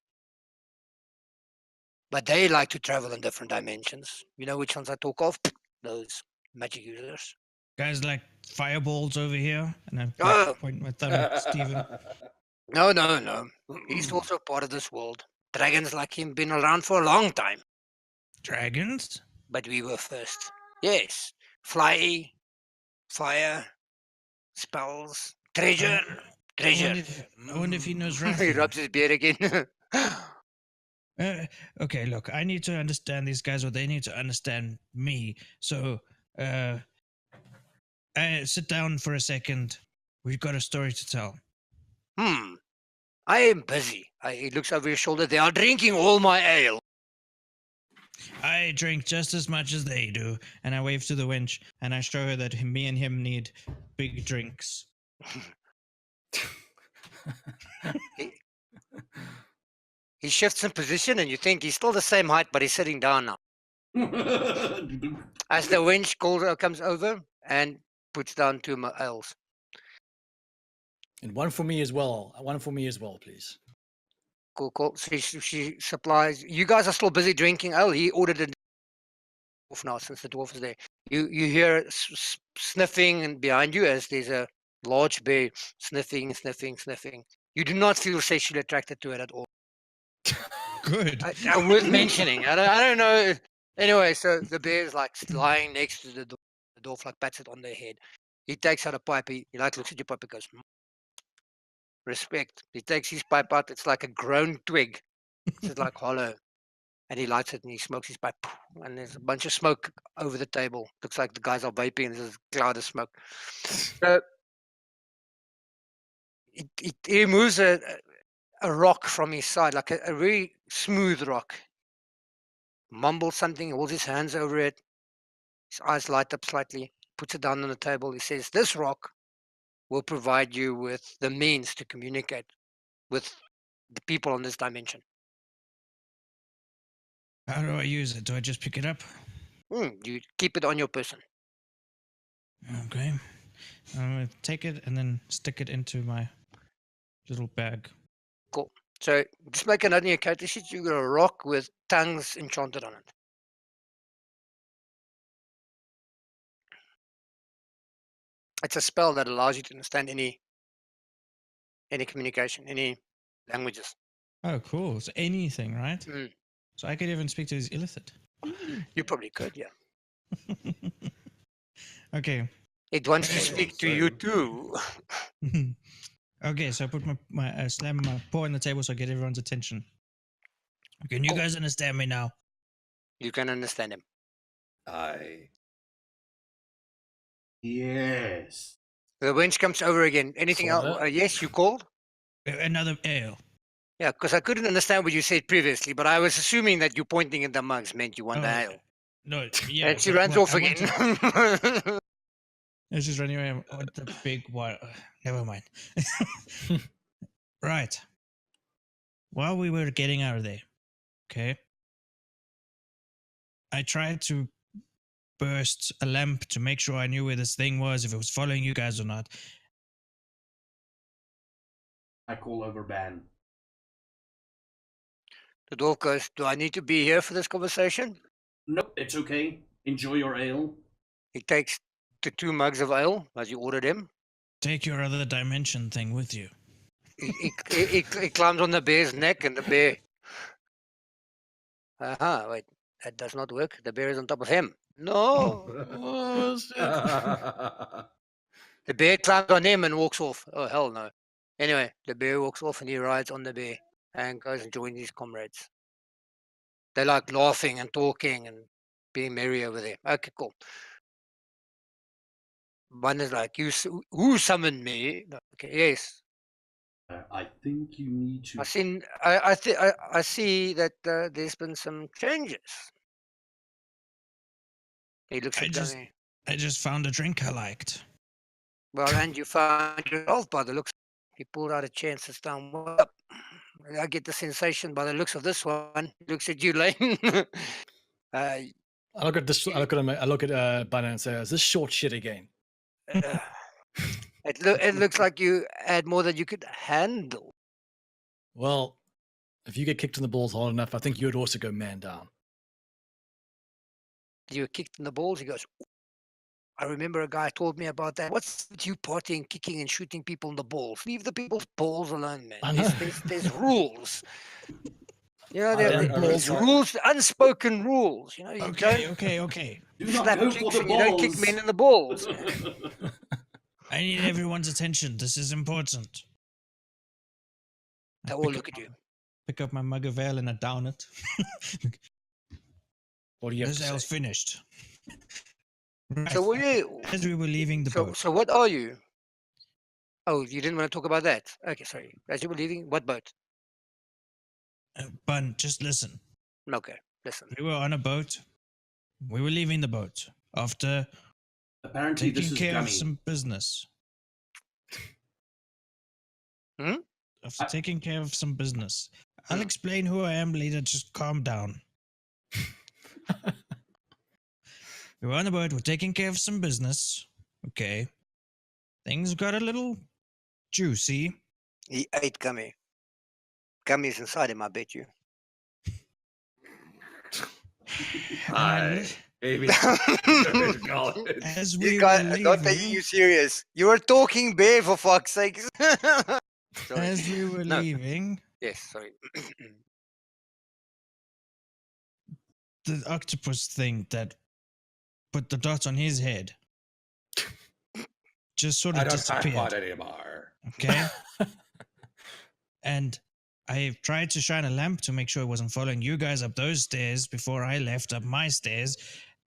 But they like to travel in different dimensions. You know which ones I talk of? Those magic users. Guys like fireballs over here, and I Oh, point my thumb at Steven. no. He's also part of this world. Dragons like him been around for a long time. Dragons? But we were first. Yes. Fly, fire, spells, treasure. I wonder if he knows He Rathian. rubs his beard again. Okay, look, I need to understand these guys, or they need to understand me. So, sit down for a second. We've got a story to tell. I am busy. He looks over his shoulder. They are drinking all my ale. I drink just as much as they do, and I wave to the wench, and I show her that me and him need big drinks. He shifts in position, and you think he's still the same height, but he's sitting down now. As the wench comes over and puts down 2 ales. And one for me as well. One for me as well, please. Cool. So she supplies. You guys are still busy drinking ale. He ordered a dwarf now since the dwarf is there. You hear sniffing and behind you as there's a large bear sniffing. You do not feel sexually attracted to it at all. Good. Worth mentioning. I don't know. Anyway, so the bear is like lying next to the door. The dwarf like pats it on the head. He takes out a pipe. He like looks at your pipe and goes, Respect. He takes his pipe out. It's like a grown twig. It's like hollow. And he lights it and he smokes his pipe. And there's a bunch of smoke over the table. Looks like the guys are vaping and there's a cloud of smoke. So he removes a rock from his side, like a very smooth rock. Mumbles something, holds his hands over it. His eyes light up slightly, puts it down on the table. He says, "This rock will provide you with the means to communicate with the people on this dimension." How do I use it? Do I just pick it up? You keep it on your person. Okay. I'm gonna take it and then stick it into my little bag. Cool. So just make a note in your character sheet. You got a rock with tongues enchanted on it. It's a spell that allows you to understand any communication, any languages. Oh, cool. So anything, right? Mm. So I could even speak to his illithid. You probably could, yeah. Okay. It wants to speak to you too. Okay, so I put my slam my paw on the table so I get everyone's attention. Can you guys understand me now? You can understand him. Yes. The wench comes over again. Anything else? Sorta. Yes, you called? Another ale. Yeah, because I couldn't understand what you said previously, but I was assuming that you pointing at the mugs meant you want the ale. No, yeah. And she but runs what off I again. wanted- It's just running away. I want the big one. Never mind. Right. While we were getting out of there, okay, I tried to burst a lamp to make sure I knew where this thing was, if it was following you guys or not. I call over Ban. The dwarf goes, "Do I need to be here for this conversation?" Nope, it's okay. Enjoy your ale. He takes the 2 mugs of ale as you ordered him. Take your other dimension thing with you. He climbs on the bear's neck, and the bear. Wait, that does not work. The bear is on top of him. No. Oh, shit. The bear climbs on him and walks off. Oh, hell no. Anyway, the bear walks off and he rides on the bear and goes and joins his comrades. They're like laughing and talking and being merry over there. Okay, cool. One is like, who summoned me? No, okay, yes. I think you need to. I see that there's been some changes. He looks I at just- Gummy. I just found a drink I liked. Well, and you found yourself by the looks. He pulled out a chance to stand up. I get the sensation by the looks of this one. He looks at you, Lane. I look at this. I look at him. I look at Banner and say, "Is this short shit again?" It looks like you had more than you could handle. Well, if you get kicked in the balls hard enough, I think you'd also go man down. You were kicked in the balls. He goes, I remember a guy told me about that. What's with you partying, kicking, and shooting people in the balls? Leave the people's balls alone, man. I know. There's rules. You know, I there's rules, unspoken rules. You know, you don't Okay. Do not slap go chicks for the and you don't kick balls. men in the balls. I need everyone's attention. This is important. I They all look at you. Pick up my mug of ale and I down it. What do you have This to ale's say? finished. Right. So what are you? As we were leaving the boat, So what are you? Oh, you didn't want to talk about that. Okay, sorry. As you were leaving, what boat? Bun, just listen. Okay, listen. We were on a boat. We were leaving the boat after Apparently, this taking is care Gummy. of some business. Hmm? After taking care of some business. I'll Hmm. explain who I am later. Just calm down. We were on the boat. We're taking care of some business. Okay. Things got a little juicy. He ate Gummy. Gummy's inside him, I bet you. And Maybe. as we You were guys are not taking leaving, you serious. You were talking bear, for fuck's sake. Sorry. as we were No. leaving, Yes, sorry. the octopus thing that put the dot on his head just sort I of don't have disappeared. one anymore. Okay. And I tried to shine a lamp to make sure it wasn't following you guys up those stairs before I left up my stairs.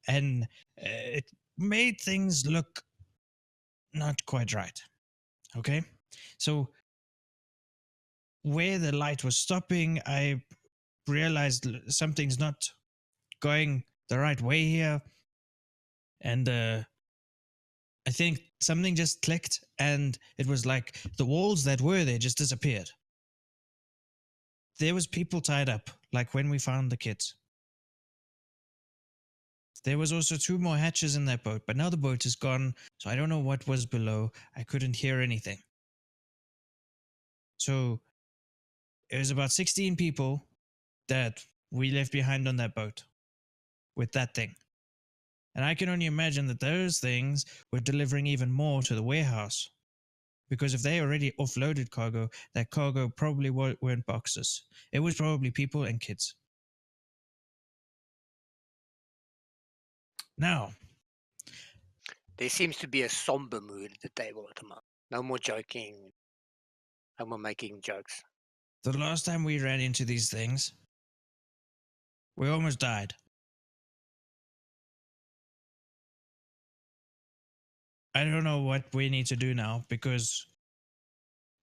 And it made things look not quite right. Okay? So, where the light was stopping, I realized something's not going the right way here. And I think something just clicked, and it was like the walls that were there just disappeared. There was people tied up, like when we found the kids. There was also 2 more hatches in that boat, but now the boat is gone, so I don't know what was below. I couldn't hear anything. So it was about 16 people that we left behind on that boat with that thing. And I can only imagine that those things were delivering even more to the warehouse. Because if they already offloaded cargo, that cargo probably weren't boxes. It was probably people and kids. Now, There seems to be a somber mood at the table at the moment. No more joking. No more making jokes. the last time we ran into these things, we almost died. I don't know what we need to do now because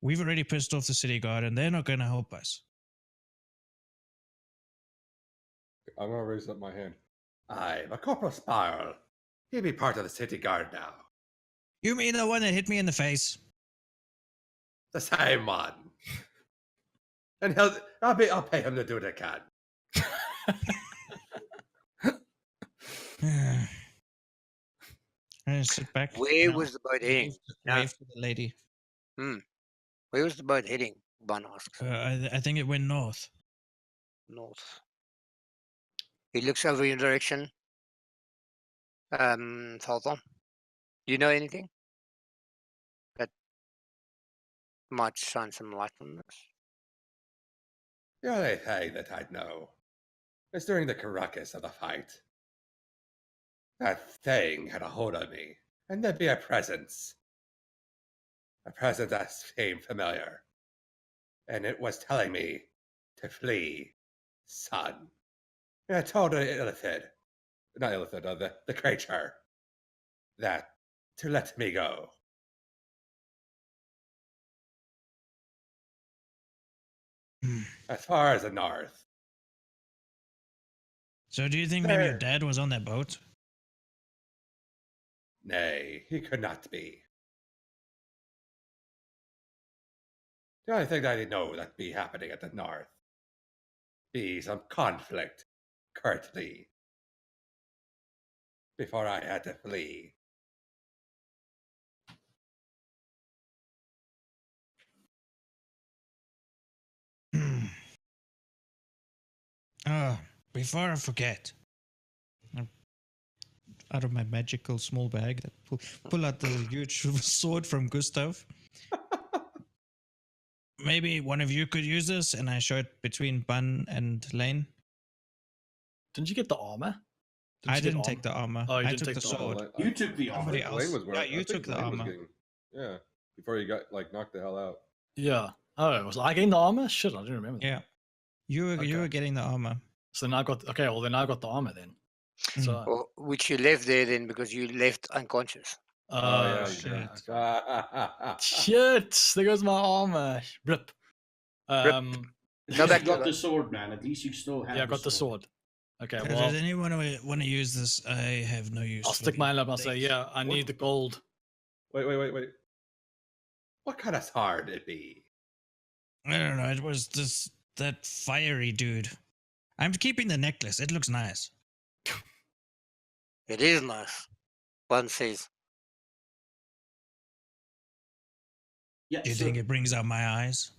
we've already pissed off the city guard and they're not going to help us. I'm gonna raise up my hand. I'm a Corporal Spiral. He'll be part of the city guard now. You mean the one that hit me in the face? The same one. And I'll pay him to do what I can. I just sit back. Where was the boat heading? Wave to the lady. Where was the boat heading? Bun asks. I think it went north. North. He looks over your direction. Falthon. Do you know anything that might shine some light on this? The only thing that I'd know is during the ruckus of the fight. That thing had a hold on me, and there'd be a presence. A presence that seemed familiar. And it was telling me to flee, son. And I told the creature, that to let me go. As far as the north. So do you think maybe your dad was on that boat? Nay, he could not be. The only thing that I know that be happening at the north be some conflict currently before I had to flee. Before I forget, out of my magical small bag, pull out the huge sword from Gustav. Maybe one of you could use this, and I show it between Bun and Lane. Didn't you get the armor? I didn't take the armor. Oh, you I didn't took take the the sword. armor. You took the armor. Somebody else. Lane was wearing, Yeah, you took the armor. Yeah, before he got knocked the hell out. Yeah. Oh, was I getting the armor? Shit, I didn't remember that. Yeah, you were getting the armor. So then I got then I got the armor then. So Or which you left there then because you left unconscious. Oh yeah, shit. Shit, there goes my armor. Rip. Go back You got to the sword, man. At least you still have. Yeah, I got the sword. Okay, well, Does anyone want to use this? I have no use. I'll for stick the mine up. I'll say, things. yeah, I need the gold. Wait. What kind of sword it be? I don't know. It was that fiery dude. I'm keeping the necklace. It looks nice. It is nice. One says. Yeah. Do you think it brings out my eyes?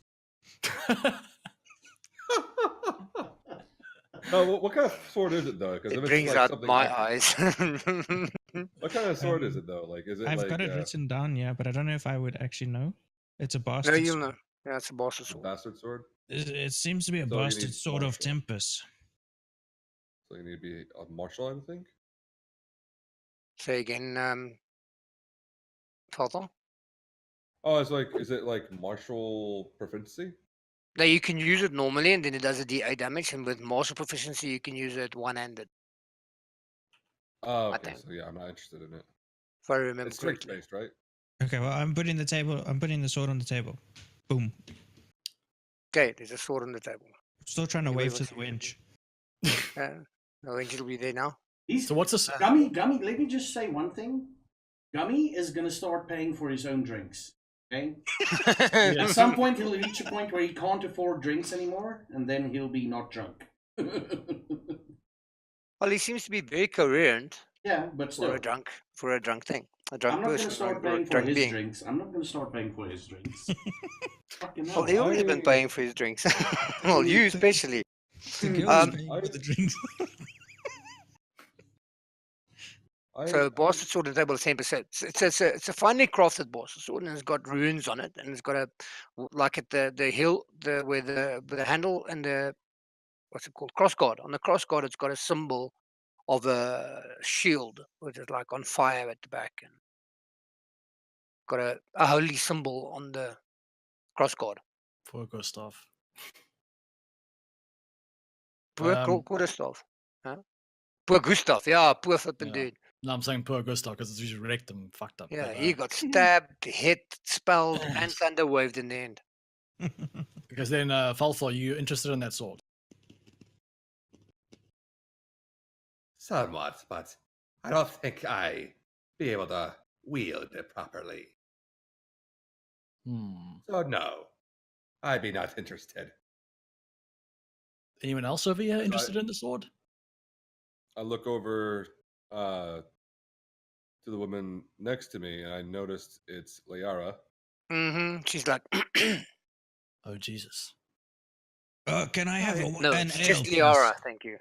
Oh, what kind of sword is it though? Because It brings out my eyes. What kind of sword is it though? Like, is it? I've like, got it written down, yeah, but I don't know if I would actually know. It's a bastard. No, you'll sword. know. Yeah, it's a bastard a sword. bastard sword. It seems to be a So you bastard need sword of martial. Tempest. So you need to be a martial, I think. Say again, Falthon? Oh, is it like martial proficiency? Now you can use it normally, and then it does a D8 damage. And with martial proficiency, you can use it one-handed. Oh, I okay. think. So yeah, I'm not interested in it. If I remember It's strength correctly. based, right? Okay, well, I'm putting the sword on the table. Boom. Okay, there's a sword on the table. Still trying to Anybody wave to wants the to- winch. No angel will be there now. He's So what's this? Gummy. Let me just say one thing. Gummy is gonna start paying for his own drinks. Okay. At some point, he'll reach a point where he can't afford drinks anymore, and then he'll be not drunk. Well, he seems to be very coherent Yeah, but for still, a drunk thing, a I'm drunk not gonna person, start or a paying for drunk his being. drinks. I'm not gonna start paying for his drinks. Fucking Well, hell. he always been paying for his drinks. Well, you especially. The girl is Um, paying for the drinks. So bastard sword on the table is 10%. It's a finely crafted bastard sword, and it's got runes on it, and it's got like at the hill, where the handle and the, what's it called, crossguard. On the crossguard, it's got a symbol of a shield, which is like on fire at the back, and got a holy symbol on the crossguard. For Gustav. Poor Gustav. Huh? Poor Gustav, yeah, poor flipping Yeah. dude. No, I'm saying poor Gustav because it's usually wrecked and fucked up. Yeah, But, he got stabbed, hit, spelled, and thunder waved in the end. because then, Falfa, are you interested in that sword? Somewhat, but I don't think I be able to wield it properly. Hmm. So no, I be not interested. Anyone else over here Yes, interested in the sword? I look over to the woman next to me, and I noticed it's Liara. She's like, Oh, Jesus. Can I have no, an it's ale, just please? Liara, thank you.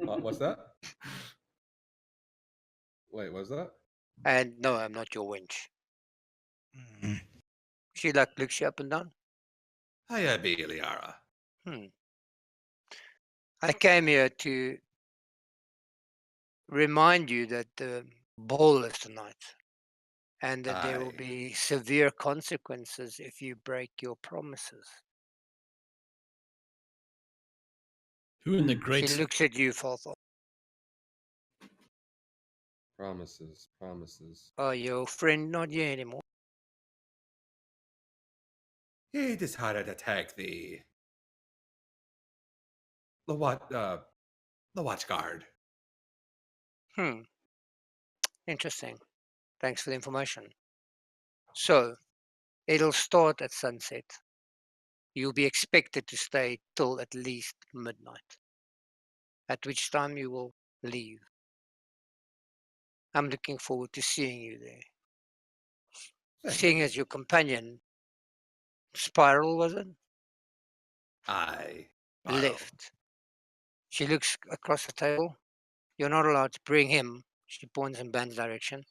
What's that? Wait, what's that? And no, I'm not your wench. Mm. She like looks you up and down. Hiya, be Liara. I came here to remind you that the ball is tonight, and that there will Aye. be severe consequences if you break your promises. Who in the She great... looks at you, Falthor. Promises, promises. Oh, your friend not here anymore. He decided to take the watch guard. Interesting. Thanks for the information. So, it'll start at sunset. You'll be expected to stay till at least midnight, at which time you will leave. I'm looking forward to seeing you there. Thank Seeing you. as your companion, Spiral, was it? Aye. Left. She looks across the table. You're not allowed to bring him. She points in Ban's direction.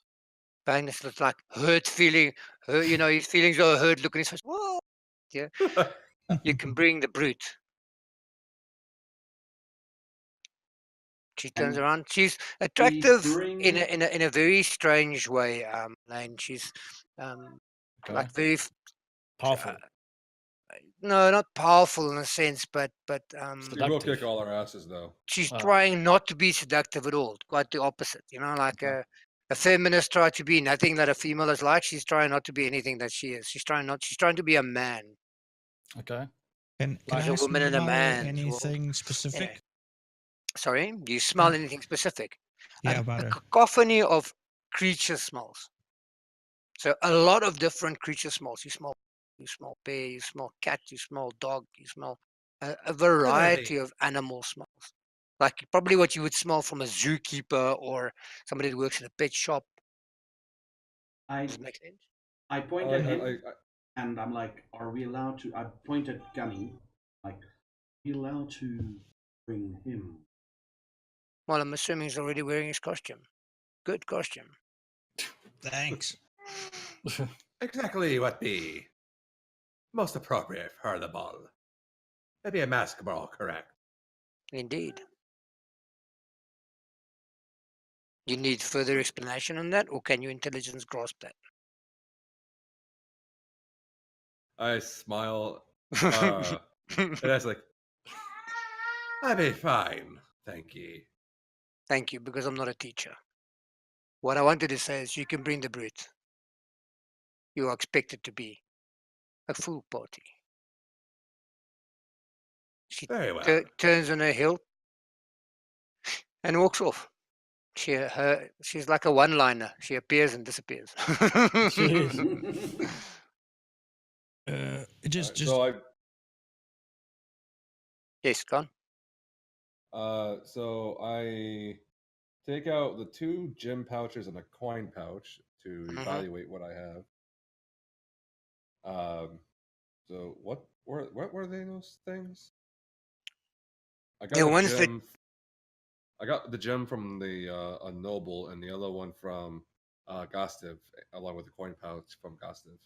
Ban is like hurt feeling, his feelings are hurt. Look in his face. Whoa! Yeah. You can bring the brute. She turns And around. She's we attractive bring in a very strange way, Lane. She's Okay. like very Powerful. no, not powerful in a sense, but She will Seductive. kick all our asses, though. she's Ah. trying not to be seductive at all. Quite the opposite. Like Okay. a feminist try to be nothing that a female is like. She's trying not to be anything that she is. She's trying to be a man. Okay. Can Like I a woman in a smell man's world. anything specific? Sorry, do you smell anything specific? Yeah, about A her. cacophony of creature smells. So a lot of different creature smells. You smell bear, you smell cat, you smell dog, you smell a variety of animal smells. Like probably what you would smell from a zookeeper or somebody that works in a pet shop. I Does it make sense? I point I, at him I, and I'm like, are we allowed to? I point at Gummy, like, are we allowed to bring him? Well, I'm assuming he's already wearing his costume. Good costume. Thanks. exactly what be most appropriate for the ball. Maybe a mask ball, correct? Indeed. You need further explanation on that, or can you intelligence grasp that? I smile And I was like, I'll be fine, thank ye. Thank you, because I'm not a teacher. What I wanted to say is you can bring the brute. You are expected to be a full party. She Very well. turns on her heel and walks off. She's like a one-liner. She appears and disappears. Jeez. Just So I Yes, gone. so I take out the 2 gem pouches and a coin pouch to Mhm. evaluate what I have. So what were they, those things? I got The a ones that gem. I got the gem from the a noble, and the other one from Gostev, along with the coin pouch from Gostev.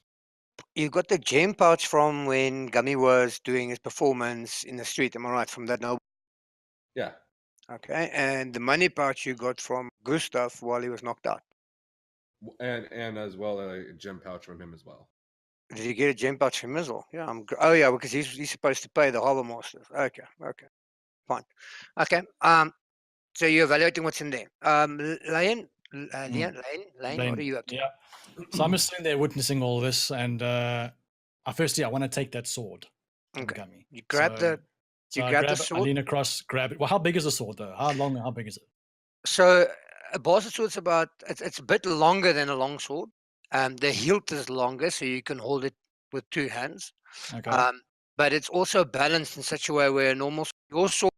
you got the gem pouch from when Gummy was doing his performance in the street. Am I right? From that noble. Yeah, Okay, and the money pouch you got from Gustav while he was knocked out. and as well a gem pouch from him as well. Did you get a gem pouch from Mizzle? Yeah, oh yeah, because he's supposed to pay the harbor masters. Okay, fine. Okay, so you're evaluating what's in there. Lane, Lane, what are you up to? Yeah. So I'm just sitting there witnessing all this, and I want to take that sword from Okay, Gummy. you grab the I grab the grab, I sword. lean across, grab it. Well, how big is the sword though? How long? How big is it? So a bastard sword's about it's a bit longer than a long sword. The hilt is longer, so you can hold it with 2 hands. Okay. But it's also balanced in such a way where your sword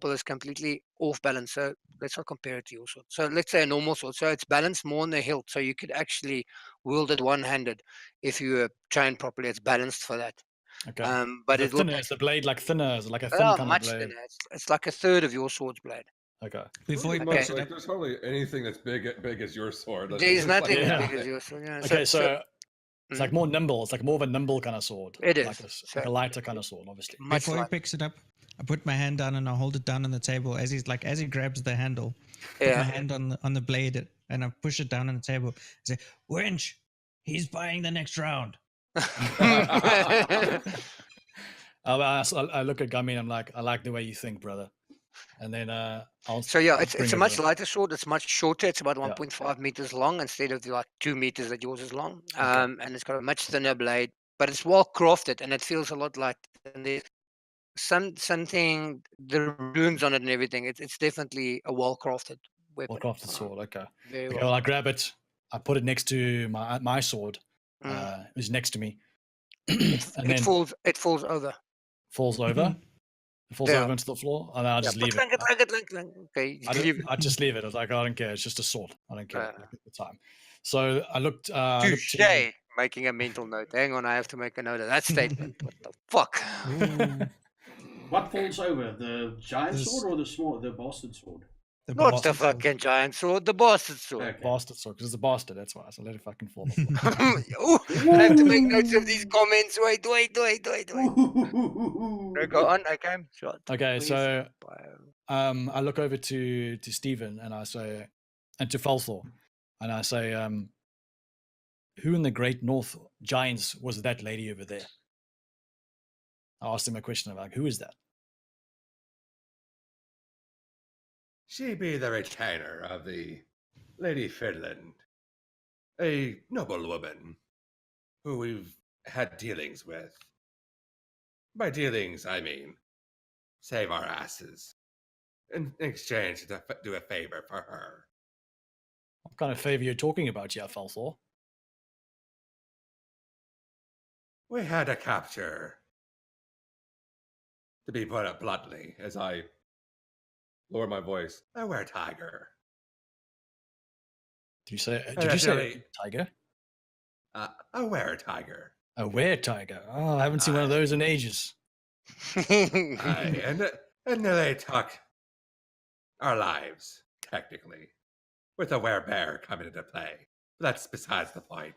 is completely off balance. So let's not compare it to your sword. So let's say a normal sword. So it's balanced more on the hilt, so you could actually wield it one-handed if you were trained properly. It's balanced for that. Okay. But Is it it will thinner? take Is the blade like thinner? Is it like a thin kind of much blade? thinner. It's like a third of your sword's blade. Okay. before he Pretty picks much, it like up, there's hardly anything that's big as your sword. There's nothing as Yeah. big as your sword. Yeah. Okay, so it's Mhm. like more nimble. It's like more of a nimble kind of sword. It like is. like a lighter kind of sword, obviously. Much before he lighter. picks it up, I put my hand down and I hold it down on the table as he grabs the handle. Put my Yeah. hand on the blade and I push it down on the table. I say, "Winch, he's buying the next round." I look at Gummy and I'm like, I like the way you think, brother. And then I'll. So yeah, I'll it's bring a it much over. lighter sword. It's much shorter. It's about Yeah. 1.5 meters long instead of the like 2 meters that yours is long. Okay. And it's got a much thinner blade, but it's well crafted and it feels a lot lighter. And there's something the runes on it and everything. It's definitely a well crafted weapon. Well crafted sword. Okay. Very Okay. well. Well, I grab it. I put it next to my sword. Mm. It's next to me. It and then falls over. falls over. It falls Yeah. over into the floor, and then I'll just leave it. Okay, I just leave it. I was like, I don't care. It's just a sword. I don't care like, at the time. So I looked. Touche. Making a mental note. Hang on, I have to make a note of that statement. What the fuck? What falls over? The giant This- sword or the bastard sword? The Not the bastard sword. fucking giant sword, the bastard sword. Okay. Bastard sword, because it's a bastard. That's why. So let it fucking fall. Ooh, I have to make notes of these comments. Wait. Go on, okay. Shot. Okay, Please. so I look over to Stephen and I say, and to Falthor, and I say, who in the Great North Giants was that lady over there? I asked him a question about who is that? She be the retainer of the Lady Finland, a noble woman who we've had dealings with. By dealings, I mean save our asses in exchange to do a favor for her. What kind of favor you're talking about here, Falthor? We had to capture, to be put it bluntly, as I lower my voice, a were-tiger. Did you say Allegedly- tiger? A were-tiger. A were-tiger. Oh, I haven't seen one of those in ages. Aye, and they took our lives, technically, with a were-bear coming into play. But that's besides the point.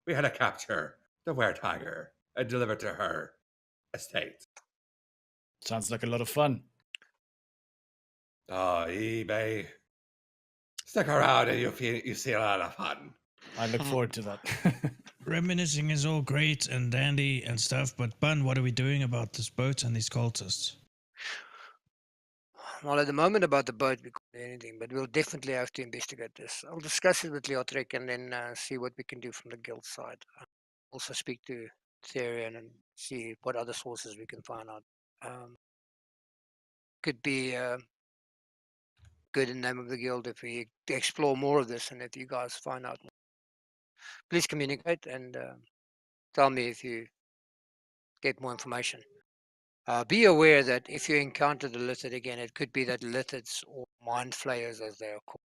We had to capture the were-tiger and deliver to her estate. Sounds like a lot of fun. Oh, eBay. Stick around and you see a lot of fun. I look forward to that. Reminiscing is all great and dandy and stuff, but Bun, what are we doing about this boat and these cultists? Well, at the moment about the boat, we can't do anything, but we'll definitely have to investigate this. I'll discuss it with Leotrek and then see what we can do from the guild side. Also speak to Therian and see what other sources we can find out. Could be good in the name of the guild if we explore more of this, and if you guys find out more. Please communicate and tell me if you get more information. Be aware that if you encounter the lizard again, it could be that lizards or mind flayers, as they are called,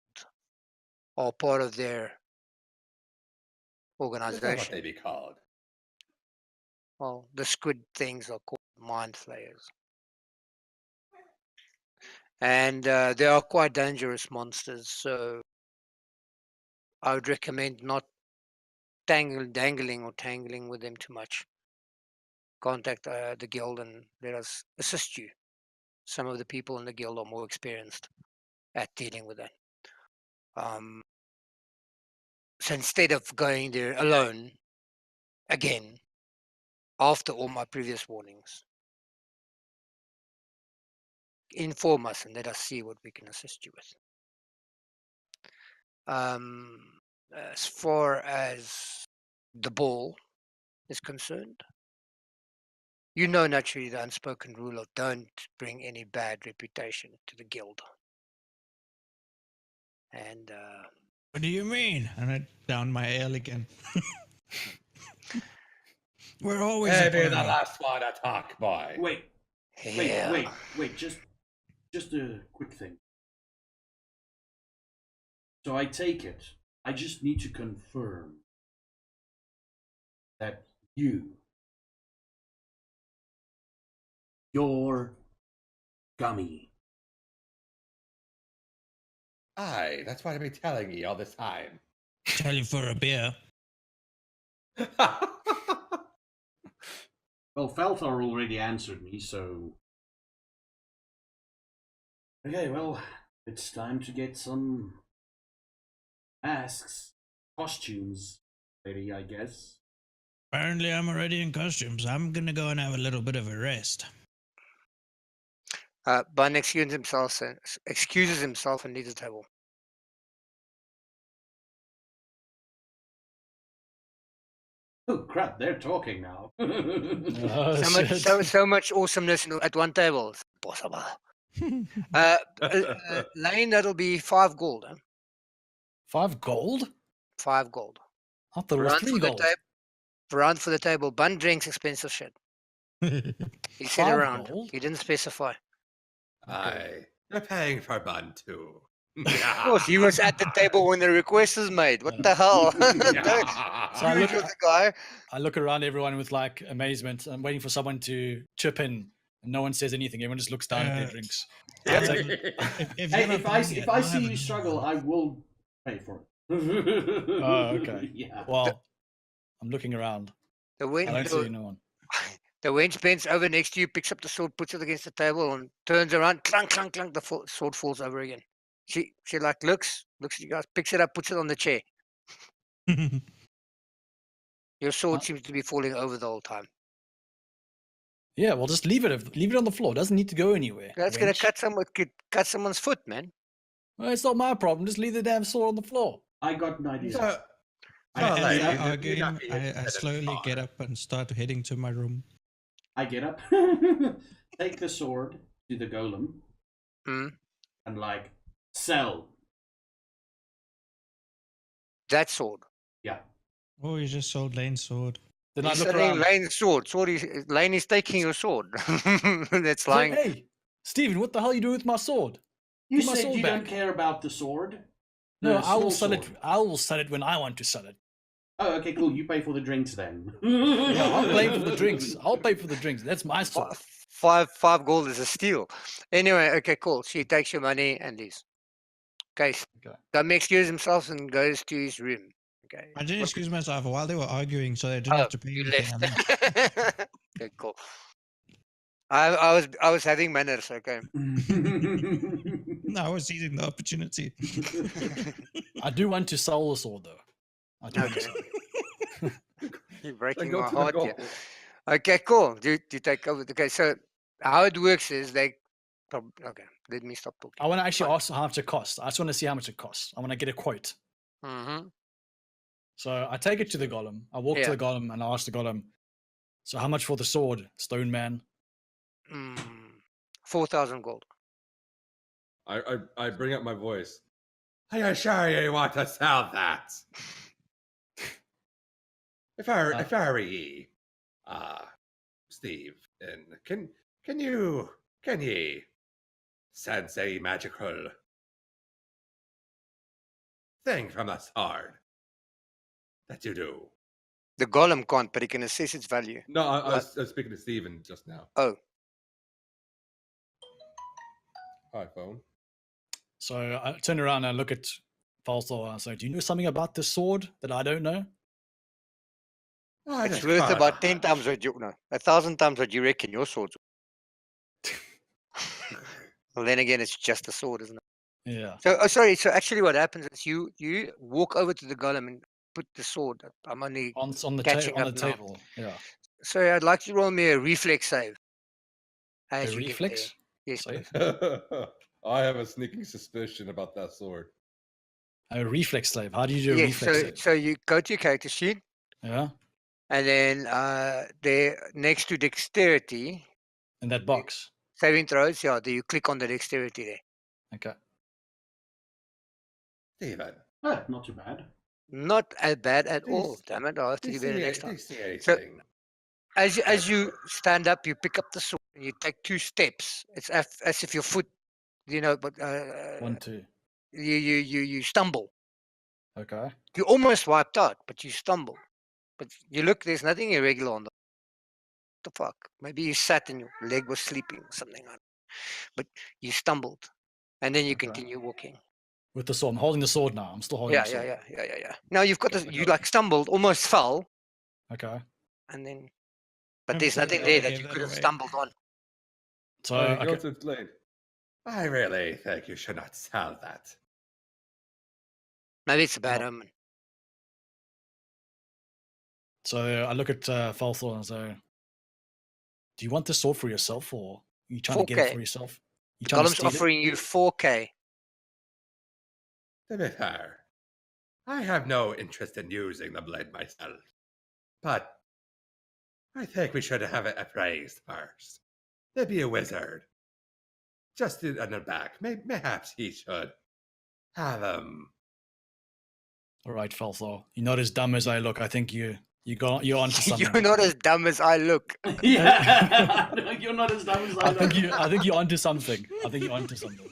are part of their That's not what organization. they be called. Well, the squid things are called mind flayers. And they are quite dangerous monsters, so I would recommend not dangling or tangling with them too much. Contact the guild and let us assist you. Some of the people in the guild are more experienced at dealing with that. So instead of going there alone again, after all my previous warnings, inform us and let us see what we can assist you with. As far as the ball is concerned, you know naturally the unspoken rule of don't bring any bad reputation to the guild. And What do you mean? And I down my ale again. We're always a Maybe the party. last one to talk, boy. Wait, yeah, wait, just a quick thing. So I take it, I just need to confirm that you're Gummy. Aye, that's what I've been telling you all this time. Tell you for a beer. Well, Felthar already answered me, so... Okay, well, it's time to get some masks, costumes ready, I guess. Apparently I'm already in costumes. I'm gonna go and have a little bit of a rest. Bun excuses himself and leaves the table. Oh crap, they're talking now. Oh, So much awesomeness at one table. It's impossible. Lane, that'll be 5 gold. Huh? 5 gold? 5 gold. I thought it was 3 gold. Round for the table. Bun drinks expensive shit. He said 5 around. gold? He didn't specify. Aye, they're paying for Bun too. Of course, he was at the table when the request was made. What the hell? So I You look, was the guy. I look around everyone with like amazement. I'm waiting for someone to chip in. And no one says anything. Everyone just looks down at their drinks. Yeah. It's like, If I see you struggle, I will pay for it. Oh, okay. Yeah. well, I'm looking around. The I don't see wench, no one. the wench bends over next to you, picks up the sword, puts it against the table, and turns around. Clunk, clunk, clunk. The sword falls over again. She like looks at you guys, picks it up, puts it on the chair. Your sword seems to be falling over the whole time. Yeah, well, just leave it on the floor. It doesn't need to go anywhere. That's gonna wench. cut someone's foot, man. Well, it's not my problem. Just leave the damn sword on the floor. I got an idea. So, As like, we are you're arguing, not being I independent slowly car. get up and start heading to my room. I get up, take the sword to the golem, and like sell. That sword. Yeah. Oh, you just sold Lane's sword. Then He's I look selling around. Lane's sword. Lane is taking your sword. That's So, lying. hey, Steven, what the hell are you doing with my sword? You Give my said sword you back. don't care about the sword. No, The I will small sell it. sword. I will sell it when I want to sell it. Oh, okay, cool. You pay for the drinks then. Yeah, I'll pay for the drinks. I'll pay for the drinks. That's my sword. 5 gold is a steal. Anyway, okay, cool. She takes your money and leaves. Okay. Gummy excuses himself and goes to his room. Okay. I did excuse myself while they were arguing, so they didn't Oh, have to pay you anything. I left. left. Okay, cool. I was having manners. Okay. No, I was seizing the opportunity. I do want to sell the sword, though. I do want to Okay. sell it. You're Then breaking go my to the heart goal. here. Okay, cool. Do you take over? Okay, so how it works is okay, let me stop talking. I want to actually Fine. ask how much it costs. I just want to see how much it costs. I want to get a quote. Mm-hmm. So I take it to the golem. I walk to Yeah. the golem and I ask the golem, so how much for the sword, Stone Man? 4,000 gold. I bring up my voice. Are you sure you want to sell that? If I were ye, Steve, and can ye sense a magical thing from the sword that you do? The golem can't, but he can assess its value. No, I Like- was speaking to Steven just now. Oh, Hi, phone. So I turn around and I look at Falthor and I say, do you know something about this sword that I don't know? Oh, it's just worth call it about a 10 times hunch. what you no, 1,000 times what you reckon your sword's. Well, then again, it's just a sword, isn't it? Yeah. So, oh, sorry. So actually, what happens is you walk over to the golem and put the sword. I'm only On the, catching on up the now. table. Yeah. Sorry, I'd like you to roll me a reflex save. As A you get there. reflex? Yes, Save? please. I have a sneaking suspicion about that sword. A reflex save. How do you do a Yes. reflex So, save? so you go to your character sheet, Yeah. and then there next to dexterity, In that box. saving throws. Yeah, do you click on the dexterity there? Okay. Steven, Not too bad. Not as bad at Do you all. s- Damn it! I'll have do to you do better see next do time. you see So anything? as you stand up, you pick up the sword and you take 2 steps. It's as if your foot, but 1, 2. you stumble. Okay. You almost wiped out, but you stumble. But you look, there's nothing irregular on the fuck. Maybe you sat and your leg was sleeping, something like that. But you stumbled, and then you Okay. continue walking. With the sword. I'm holding the sword now. I'm still holding Yeah, the yeah, sword. yeah. Now you've got you like stumbled, almost fell, Okay. and then, but I'm there's so nothing glad there I that gave you that could have away. stumbled on. So I go okay. to explain. I really think you should not sell that. Maybe it's a bad Oh. omen. So I look at Falthor and say, do you want this sword for yourself or are you trying to get it 4K. for yourself? You The trying to golem's steal it? offering you 4K. To be fair, I have no interest in using the blade myself. But I think we should have it appraised first. There'd be a wizard. Just on the back. Mayhaps he should have All right, Falthor. You're not as dumb as I look. I think you're onto something. You're not as dumb as I look. Yeah, you're not as dumb as I look. I think you're onto something. I think you're onto something.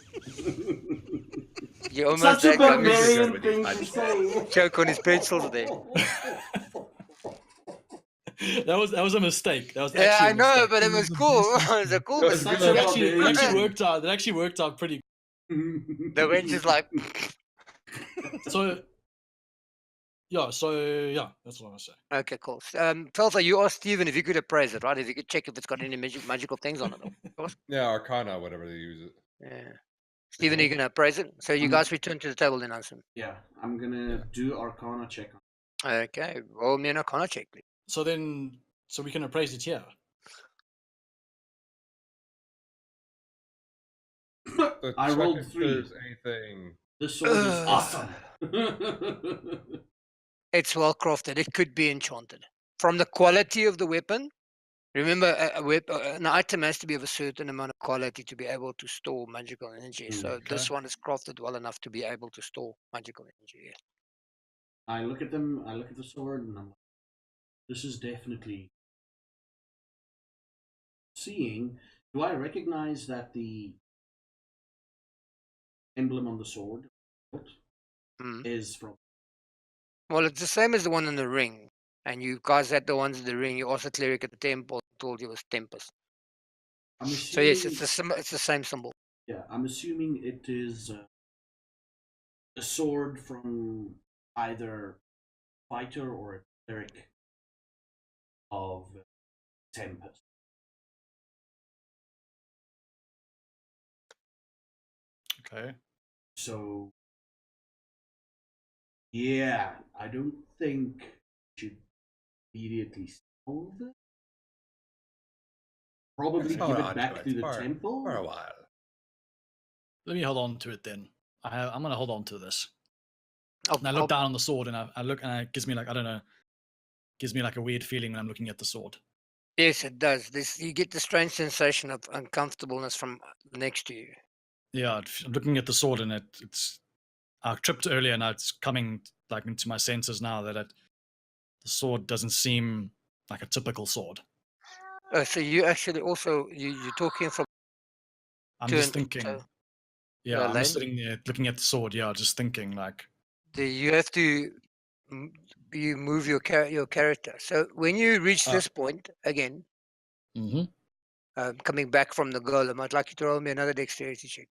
You almost Such a had Gummy barbarian with these thing to punches. say. choke on his pencils there. That was a mistake. That was Yeah, actually I a know, mistake. but it was cool. It was a cool That was mistake. Such a good. It actually barbarian. worked out. It actually worked out pretty. The wench is like, So yeah. That's what I say. okay, cool. Felsa, you asked Steven if you could appraise it, right? If you could check if it's got any magical things on it. Of course. Yeah, Arcana, whatever they use it. Yeah. Steven, are you going to appraise it? So you guys return to the table then, Ansem. Yeah, I'm gonna do Arcana check. Okay, roll me an Arcana check, please. So we can appraise it here. I Check rolled if 3. there's anything. This sword is awesome. It's well crafted. It could be enchanted. From the quality of the weapon, remember, an item has to be of a certain amount of quality to be able to store magical energy. So this one is crafted well enough to be able to store magical energy. Yeah. I look at them, I look at the sword, and I'm like, this is definitely seeing. Do I recognize that the emblem on the sword is from? Well, it's the same as the one in the ring. And you guys had the ones in the ring. You also cleric at the temple told you it was Tempest. I'm assuming, So yes, it's the same symbol. Yeah, I'm assuming it is a sword from either fighter or a cleric of Tempest. Okay. So, yeah, I don't think we should immediately solve it? Probably Let's hold give it on back to the for a temple? while. Let me hold on to it then. I'm gonna hold on to this. I'll- And I I'll- look down on the sword, and I look, and it gives me like, I don't know, gives me like a weird feeling when I'm looking at the sword. Yes, it does. You get the strange sensation of uncomfortableness from next to you. Yeah, I'm looking at the sword, and it's. I tripped earlier, and it's coming like into my senses now that the sword doesn't seem like a typical sword. Oh, so you actually also you're talking from I'm turn just thinking. to Yeah, I'm just lane. sitting there looking at the sword. Yeah, just thinking like. You have to you move your character. So when you reach this point again, Mm-hmm. coming back from the golem, I'd like you to roll me another dexterity check.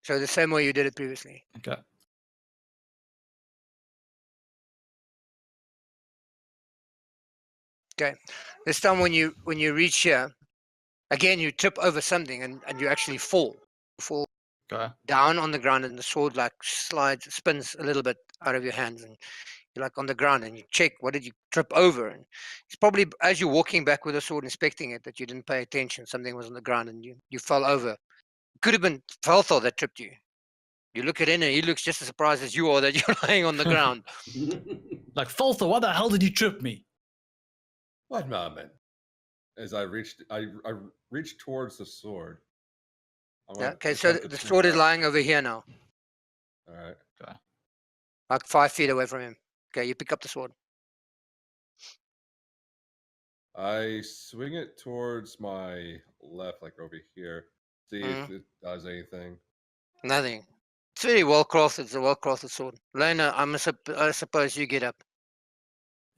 So the same way you did it previously. Okay. Okay. This time when you reach here, again you trip over something and you actually fall. You fall Okay. down on the ground and the sword like spins a little bit out of your hands and you're like on the ground and you check what did you trip over, and it's probably as you're walking back with the sword inspecting it that you didn't pay attention, something was on the ground and you fell over. It could have been Falthor that tripped you. You look at him and he looks just as surprised as you are that you're lying on the ground. Like, Falthor, why the hell did you trip me? One moment. As I reached towards the sword. Yeah, okay, so the sword is lying over here now, All right. Okay. like 5 feet away from him. Okay, you pick up the sword. I swing it towards my left, like over here. See if it does anything. Nothing. It's very well crafted. It's a well crafted sword. Lena, I suppose you get up.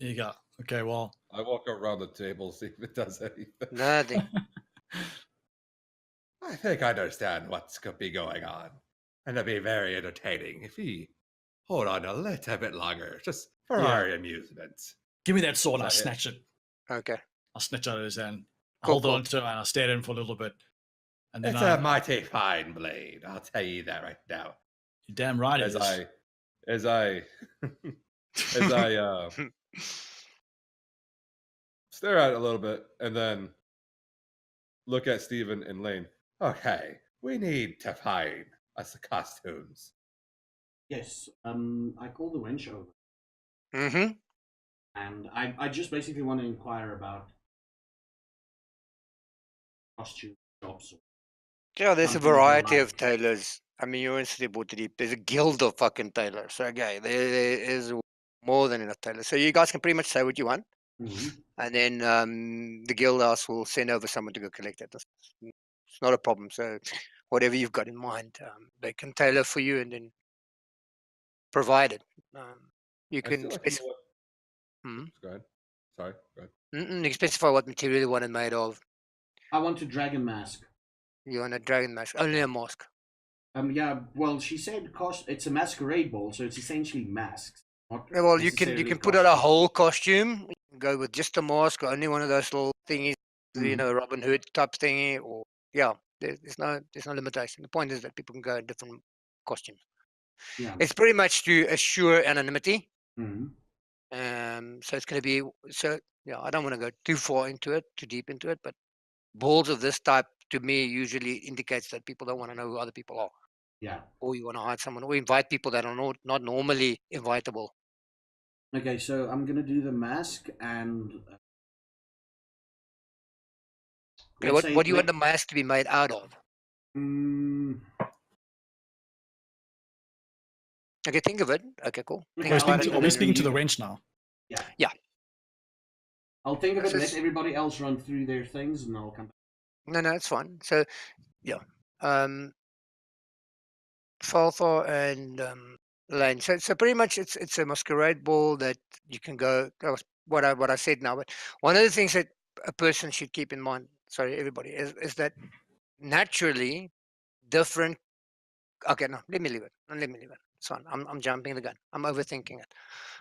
There you go. Okay, well. I walk around the table, see if it does anything. Nothing. I think I understand what's could be going on. And it'd be very entertaining if we hold on a little bit longer, just for our amusement. Give me that sword, and I Is that snatch it. Okay. I'll snatch it out of his hand. I Cool, hold cool. on to it, and I stare at him for a little bit. And then It's a mighty fine blade, I'll tell you that right now. You're damn right As it is. as I stare at it a little bit and then look at Steven and Lane. Okay, we need to find us the costumes. Yes, I called the wench over, Mm-hmm. and I just basically want to inquire about costume shops. Yeah, there's a Something of the variety of like. tailors. I mean, you're in City Deep. There's a guild of fucking tailors. So, okay, there is more than enough tailors. So you guys can pretty much say what you want. Mm-hmm. And then the guild house will send over someone to go collect it. It's not a problem. So whatever you've got in mind, they can tailor for you and then provide it. You I can still like to know what. Hmm? Go ahead. Sorry. Go ahead. You can specify what material you want it made of. I want a dragon mask. You want a dragon mask, only a mask. Yeah. Well, she said it's a masquerade ball, so it's essentially masks. Not Yeah, well, you necessarily can put out a costumes. whole costume. You can go with just a mask or only one of those little thingies, you know, Robin Hood type thingy. Or yeah, there's no limitation. The point is that people can go in different costumes. Yeah. It's pretty much to assure anonymity. Mm-hmm. So it's going to be yeah. I don't want to go too far into it, too deep into it, but balls of this type to me usually indicates that people don't want to know who other people are. Yeah. Or you want to hide someone, or invite people that are not normally invitable. Okay, so I'm gonna do the mask and. Okay, what do you want the mask to be made out of? Okay, think of it. Okay, cool. Okay, Are we speaking to the wench now? Yeah. Yeah. I'll think of it, let everybody else run through their things, and I'll come back. No, it's fine. So, yeah. Falthor and Lane. So pretty much it's a masquerade ball that you can go. That was what I said now. But one of the things that a person should keep in mind, sorry, everybody, is that naturally different. Okay, no, let me leave it. Let me leave it. It's fine. I'm jumping the gun. I'm overthinking it.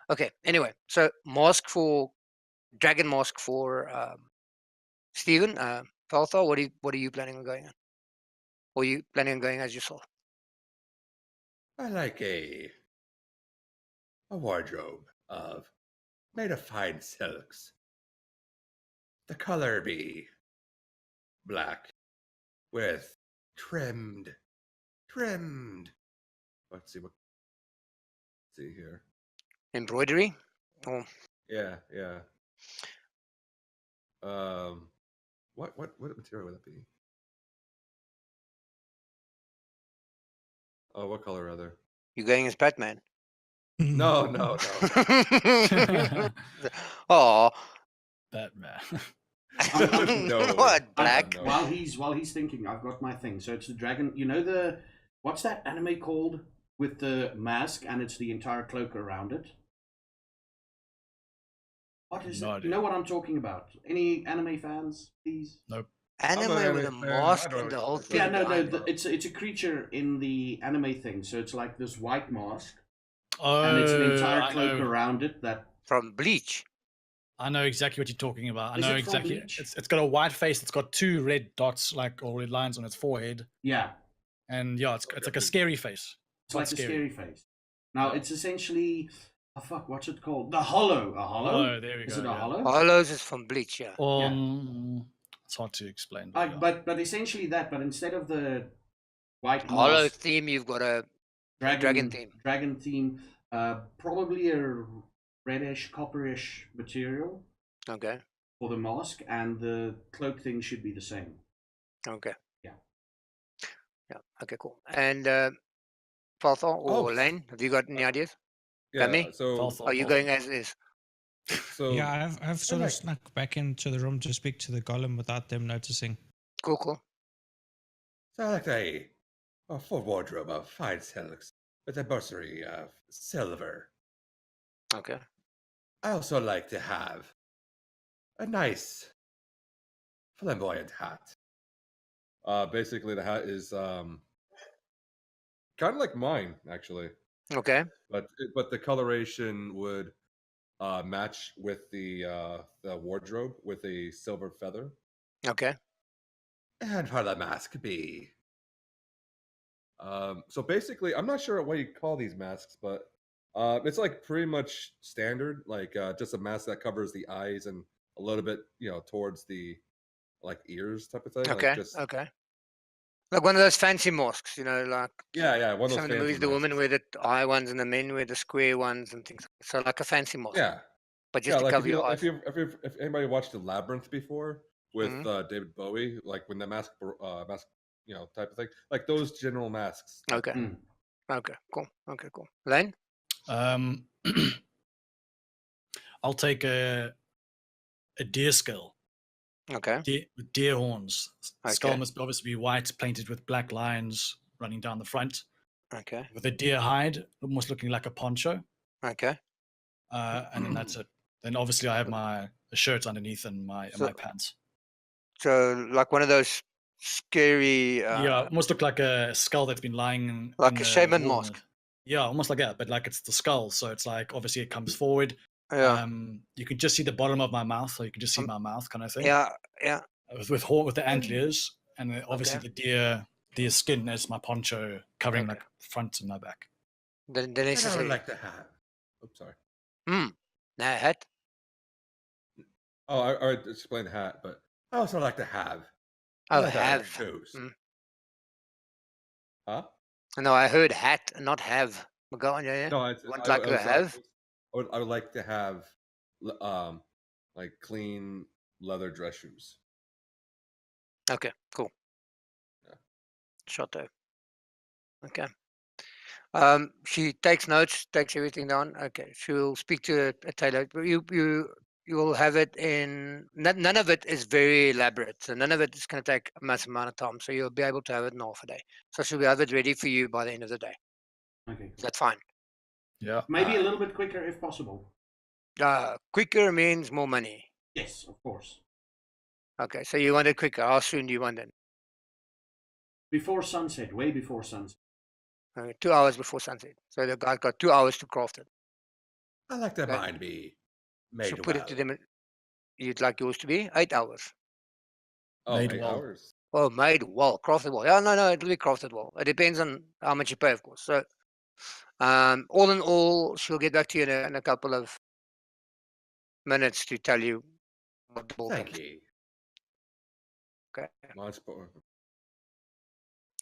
Okay. Anyway, so dragon mask for Stephen. Falthor, what are you planning on going on? Or are you planning on going as yourself? I like a wardrobe of made of fine silks. The color be black with trimmed. Let's see here. Embroidery? Oh, Yeah. What material would that be? Oh, what color rather? you going as Batman? No. Oh, Batman. No. what, black? No. While he's thinking, I've got my thing. So it's the dragon. You know what's that anime called with the mask and it's the entire cloak around it? What is No it? idea. You know what I'm talking about? Any anime fans, please? Nope. Anime an with a anime fan. I mask don't and the know. whole Yeah, thing. Yeah, no. behind it. It's a creature in the anime thing. So it's like this white mask, Oh, and it's an entire I cloak know. around it. That From Bleach. I know exactly what you're talking about. I Is know it from exactly. Bleach? It's got a white face. It's got 2 red dots, like or red lines on its forehead, yeah, and yeah, it's like a scary face. it's like a scary face. Now it's essentially, oh fuck, what's it called? The hollow. A hollow? Hollow, there we Is go, it a yeah. hollow? Hollows is from Bleach, yeah. It's hard to explain. But, yeah. But essentially that. But instead of the white Hollow mask, theme, you've got a dragon theme. Dragon theme. Probably a reddish, copperish material Okay. for the mask, and the cloak thing should be the same. Okay. Yeah. Yeah. Okay, cool. And Falthor or Lane, have you got any ideas? Yeah. Me? So Are you going as is? Yeah, I've sort of like- snuck back into the room to speak to the golem without them noticing. Cool. So I like a full wardrobe of fine silks with a bursary of silver. Okay. I also like to have a nice flamboyant hat. Basically the hat is kind of like mine actually, Okay. but the coloration would match with the wardrobe with a silver feather. Okay. And for the mask be. So basically, I'm not sure what you call these masks, but it's like pretty much standard, like just a mask that covers the eyes and a little bit, towards the like ears type of thing. Okay. Like just, Okay. Like one of those fancy masks, like yeah, one of some those of the movies, fancy the women masks. wear the eye ones and the men wear the square ones and things. So like a fancy mask. Yeah, But just to like cover your eyes. if anybody watched the Labyrinth before with Mhm. David Bowie, like when the mask type of thing, like those general masks. Okay. Mm. Okay. Cool. Okay. Cool. Lane. I'll take a deer skull. Okay. With deer horns. The skull Okay. must obviously be white, painted with black lines running down the front, Okay. with a deer hide, almost looking like a poncho. Okay. And then that's it. Then obviously I have a shirt underneath and my pants. So like one of those scary. Yeah, almost look like a skull that's been lying Like in a the shaman wilderness. mask. Yeah, almost like that, but like it's the skull, so it's like obviously it comes forward. Yeah. You can just see the bottom of my mouth, so you can just see my mouth, kind of thing. Yeah. Yeah. With the antlers, and then obviously the deer skin as my poncho covering Okay. like front and my back. The And I would necessary. like to have. Oops, sorry. Now hat. Oh, I already explained the hat, but I also like to have. Oh, leather have. shoes. Mm. Huh? No, I heard hat, not have. But go on, yeah. No, it's, Want I like was to like- have? I would like to have, like clean leather dress shoes. Okay, cool. Yeah. Shot there. Okay. She takes notes, takes everything down. Okay, she'll speak to a tailor. But you will have it in. None of it is very elaborate, so none of it is going to take a massive amount of time. So you'll be able to have it in half a day. So she'll have it ready for you by the end of the day. Okay. Is that fine? Yeah. Maybe a little bit quicker if possible. Quicker means more money. Yes, of course. Okay, so you want it quicker. How soon do you want it? Before sunset, way before sunset. 2 hours before sunset. So the guy's got 2 hours to craft it. I like that Okay. mine to be made So put well. it to them. You'd like yours to be 8 hours. Oh, Made 8 well. hours. Oh, made well, crafted well. Yeah, no, it'll be crafted well. It depends on how much you pay, of course. So, all in all, she'll get back to you in a couple of minutes to tell you what the ball Thank thinks. you. Okay. Mine's for-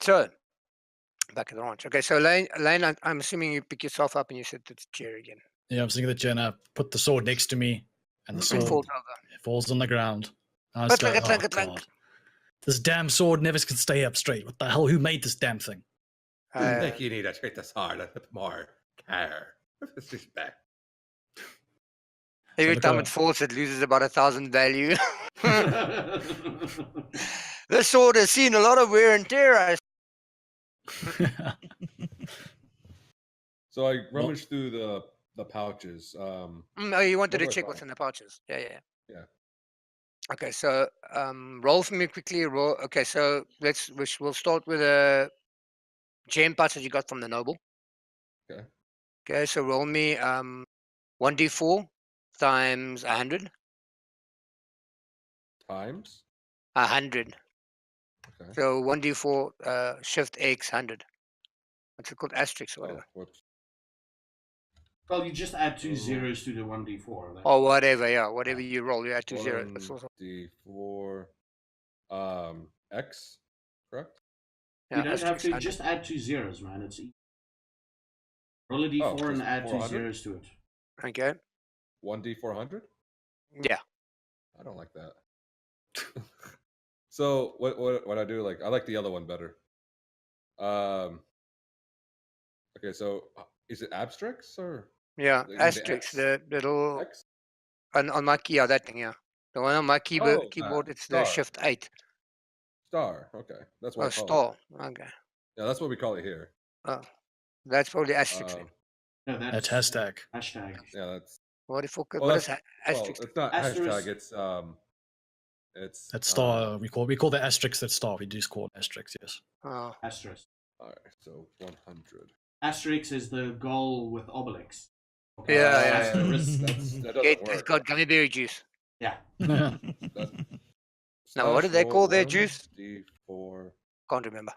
So, back at the ranch. Okay, so Lane, I'm assuming you pick yourself up and you sit at the chair again. Yeah, I'm sitting at the chair and I put the sword next to me, and the It sword falls over. falls on the ground. I just go, Clink, clink, oh, clink. God. This damn sword never can stay up straight. What the hell? Who made this damn thing? Didn't think you need to treat this hard with more care. With respect. Every look time at- it falls, it loses about 1,000 value. This sword has seen a lot of wear and tear. So I rummaged through the pouches. Oh, you wanted What to do I check what's find? in the pouches. Yeah. Yeah. Okay, so roll for me quickly. Roll. Okay, so we'll start with a gem pouch that you got from the noble. Okay. Okay, so roll me 1d4 times 100. Times. 100. Okay. So 1d4 shift X 100. What's it called? Asterisk or Oh, whatever. whoops. Well, you just add two Oh. zeros to the 1d4. Then. Or whatever, yeah. Whatever you roll, you add 2 zeros. That's also, 1d4. X. Correct. yeah, You don't have asterisk to 100. just add two zeros, man. It's easy. Roll a Oh, d4 and just add 2 400? zeros to it. Okay. 1d400. Yeah. I don't like that. So what I do, like, I like the other one better. Okay, so is it abstracts or Yeah. the Asterisk. X? The little X? on my key, yeah, that thing, yeah. The one on my keyboard, that. it's the Star. shift 8. Star. Okay, that's what Oh, I call star. it. Okay. Yeah, that's what we call it here. Oh, that's probably asterisk. Then. No, That's that's hashtag. hashtag. Yeah, that's What if well, what is that's asterisk? it's not Asterisk. hashtag. It's That star, we call the asterisk that star. We do call it asterisk, yes. Oh, Asterisk. all right. So 100. Asterisk is the goal with Obelix. Yeah, yeah, That's yeah. the risk. That doesn't it's work. got gummy berry juice. Yeah. That, Now, what slash do they call roll their juice? 1d4. Can't remember.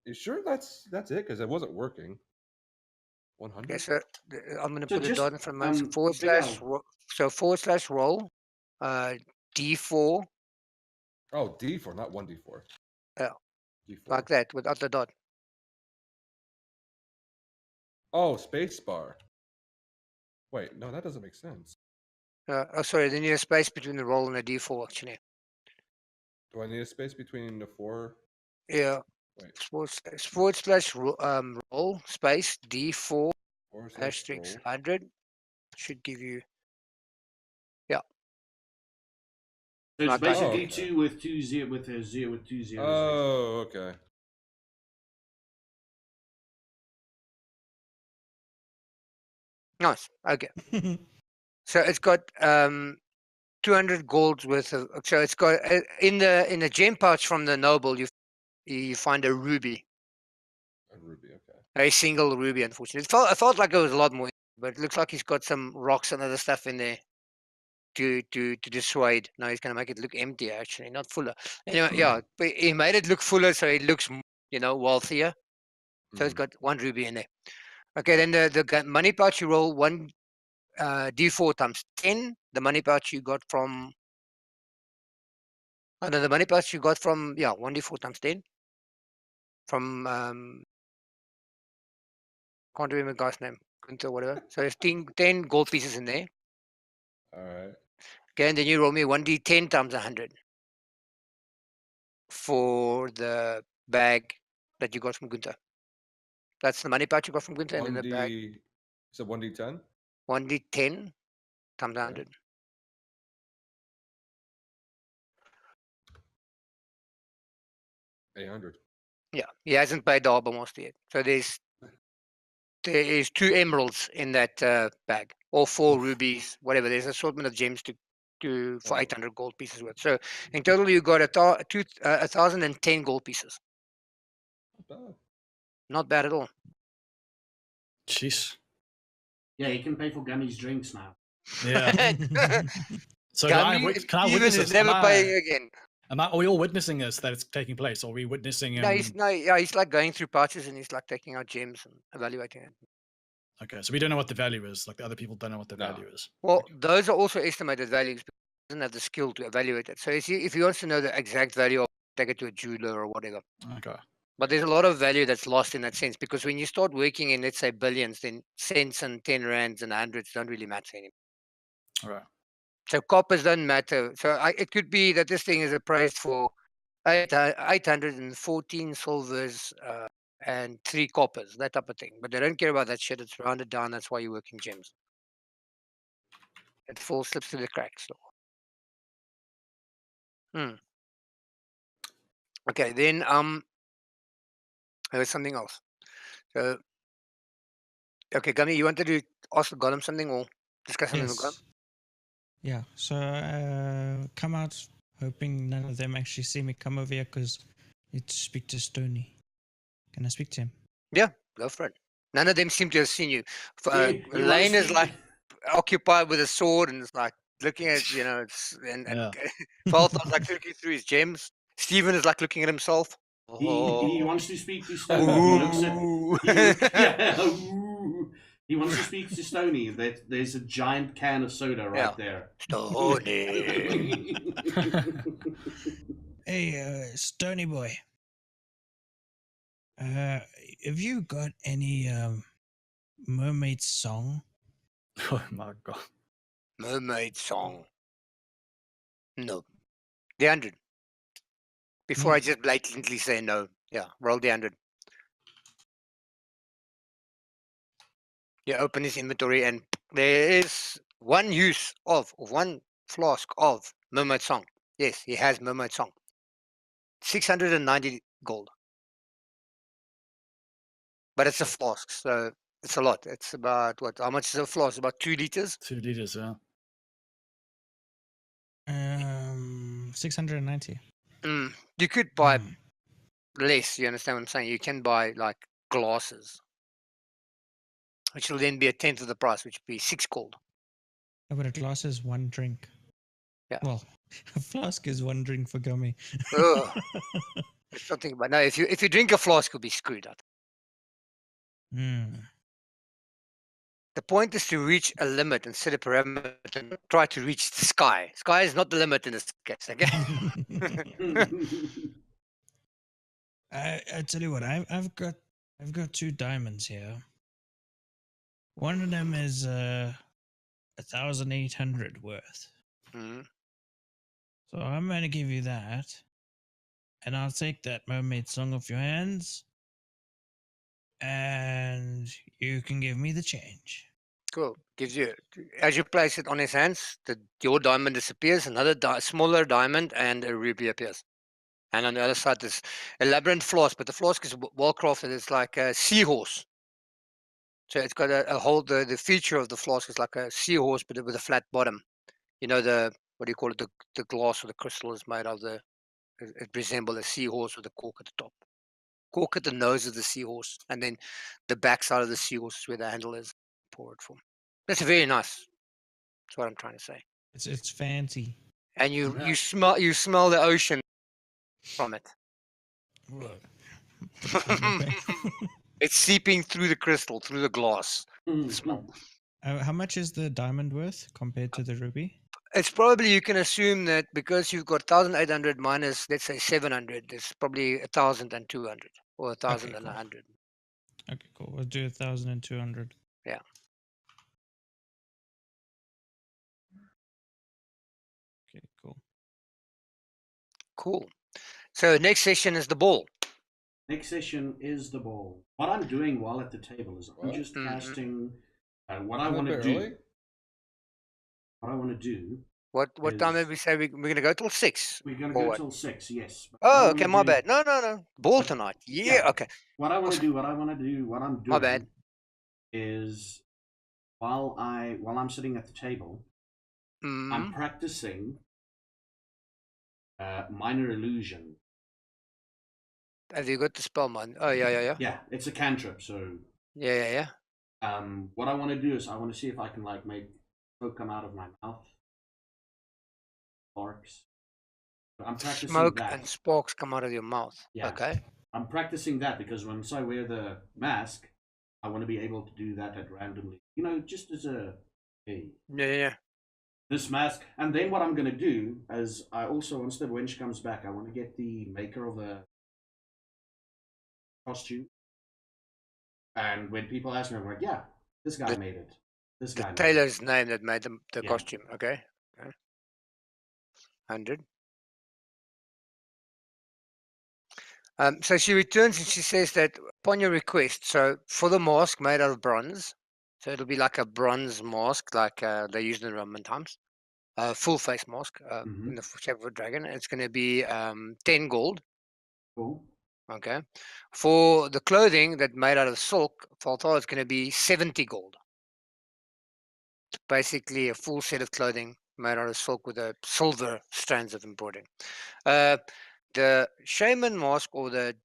You sure that's it? Because it wasn't working. 100. Okay, so I'm going to So put a just, dot in front of mine. So Big Al. / roll D4 Oh, D4, not 1d4. Yeah. D4. like that without the dot. Oh, space bar. Wait, no, that doesn't make sense. Sorry, then you need a space between the roll and the D4 actually. Do I need a space between the 4? Yeah. Wait. / roll space D4 / asterisk roll. 100 should give you. So it's Like that. basically okay. 2 with 2 zero with a 0 with 2 zeros. Oh, okay. Nice. Okay. So it's got 200 golds worth of. So it's got in the gem pouch from the noble. You find a ruby, A ruby, okay. a single ruby. Unfortunately, I felt like it was a lot more, but it looks like he's got some rocks and other stuff in there to dissuade. Now he's going to make it look emptier, actually, not fuller. Anyway, yeah, but he made it look fuller, so it looks wealthier. So it's got one ruby in there. Okay, then the money pouch you roll one D4 times 10. The money pouch you got from. Oh, no, the money pouch you got from 1d4 times 10 from can't remember the guy's name, Gunther, whatever. So there's 10 gold pieces in there. All right. Okay, and then you roll me 1d10 times 100 for the bag that you got from Gunther. That's the money pouch you got from Gunther, and then the bag. So 1d10? 1d10 times 100. Okay. 800. Yeah, he hasn't paid the harbor master yet. So there is 2 emeralds in that bag, or 4 rubies, whatever. There's an assortment of gems for 800 gold pieces worth. So in total, you got 1,010 gold pieces. Not bad. Not bad at all. Jeez. Yeah, you can pay for Gummy's drinks now. Yeah. So Gummy, can I even witness is this? never paying again. Are we all witnessing this, that it's taking place? Or are we witnessing No, he's like going through pouches and he's like taking out gems and evaluating it. Okay, so we don't know what the value is. Like the other people don't know what the No. value is. Well, those are also estimated values because he doesn't have the skill to evaluate it. So if he wants to know the exact value, take it to a jeweler or whatever. Okay. But there's a lot of value that's lost in that sense because when you start working in, let's say, billions, then cents and 10 rands and hundreds don't really matter anymore. All right. So coppers don't matter. So it could be that this thing is appraised for 814 silvers and 3 coppers, that type of thing. But they don't care about that shit. It's rounded down. That's why you work in gems. It falls, slips through the cracks. Okay, then there was something else. So okay, Gummy, you wanted to ask the Golem something or discuss something with Golem? Yes. Yeah. So come out hoping none of them actually see me come over here because I need to speak to Stony. Can I speak to him? Yeah, go for it. None of them seem to have seen you. You wanna Lane is speak- like occupied with a sword and it's like looking at, and Yeah. Falthor's like looking through his gems. Stephen is like looking at himself. he wants to speak to Stony. He looks at Ooh. yeah. Ooh. He wants to speak to Stony. That there's a giant can of soda right there. Stony. Hey, Stony boy. Have you got any mermaid song? Oh my god. Mermaid song. No. The 100. Before No. I just blatantly say no. Yeah, roll the 100. You open his inventory and there is one flask of mermaid song. Yes, he has mermaid song. 690 gold. But it's a flask, so it's a lot. It's about what? How much is a flask? About 2 liters? 2 liters, yeah. 690. You could buy Hmm. less, you understand what I'm saying? You can buy like glasses, which will then be a tenth of the price, which would be 6 gold. Oh, but a glass is one drink. Yeah. Well, a flask is one drink for Gummy. Ugh. There's something about no. If you drink a flask, you'll be screwed up. Hmm. The point is to reach a limit and set a parameter and try to reach the sky. Sky is not the limit in this case, okay? I tell you what, I've got 2 diamonds here. One of them is 1,800 worth. Mhm. So I'm gonna give you that, and I'll take that mermaid song off your hands, and you can give me the change. Cool. Gives you, as you place it on his hands, your diamond disappears, another smaller diamond and a ruby appears. And on the other side, there's a labyrinth flask, but the flask is well crafted. It's like a seahorse. So it's got a whole, the feature of the flask is like a seahorse, but with a flat bottom. You know, what do you call it? The glass or the crystal is made of it resembles a seahorse with a cork at the top. Cork at the nose of the seahorse, and then the back side of the seahorse is where the handle is. Pour it from. That's very nice. That's what I'm trying to say. It's fancy. And you smell the ocean from it. Look. It's seeping through the crystal, through the glass. The smell. How much is the diamond worth compared to the ruby? It's probably, you can assume that because you've got 1,800 minus, let's say 700, it's probably 1,200 or 1,100. Okay, cool. We'll do 1,200. Yeah. Okay, cool. Cool. So next session is the ball. Next session is the ball. What I'm doing while at the table is I'm What? just casting what I Isn't want that to a bit do. early? What I want to do. What time is- did we say we're going to go till 6? We're going to Or go what? till 6, yes. But what I Oh, wanna okay, my do- bad. No. Ball tonight. Yeah, Yeah. okay. What I want to do, what I'm doing My bad. is while I'm sitting at the table, I'm Mm. practicing minor illusion. Have you got the spell, man? Oh, yeah. Yeah, it's a cantrip. So Yeah. what I want to do is I want to see if I can like make smoke come out of my mouth. Sparks. So I'm practicing Smoke that. and sparks come out of your mouth. Yeah. Okay. I'm practicing that because once I wear the mask, I want to be able to do that at randomly. Just as a hey, Yeah. this mask. And then what I'm going to do is I also, once the wench comes back, I want to get the maker of the costume. And when people ask me, I'm like, yeah, this guy made it. This The guy made tailor's name that made the Yeah. costume. Okay. 100. So she returns and she says that upon your request, so for the mask made out of bronze, so it'll be like a bronze mask, like they used in the Roman times, full face mask in the shape of a dragon. It's going to be 10 gold. Cool. Okay. For the clothing that made out of silk, Faltar is going to be 70 gold. Basically, a full set of clothing made out of silk with a silver strands of embroidery. The shaman mask or the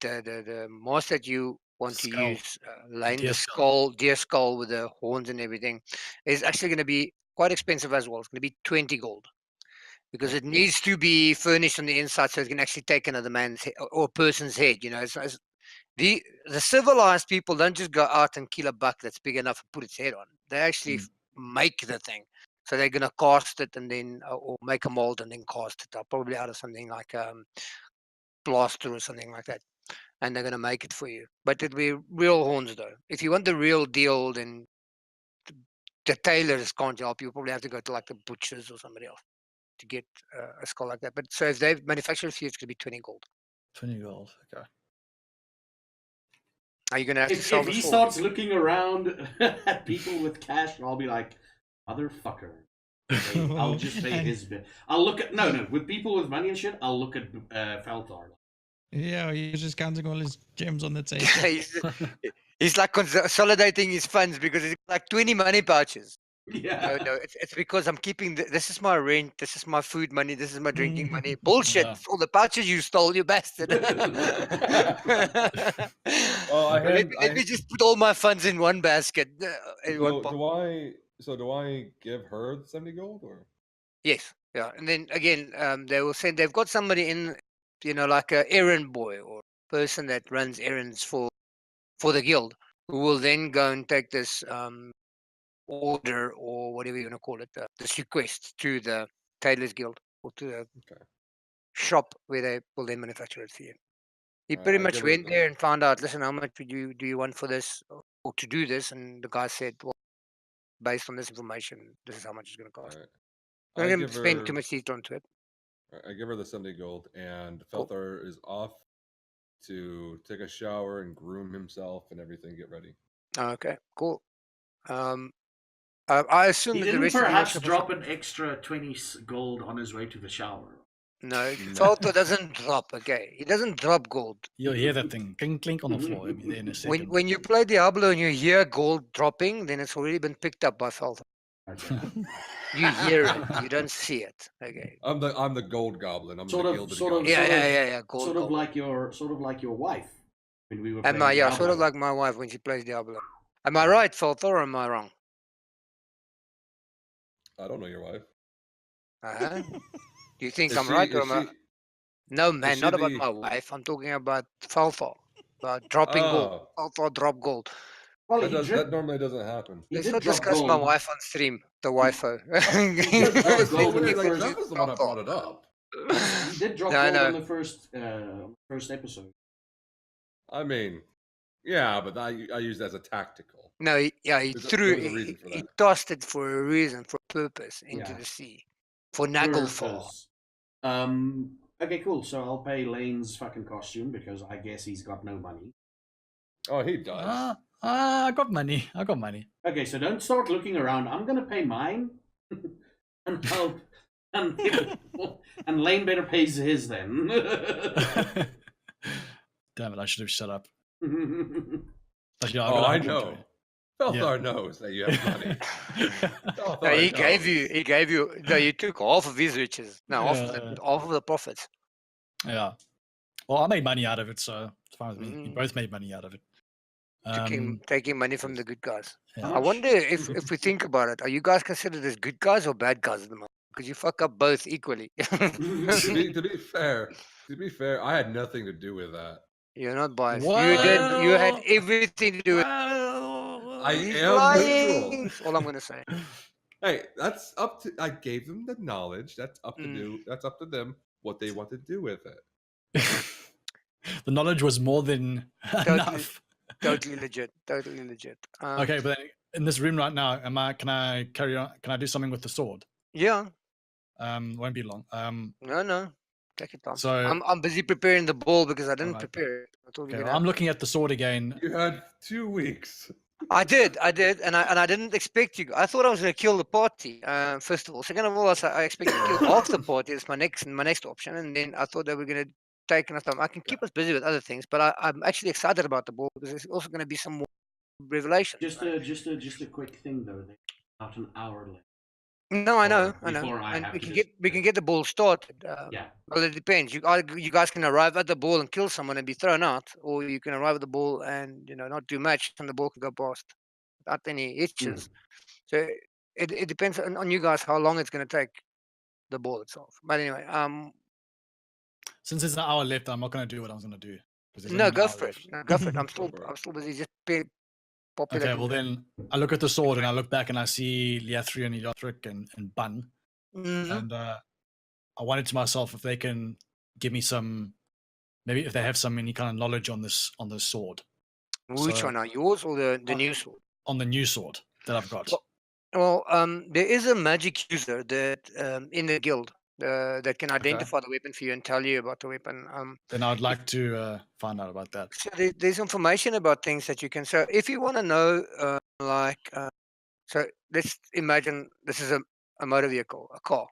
mask that you want to Skull. use, Lane, Deer the skull, deer skull with the horns and everything, is actually going to be quite expensive as well. It's going to be 20 gold because it needs to be furnished on the inside so it can actually take another man's head or a person's head. The civilized people don't just go out and kill a buck that's big enough to put its head on. They actually make the thing. So they're going to cast it and then, or make a mold and then cast it up, probably out of something like plaster or something like that. And they're going to make it for you. But it'll be real horns though. If you want the real deal, then the tailors can't help you. You'll probably have to go to like the butchers or somebody else to get a skull like that. But so if they manufacture it for you, it's going to be 20 gold. 20 gold. Okay. Are you going to have to If sell he this for? starts looking around at people with cash, I'll be like, motherfucker. Okay, I'll just pay his bit. I'll look at no. With people with money and shit, I'll look at Feltar. Yeah, you're just counting all his gems on the table. he's like consolidating his funds because it's like 20 money pouches. Yeah. No, it's because I'm keeping this is my rent, this is my food money, this is my drinking money. Bullshit! Yeah. All the pouches you stole, you bastard. Well, let me just put all my funds in one basket. In one pot. Do I give her the 70 gold or? Yes, yeah, and then again, they will send. They've got somebody in, like a errand boy or person that runs errands for the guild, who will then go and take this order or whatever you want to call it, this request to the Tailors Guild or to the shop where they will then manufacture it for you. He pretty much went there and found out, listen, how much do you want for this or to do this? And the guy said, well, based on this information, this is how much it's going to cost. I'm not going to spend too much detail into it. I give her the 70 gold, and Cool. Felthar is off to take a shower and groom himself and everything, get ready. Okay, cool. I assume He that the didn't rest of the perhaps workshop drop an extra 20 gold on his way to the shower. No, Falto doesn't drop. Okay, he doesn't drop gold. You'll hear that thing clink clink on the floor in a second. When you play Diablo and you hear gold dropping, then it's already been picked up by Falto. Okay. You hear it, you don't see it. Okay. I'm the gold goblin. I'm Sort the of- gilded sort of- goblin. Yeah. Gold. Sort of gold. like your wife when we were Am playing I? Yeah, Diablo. sort of like my wife when she plays Diablo. Am I right, Falto, or am I wrong? I don't know your wife. Uh-huh. Do you think Is I'm she- right or is am I? she- No, man, she not about the- my wife. I'm talking about Falto. About dropping gold. Falto drop gold. Well, that normally doesn't happen. He Let's did not drop discuss gold. my wife on stream. The Wi-Fi. did drop That was gold in the like, first- that was the one I brought it up. He did drop No, gold no. on the first episode. I mean, yeah, but I used it as a tactical. No, he There was a reason for he that. tossed it for a reason, for a purpose into Yeah. the sea. For Naglfar. Purpose. Okay, cool. So I'll pay Lane's fucking costume because I guess he's got no money. Oh, he does. I got money. Okay, so don't start looking around. I'm gonna pay mine, and and Lane better pays his then. Damn it! I should have shut up. Actually, I know. Felthar knows that you have money. No, he gave you. No, you took half of his riches. No, half of the profits. Yeah. Well, I made money out of it, so it's fine with me. We both made money out of it. Taking money from the good guys. Yeah. I wonder if we think about it, are you guys considered as good guys or bad guys at the moment? Because you fuck up both equally. to be fair, I had nothing to do with that. You're not biased. Well, You had everything to do with. I He's am lying. neutral. That's all I'm gonna say. Hey, that's up to. I gave them the knowledge. That's up to Mm. do. That's up to them what they want to do with it. The knowledge was more than Totally. enough. Totally legit. Totally legit. Okay, but then in this room right now, can I carry on? Can I do something with the sword? Yeah. Won't be long. No. Take your time. So I'm busy preparing the ball because I didn't Alright. prepare it. I thought you okay, were I'm looking at the sword again. You had 2 weeks. I did, and I didn't expect you. I thought I was going to kill the party. First of all, second of all, I expected to kill half the party. It's my next option, and then I thought they were going to take enough time. I can keep us busy with other things, but I'm actually excited about the ball because there's also going to be some more revelation. Just a quick thing though. About an hour left. No, I know, before I and have we to can just- get the ball started. Yeah. Well, it depends. You guys can arrive at the ball and kill someone and be thrown out, or you can arrive at the ball and not do much, and the ball can go past without any hitches. So it depends on you guys how long it's going to take the ball itself. But anyway, Since it's an hour left, I'm not going to do what I was going to do. 'cause there's no, only an go hour for it. left. No, go for it. Go for it. I'm still busy just populating. Okay, well then I look at the sword and I look back and I see Liathri and Elothric and Bun. Mhm. And I wondered to myself if they can give me some, maybe if they have any kind of knowledge on this sword, Which so- one are yours or the new sword? on the new sword that I've got. Well, there is a magic user that in the guild that can identify the weapon for you and tell you about the weapon. Then I'd like to find out about that. So there's information about things that you can. So if you want to know, so let's imagine this is a motor vehicle, a car,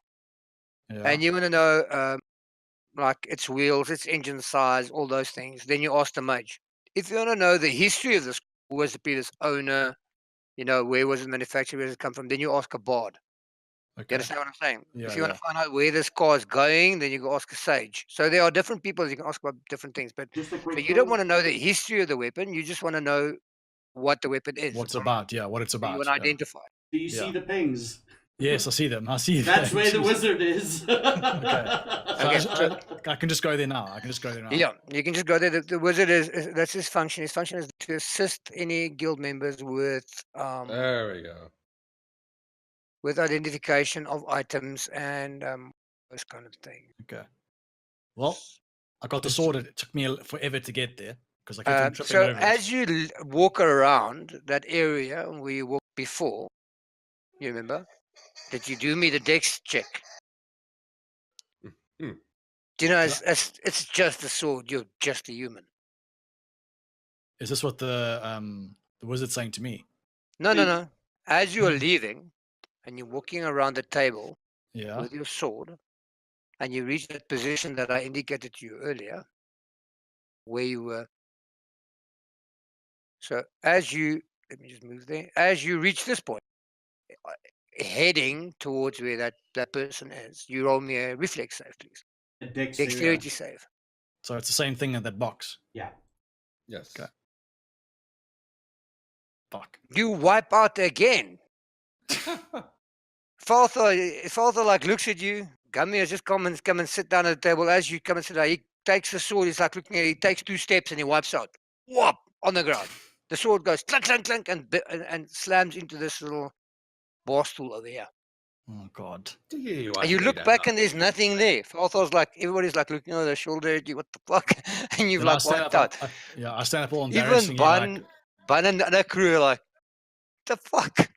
Yeah. and you want to know like its wheels, its engine size, all those things. Then you ask the mage. If you want to know the history of this, who was the previous owner, where was it manufactured, where does it come from, then you ask a bard. You Okay. understand what I'm saying? Yeah, If you want yeah. to find out where this car is going, then you go ask a sage. So there are different people you can ask about different things. But Just a so quick you don't thing. want to know the history of the weapon. You just want to know what the weapon is. What's about? Yeah, what it's You about. want to yeah. identify. Do you see Yeah. the pings? Yes, I see them. I see. That's them. where the Jeez. wizard is. So Okay, I can just go there now. Yeah, you can just go there. The wizard that's his function. His function is to assist any guild members with There we go. with identification of items and this kind of thing. Okay. Well, I got the sword. It took me forever to get there because I kept on tripping So over as it. you walk around that area where you walked before, you remember that you do me the dex check. Hmm. Do you know, Did it's just a sword. You're just a human. Is this what the wizard's saying to me? No. As you are leaving and you're walking around the table Yeah. with your sword, and you reach that position that I indicated to you earlier, where you were. So let me just move there. As you reach this point, heading towards where that person is, you roll me a reflex save, please. A dexterity. Dexterity save. So it's the same thing in that box. Yeah. Yes. Okay. Fuck. You wipe out again. Father like looks at you. Gummy has just come and sit down at the table. As you come and sit down, he takes the sword. He's like looking at it. He takes 2 steps and he wipes out. Whop on the ground. The sword goes clunk, clunk, clunk, and slams into this little bar stool over here. Oh God. And you look back and there's nothing there. Father's like, everybody's like looking over their shoulder at you. What the fuck? And you've Then I like stand wiped up. out. I stand up all Even embarrassingly. Bun and the other crew are like, the fuck?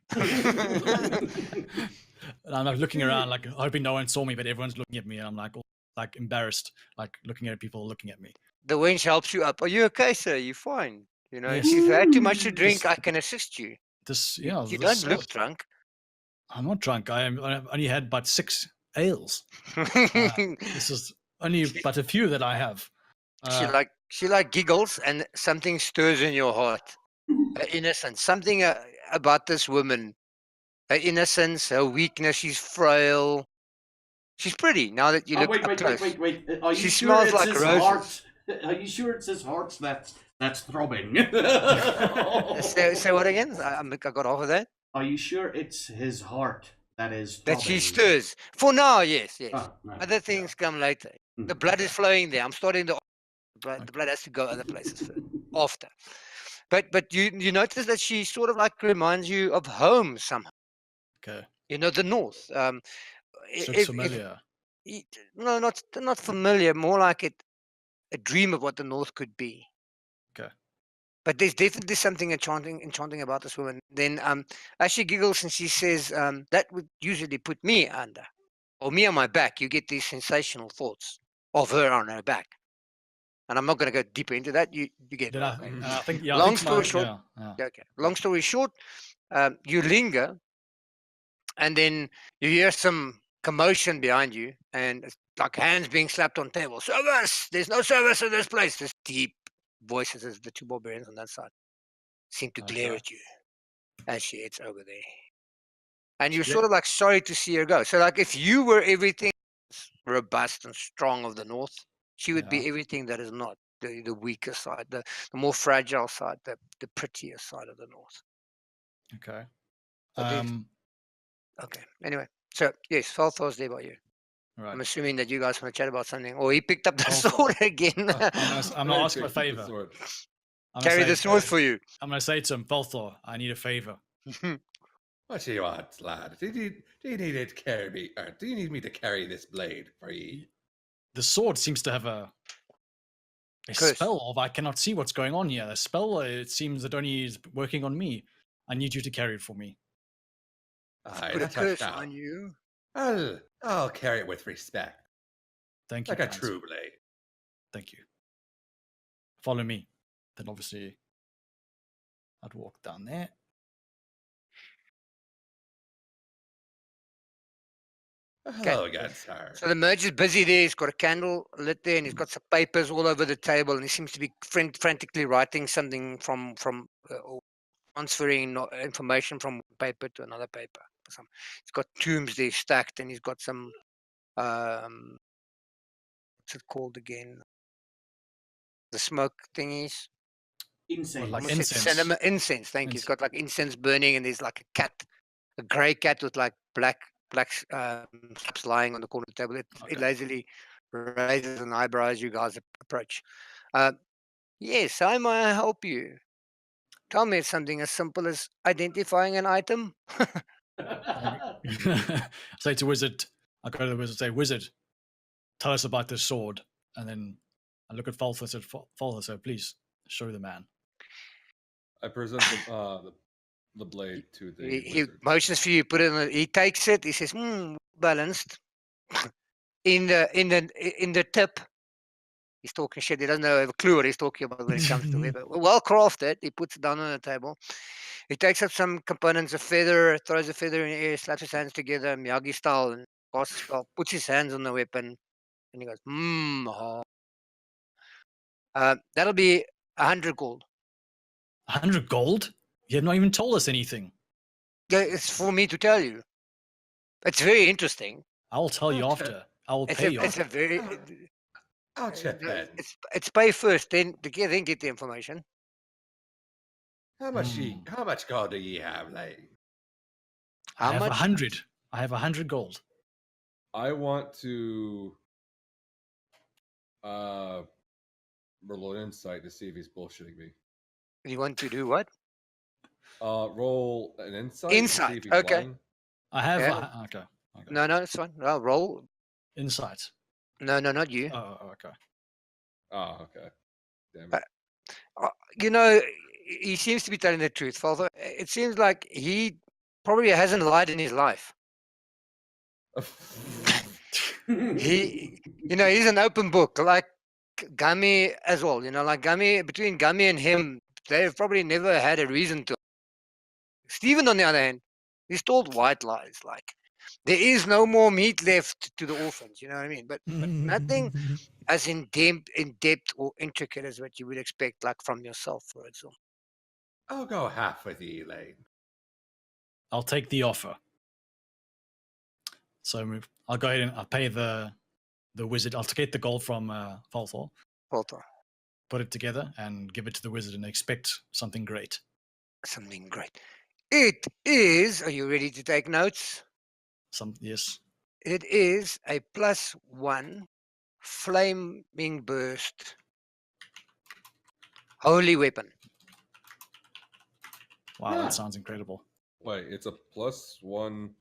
And I'm like looking around, like hoping no one saw me, but everyone's looking at me, and I'm like, like embarrassed, like looking at people looking at me. The wench helps you up. Are you okay, sir? You fine? Yes. If you've had too much to drink, I can assist you. You this don't look drunk. I'm not drunk. I've only had about 6 ales. This is only but a few that I have. She like giggles, and something stirs in your heart. Her innocence, something about this woman. Her innocence, her weakness. She's frail. She's pretty. Now that you look up close. Wait. Are you She sure smells it's like his roses. heart? Are you sure it's his heart that's throbbing? Say what again? I got off of that. Are you sure it's his heart that is That throbbing? she stirs. For now, yes. Oh, right. Other things come later. Mm. The blood is flowing there. I'm starting the blood has to go other places first. After. But you notice that she sort of like reminds you of home somehow. Okay. The north. She looks If familiar. no, not familiar. More like a dream of what the north could be. Okay. But there's definitely something enchanting about this woman. Then as she giggles and she says, that would usually put me under, or me on my back. You get these sensational thoughts of her on her back. And I'm not going to go deeper into that. You get Then what I mean. I think, yeah, I Long think story my, short, yeah. okay. Long story short, you linger, and then you hear some commotion behind you, and it's like hands being slapped on table. Service! There's no service in this place. This deep voices as the two barbarians on that side seem to glare Okay. at you as she heads over there. And you're Yeah. sort of like sorry to see her go. So like if you were everything robust and strong of the north, she would Yeah. be everything that is not. The weaker side, the more fragile side, the prettier side of the north. Okay. But okay. Anyway, so yes, Falthor's there by you. Right. I'm assuming that you guys want to chat about something. Or he picked up the Falthor. sword again. I'm gonna ask him a Take the favor. sword. Carry the sword for you. I'm gonna say to him, Falthor, I need a favor. What do you want, lad? Do you need it to carry me? Or do you need me to carry this blade for you? The sword seems to have a Curse. spell of I cannot see what's going on here. A spell, it seems that only is working on me. I need you to carry it for me. Aye, Put a that's what curse shall. on you. I'll carry it with respect, Thank you. like a kind true blade. Thank you. Follow me. Then obviously I'd walk down there. Hello again, sir. So the merge is busy there. He's got a candle lit there, and he's got some papers all over the table, and he seems to be frantically writing something from or transferring information from one paper to another paper. He's got tombs there stacked, and he's got some what's it called again? The smoke thingies. Insane. Like Almost said incense. cinema incense. Thank you. He's got like incense burning, and there's like a cat, a grey cat with like black straps lying on the corner of the table. It Okay. lazily raises an eyebrow as you guys approach. Yes, how may I help you? Tell me something as simple as identifying an item. Say to wizard, I go to the wizard, say, wizard, tell us about this sword. And then I look at Falthor and said, Falthor, so please show the man. I present the blade to the He wizard. motions for you. Put it in. He takes it. He says, balanced. In the tip. He's talking shit. He doesn't have a clue what he's talking about when it comes to weapon. Well crafted. He puts it down on the table. He takes up some components, a feather, throws a feather in the air, slaps his hands together, Miyagi style, and puts his hands on the weapon, and he goes, that'll be 100 gold. 100 gold? You have not even told us anything. Yeah, it's for me to tell you. It's very interesting. I'll tell you after. I will pay you. It's a very. I'll chip in. It's pay first, then get the information. How much gold do ye have, lady? I have much? 100. I have 100 gold. I want to roll an insight to see if he's bullshitting me. You want to do what? Roll an insight. Insight, To see if he's okay. lying. I have. Yeah. Okay. No, it's fine. I'll roll. Insight. No, not you. Oh, okay. Oh, okay. Damn it. He seems to be telling the truth, Father. It seems like he probably hasn't lied in his life. He's an open book, like Gummy as well. Like Gummy, between Gummy and him, they've probably never had a reason to. Stephen, on the other hand, he's told white lies. Like there is no more meat left to the orphans. You know what I mean? But nothing as in depth or intricate as what you would expect, like from yourself, for example. I'll go half with you, Elaine. I'll take the offer. So I'll go ahead and I'll pay the wizard. I'll get the gold from Falthor. Put it together and give it to the wizard and expect something great. Something great. It is. Are you ready to take notes? Yes. It is a +1 flaming burst holy weapon. Wow, Yeah. that sounds incredible. Wait, it's a +1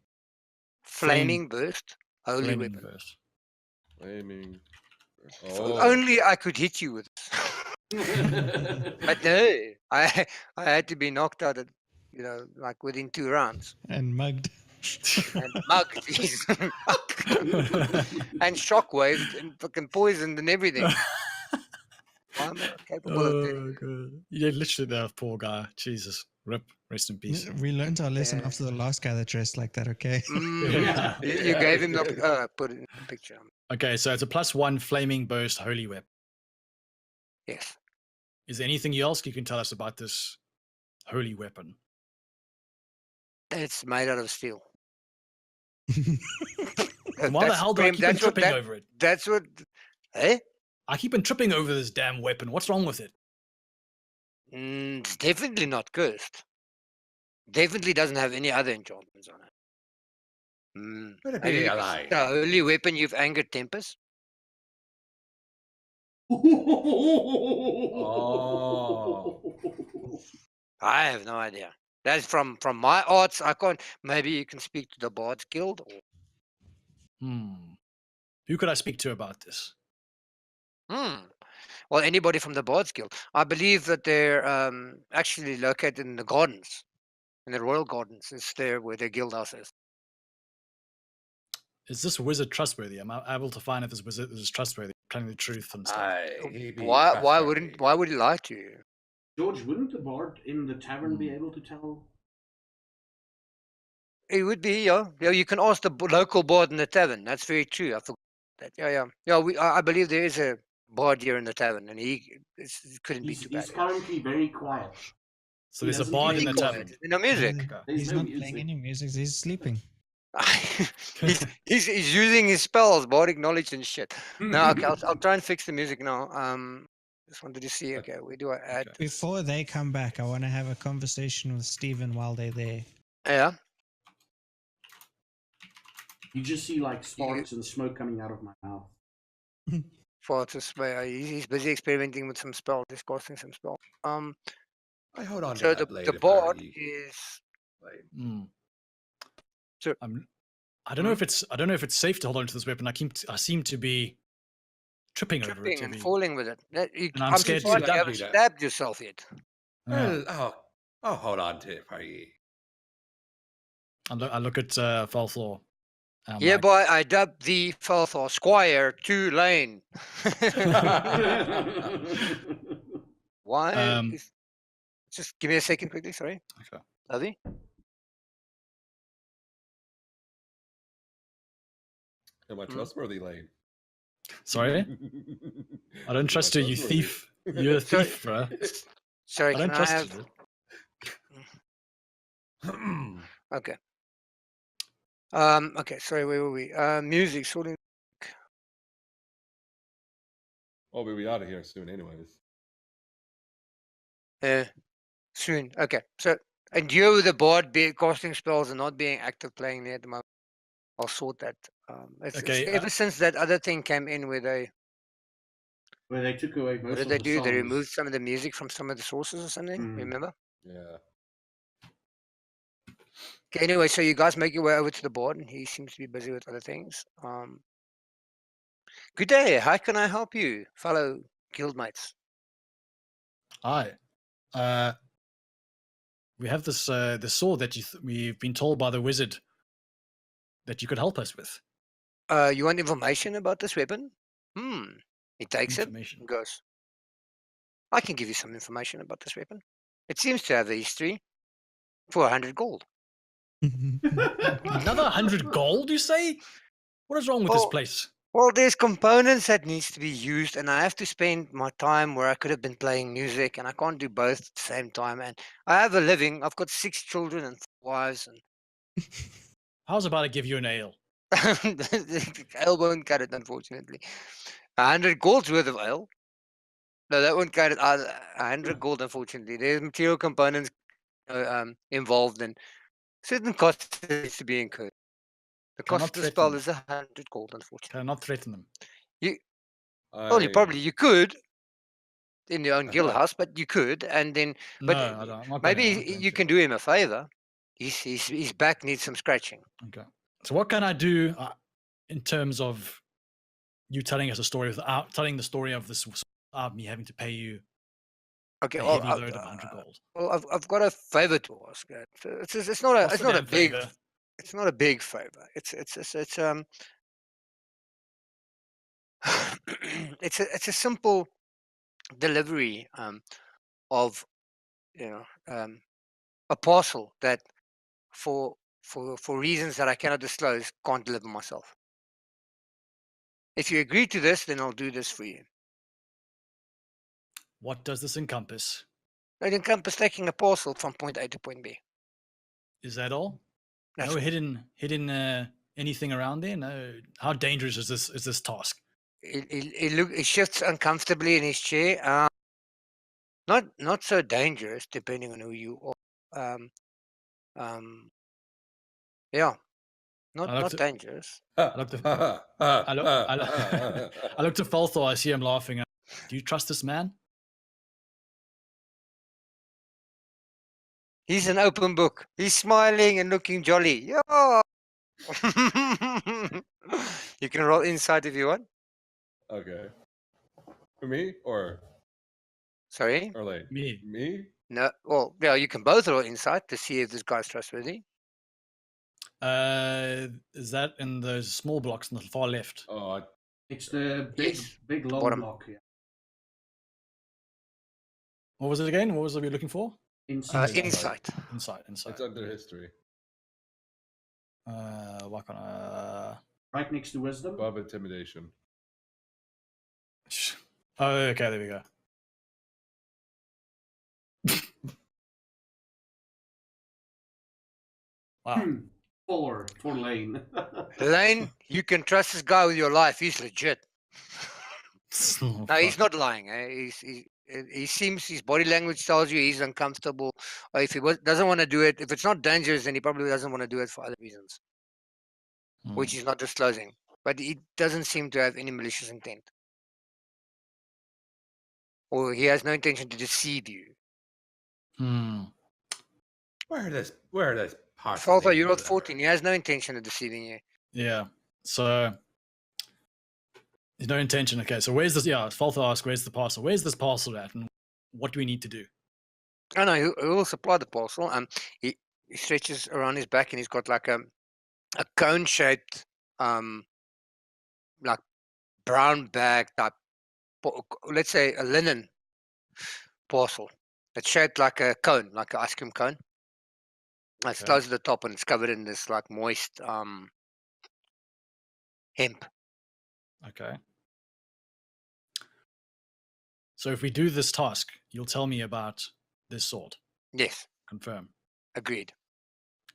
Flaming burst, holy Flaming weapon. burst. flaming. If Oh, only I could hit you with this. But no, I had to be knocked out at, like within 2 rounds. And mugged. And mugged, and shockwaved and fucking poisoned and everything. I'm capable of doing Oh it. god. Yeah, literally the poor guy. Jesus. Rip. Rest in peace. We learned our lesson Yeah. after the last guy that dressed like that, okay? Yeah. You gave him the put it in the picture. Okay, so it's a +1 flaming burst holy whip. Yes. Is there anything else you can tell us about this holy weapon? It's made out of steel. And why the hell do I keep on That's what tripping over it? That's what. Eh? I keep on tripping over this damn weapon. What's wrong with it? It's definitely not cursed. Definitely doesn't have any other enchantments on it. Would it Maybe be a because lie? it's the holy weapon you've angered tempers. Oh. I have no idea. That's from my arts. I can't. Maybe you can speak to the Bards Guild. Or, Who could I speak to about this? well, anybody from the Bards Guild. I believe that they're actually located in the gardens, in the royal gardens. It's there where their guild house is. Is this wizard trustworthy? Am I able to find if this wizard is trustworthy, telling the truth and stuff? Why would he lie to you? George, wouldn't the bard in the tavern be able to tell? It would be, yeah. You can ask the local bard in the tavern. That's very true. I forgot that. Yeah. I believe there is a bard here in the tavern, and it couldn't be too bad. He's currently very quiet. So there's a bard in the tavern. No music. He's not playing any music. He's sleeping. he's using his spells, bardic knowledge and shit. No, okay, I'll try and fix the music now. Just wanted to see. Okay, where do I add? Before they come back, I want to have a conversation with Steven while they're there. Yeah. You just see like sparks and smoke coming out of my mouth. He's busy experimenting with some spells. He's casting some spells. I hold on So to that blade the if I bard were you. is. So I don't know if it's safe to hold on to this weapon. I seem to be tripping over it. Tripping and falling with it. And I'm scared to surprised you stab haven't you there. stabbed yourself yet. Well, I'll hold on to it for you. I look at Falthor. Hereby I dub thee Falthor Squire to Lane. Why? Just give me a second quickly, sorry. Okay. Lovey? Am I trustworthy, Lane? Sorry? I don't trust you, you thief. You're a thief, bro. Sorry, I don't can trust I have... you. Okay. Okay, sorry, where were we? Music, sorting. Oh, we'll be out of here soon anyways. Soon. Okay, so, and you with the board casting spells and not being active playing there at the moment. I'll sort that. It's ever since that other thing came in where they took away most what did of they the do? They songs. removed some of the music from some of the sources or something. Remember? Yeah. Okay. Anyway, so you guys make your way over to the board, and he seems to be busy with other things. Good day. How can I help you, fellow guildmates? Hi. We have this sword that we've been told by the wizard that you could help us with. You want information about this weapon? He takes it and goes, I can give you some information about this weapon. It seems to have a history for 100 gold. Another 100 gold, you say? What is wrong with this place? Well, there's components that needs to be used, and I have to spend my time where I could have been playing music, and I can't do both at the same time. And I have a living. I've got 6 children and 4 wives. And how's about I give you an ale? Ale won't cut it, unfortunately. 100 gold's worth of ale. No, that won't cut it. 100 gold, unfortunately. There's material components involved, and certain costs that needs to be incurred. The cost of the spell is 100 gold, unfortunately. Can I not threaten them? You could, in your own guild house, but you could, and then, but No, I don't, I'm not maybe going to. you can do him a favor. His back needs some scratching. Okay. So what can I do in terms of you telling us a story without telling the story of this without me having to pay you Okay, a well, heavy load of 100 gold? well, I've got a favor to ask. It's not What's it's the not a damn big favor? it's not a big favor. It's it's a simple delivery of a parcel that for reasons that I cannot disclose can't deliver myself. If you agree to this, then I'll do this for you. What does this encompass? It encompasses taking a parcel from point A to point B. Is that all? That's No all. hidden anything around there? No. How dangerous is this task? He shifts uncomfortably in his chair. Not so dangerous, depending on who you are. Yeah, not dangerous. I looked at I looked at Falthor. I see him laughing. Do you trust this man? He's an open book. He's smiling and looking jolly. Yeah. You can roll insight if you want. Okay. For me or Sorry? like Me. me? No. Well, yeah, you can both roll insight to see if this guy's trustworthy. Is that in those small blocks on the far left? Oh, It's the Yes, big long bottom. block here. What was it again? What was it we looking for? Insight. Insight. Insight. it's under history. What can I? Right next to wisdom. Above intimidation. Oh, okay. There we go. Wow. 4 for Lane. Lane, you can trust this guy with your life. He's legit. Oh, No, he's fuck. not lying. He seems, his body language tells you he's uncomfortable. Or if he doesn't want to do it, if it's not dangerous, then he probably doesn't want to do it for other reasons, which he's not disclosing. But he doesn't seem to have any malicious intent. Or he has no intention to deceive you. Where are this parts? Falfa, you rolled 14. He has no intention of deceiving you. Yeah. So there's no intention. Okay. So where's this? Yeah. Falfa asks, "Where's the parcel? Where's this parcel at? And what do we need to do?" Oh no, he will supply the parcel. He stretches around his back and he's got like a cone shaped like brown bag type, let's say a linen parcel. It's shaped like a cone, like an ice cream cone. It's closed at the top and it's covered in this like moist hemp. Okay. So if we do this task, you'll tell me about this sword. Yes, Confirm. agreed.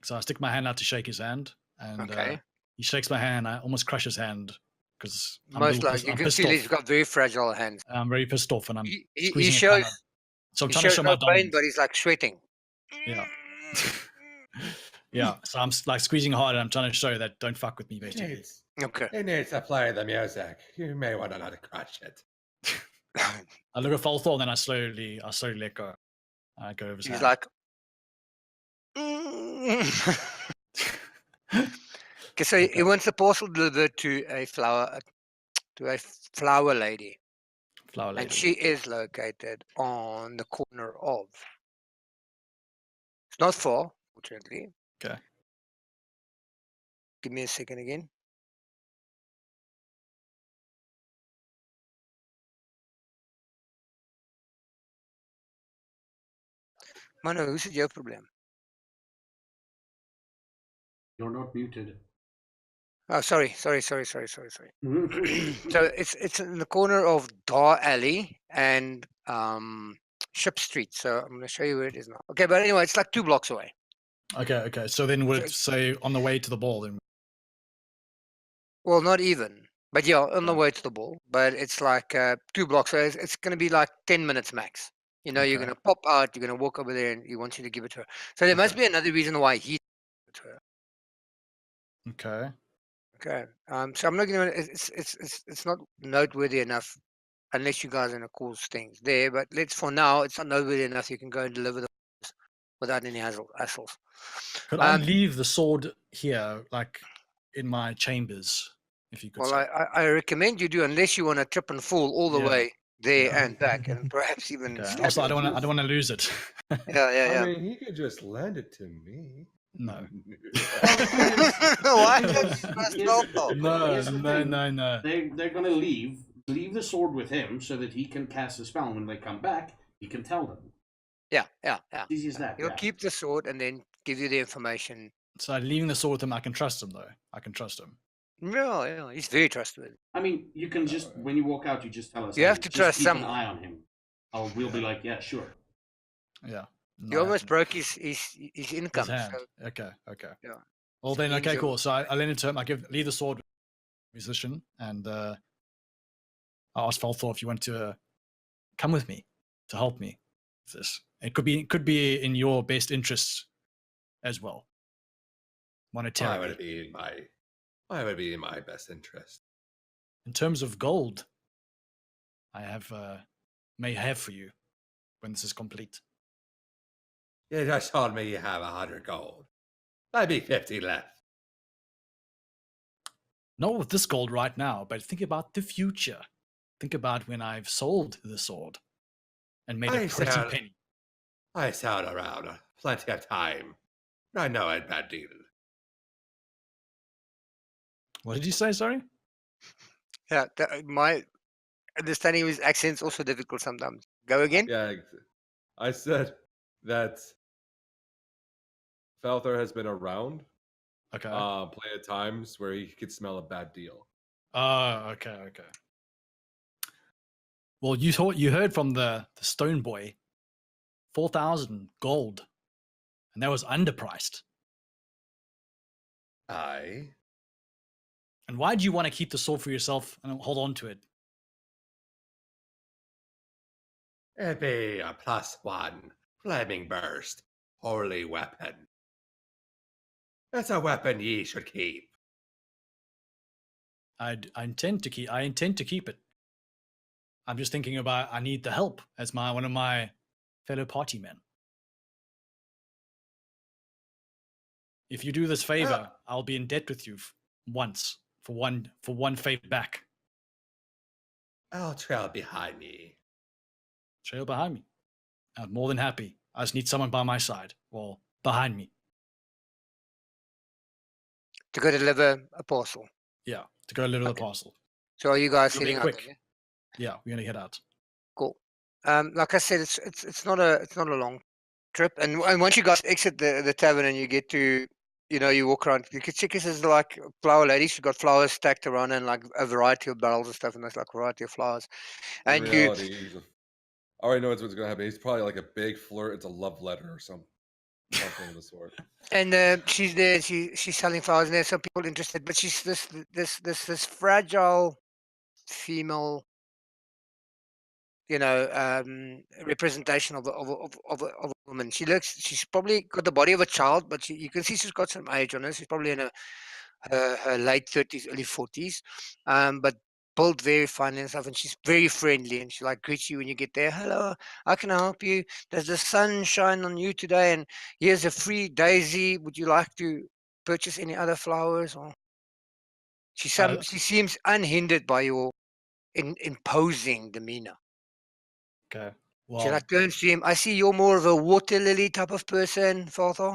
So I stick my hand out to shake his hand, and Okay. he shakes my hand. I almost crush his hand because Most likely, you can feel he's got very fragile hands. I'm very pissed off, and I'm He squeezing shows, it. So I'm he trying to shows show no my pain, dominance. but he's like sweating. Yeah. Yeah. So I'm like squeezing hard, and I'm trying to show that don't fuck with me, basically. Okay. It needs to play the music. You may want to know to crush it. I look at Falthor, and then I slowly let go. I go over his He's hand. like, okay, so he wants the parcel delivered to a flower lady, Flower lady. and she is located on the corner of. It's not far, fortunately. Okay. Give me a second again. Mano, hoe is het jouw probleem? You're not muted. Oh, sorry. So it's in the corner of Dar Alley and Ship Street. So I'm going to show you where it is now. Okay, but anyway, it's like 2 blocks away. Okay. So then would it say on the way to the ball then? Well, not even. But yeah, on the way to the ball. But it's like 2 blocks. So it's going to be like 10 minutes max. You know, you're going to pop out, you're going to walk over there, and he wants you to give it to her. So there must be another reason why he gave it to her. Okay. Okay. So I'm not going to. It's not noteworthy enough unless you guys are gonna cause things there. But for now, it's not nobody enough. You can go and deliver the without any hassles. Could I leave the sword here, like in my chambers, if you could Well, say? I recommend you do, unless you want to trip and fall all the Yeah. way there Yeah. and back, and perhaps even Okay. stab Also, I yourself. don't want to lose it. Yeah. I mean, he could just lend it to me. No. Why Because don't you trust Falthor? here's the thing. No. They're gonna leave the sword with him so that he can cast a spell. When they come back, he can tell them. Yeah. Easy as that. He'll Yeah. keep the sword and then give you the information. So leaving the sword with him, I can trust him, though. I can trust him. Yeah, he's very trustworthy. I mean, you can just when you walk out, you just tell us. You have to just trust keep someone. an eye on him. We'll be like, yeah, sure. Yeah. You almost broke his income. His hand. So, Okay. yeah. Well, So then, okay, means cool. So I lend it to him. I leave the sword with the musician, and I asked Falthor if you want to come with me to help me with this. It could be in your best interests as well. Why Monetarily. would it be in my best interest? In terms of gold, I may have for you when this is complete. You just told me you have 100 gold. Maybe 50 left. Not with this gold right now, but think about the future. Think about when I've sold the sword and made a pretty penny. I sound around plenty of time. I know I'd bad deal. What did you say? Sorry. Yeah, my understanding of his accent's also difficult sometimes. Go again? Yeah, I said that Falthor has been around Okay. plenty of times where he could smell a bad deal. Oh, okay. Well, you heard from the stone boy, 4,000 gold, and that was underpriced. Aye. And why do you want to keep the sword for yourself and hold on to it? It'd be a +1 flaming burst holy weapon. It's a weapon ye should keep. I intend to keep it. I'm just thinking about I need the help as one of my fellow party men. If you do this favor, I'll be in debt with you once for one favor back. I'll trail behind me. Trail behind me. I'm more than happy. I just need someone by my side or behind me. To go deliver a parcel. Yeah, to go deliver the parcel. So are you guys It'll be heading out quick. there? Yeah, we're gonna head out. Cool. Like I said, it's not a long trip, and once you guys exit the tavern and you get to, you walk around, you can see there's like flower ladies. She's got flowers stacked around and like a variety of barrels and stuff, and there's like a variety of flowers. In And reality, I already know what's going to happen. He's probably like a big flirt. It's a love letter or something of the sort. And she's there. She's selling flowers, and there's some people interested, but she's this fragile female, representation of a woman. She's probably got the body of a child, but you can see she's got some age on her. She's probably in her late 30s, early 40s, but built very fine and stuff. And she's very friendly, and she like greets you when you get there. Hello, how can I help you? Does the sun shine on you today? And here's a free daisy. Would you like to purchase any other flowers? Or she seems unhindered by your imposing demeanor. Okay. She Well, like turns to him. I see you're more of a water lily type of person, Falthor.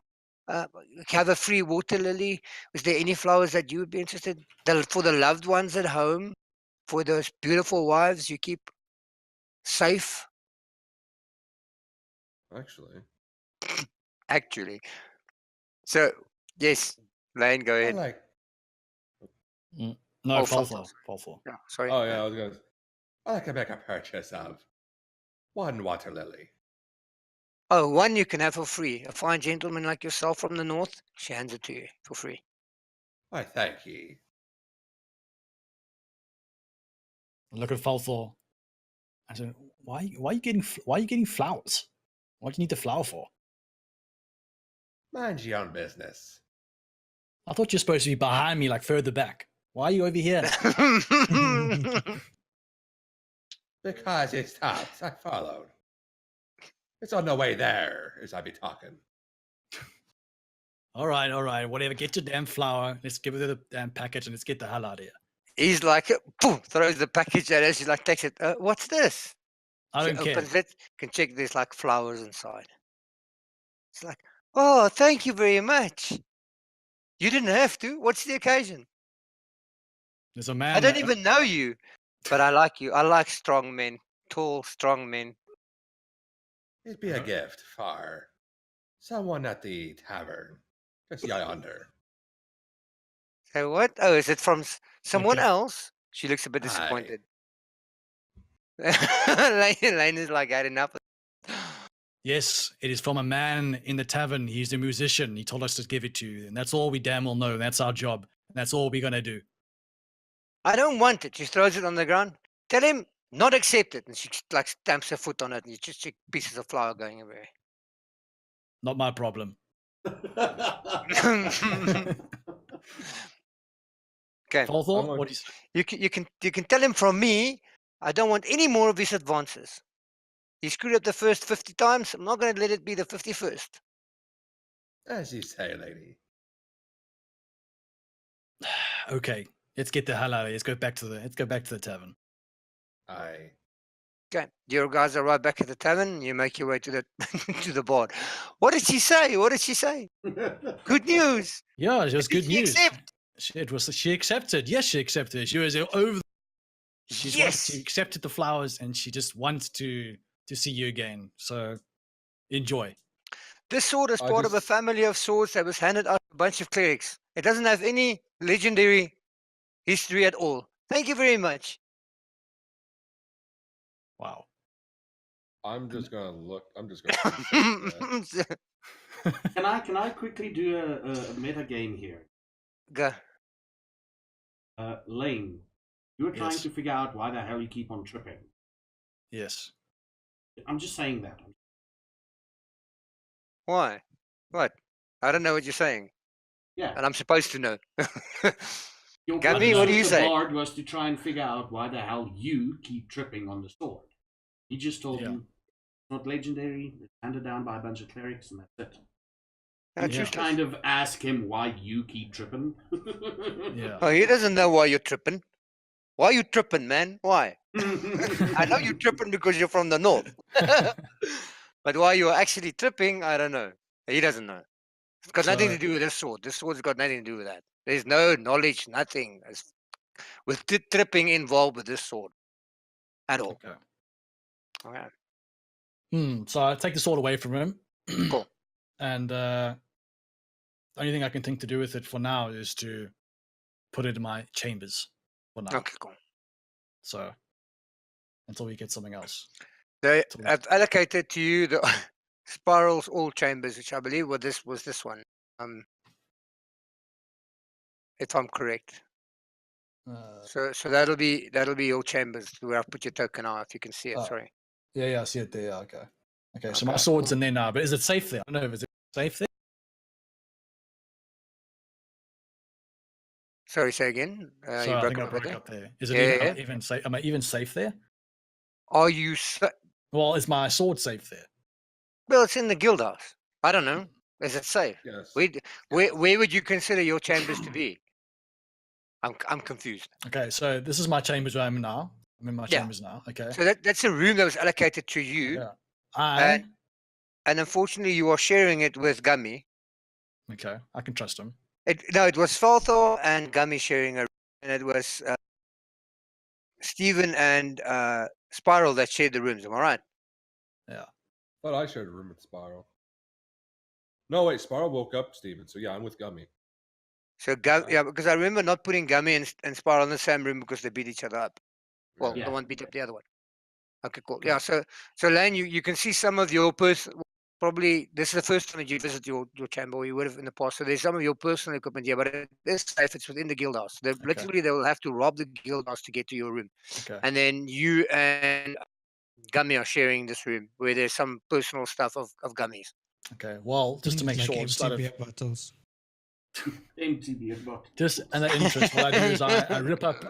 Have a free water lily. Is there any flowers that you would be interested for the loved ones at home, for those beautiful wives you keep safe? Actually. So yes, Lane, go ahead. no, Oh, Falthor. Yeah, sorry. Oh yeah, I like to make a purchase of 1 water lily. Oh, one you can have for free. A fine gentleman like yourself from the north, she hands it to you for free. Why, thank ye. Look at Falthor. I said, why are you getting flowers? What do you need the flower for? Mind your own business. I thought you're supposed to be behind me, like further back. Why are you over here? Because it stops. I followed. It's on the way there as I be talking. All right, whatever. Get your damn flour. Let's give it the damn package and let's get the hell out of here. He's like, boom, throws the package at her. She's like, takes it. What's this? I She don't care. opens it. Can check there's like flowers inside. It's like, oh, thank you very much. You didn't have to. What's the occasion? There's a man. I don't even know you, but I like you. I like strong men, tall, strong men. It'd be a gift for someone at the tavern. Just yonder. So what? Oh, is it from someone Okay. else? She looks a bit Aye. disappointed. Lane is like, I had enough. Yes, it is from a man in the tavern. He's a musician. He told us to give it to you. And that's all we damn well know. That's our job. And that's all we're going to do. I don't want it. She throws it on the ground. Tell him not accept it. And she like stamps her foot on it, and you just see pieces of flour going everywhere. Not my problem. Okay. Final thought? I'm What do you say? You can tell him from me. I don't want any more of his advances. He screwed up the first 50 times. I'm not going to let it be the 51st. As you say, lady. Okay, let's get the hell out of here. Let's go back to the tavern. Aye. Okay, your guys are right back at the tavern. You make your way to the to the board. What did she say? What did she say? Good news. Yeah, it was Did good she news. accept? She accepted. Yes, she accepted. She was over. Yes. She accepted the flowers, and she just wants to see you again. So enjoy. This sword is I part of a just- family of swords that was handed out to a bunch of clerics. It doesn't have any legendary history at all. Thank you very much. Wow. I'm just gonna look. I'm just gonna. Can I quickly do a meta game here? Go. Lane, you were trying Yes. to figure out why the hell you keep on tripping. Yes. I'm just saying that. Why? What? I don't know what you're saying, Yeah. and I'm supposed to know. Your Gabby, what do you the say? bard was to try and figure out why the hell you keep tripping on the sword. He just told Yeah. you it's not legendary, it's handed down by a bunch of clerics, and that's it. No, You Yeah. just kind of ask him why you keep tripping. Yeah. Oh, he doesn't know why you're tripping. Why are you tripping, man? Why? I know you're tripping because you're from the north. But why you're actually tripping, I don't know. He doesn't know. It's got nothing So- to do with this sword. This sword's got nothing to do with that. There's no knowledge, nothing with tripping involved with this sword at all. Okay. Okay. So I take the sword away from him. Cool. And the only thing I can think to do with it for now is to put it in my chambers for now. Okay, cool. So until we get something else. They So- have allocated to you the spirals all chambers, which I believe was this one. If I'm correct. So that'll be your chambers where I put your token now, if you can see it. Oh. Sorry. Yeah, I see it there. Yeah, okay. Okay, so my Okay, sword's in there now, but is it safe there? I don't know if it's safe there. Sorry, say again. So You I broke think I up a broke bit there. up there. Is it Yeah, even safe? Am I even safe there? Are you? Well, is my sword safe there? Well, it's in the guild house. I don't know. Is it safe? Yes. Where would you consider your chambers to be? I'm confused. Okay, so this is my chambers where I'm in now. I'm in my Yeah. chambers now. Okay. So that's a room that was allocated to you, Yeah. and unfortunately, you are sharing it with Gummy. Okay, I can trust him. It was Falthor and Gummy sharing a room, and it was Stephen and Spiral that shared the rooms. Am I right? But I shared a room with Spiral. No, wait. Spiral woke up, Steven. So yeah, I'm with Gummy. So yeah, because I remember not putting Gummy and Spiral in the same room because they beat each other up. Well, Yeah. the one beat up the other one. Okay, cool. Yeah, so Lane, you can see some of your probably this is the first time that you visit your chamber, or you would have in the past. So there's some of your personal equipment here, but it is safe. It's within the guild house. Literally, they will have to rob the guild house to get to your room. Okay. And then you and Gummy are sharing this room where there's some personal stuff of Gummy's. Okay. Well, just to make like sure, empty just out of beer bottles. Empty beer bottle. just in the interest, what I do is I rip up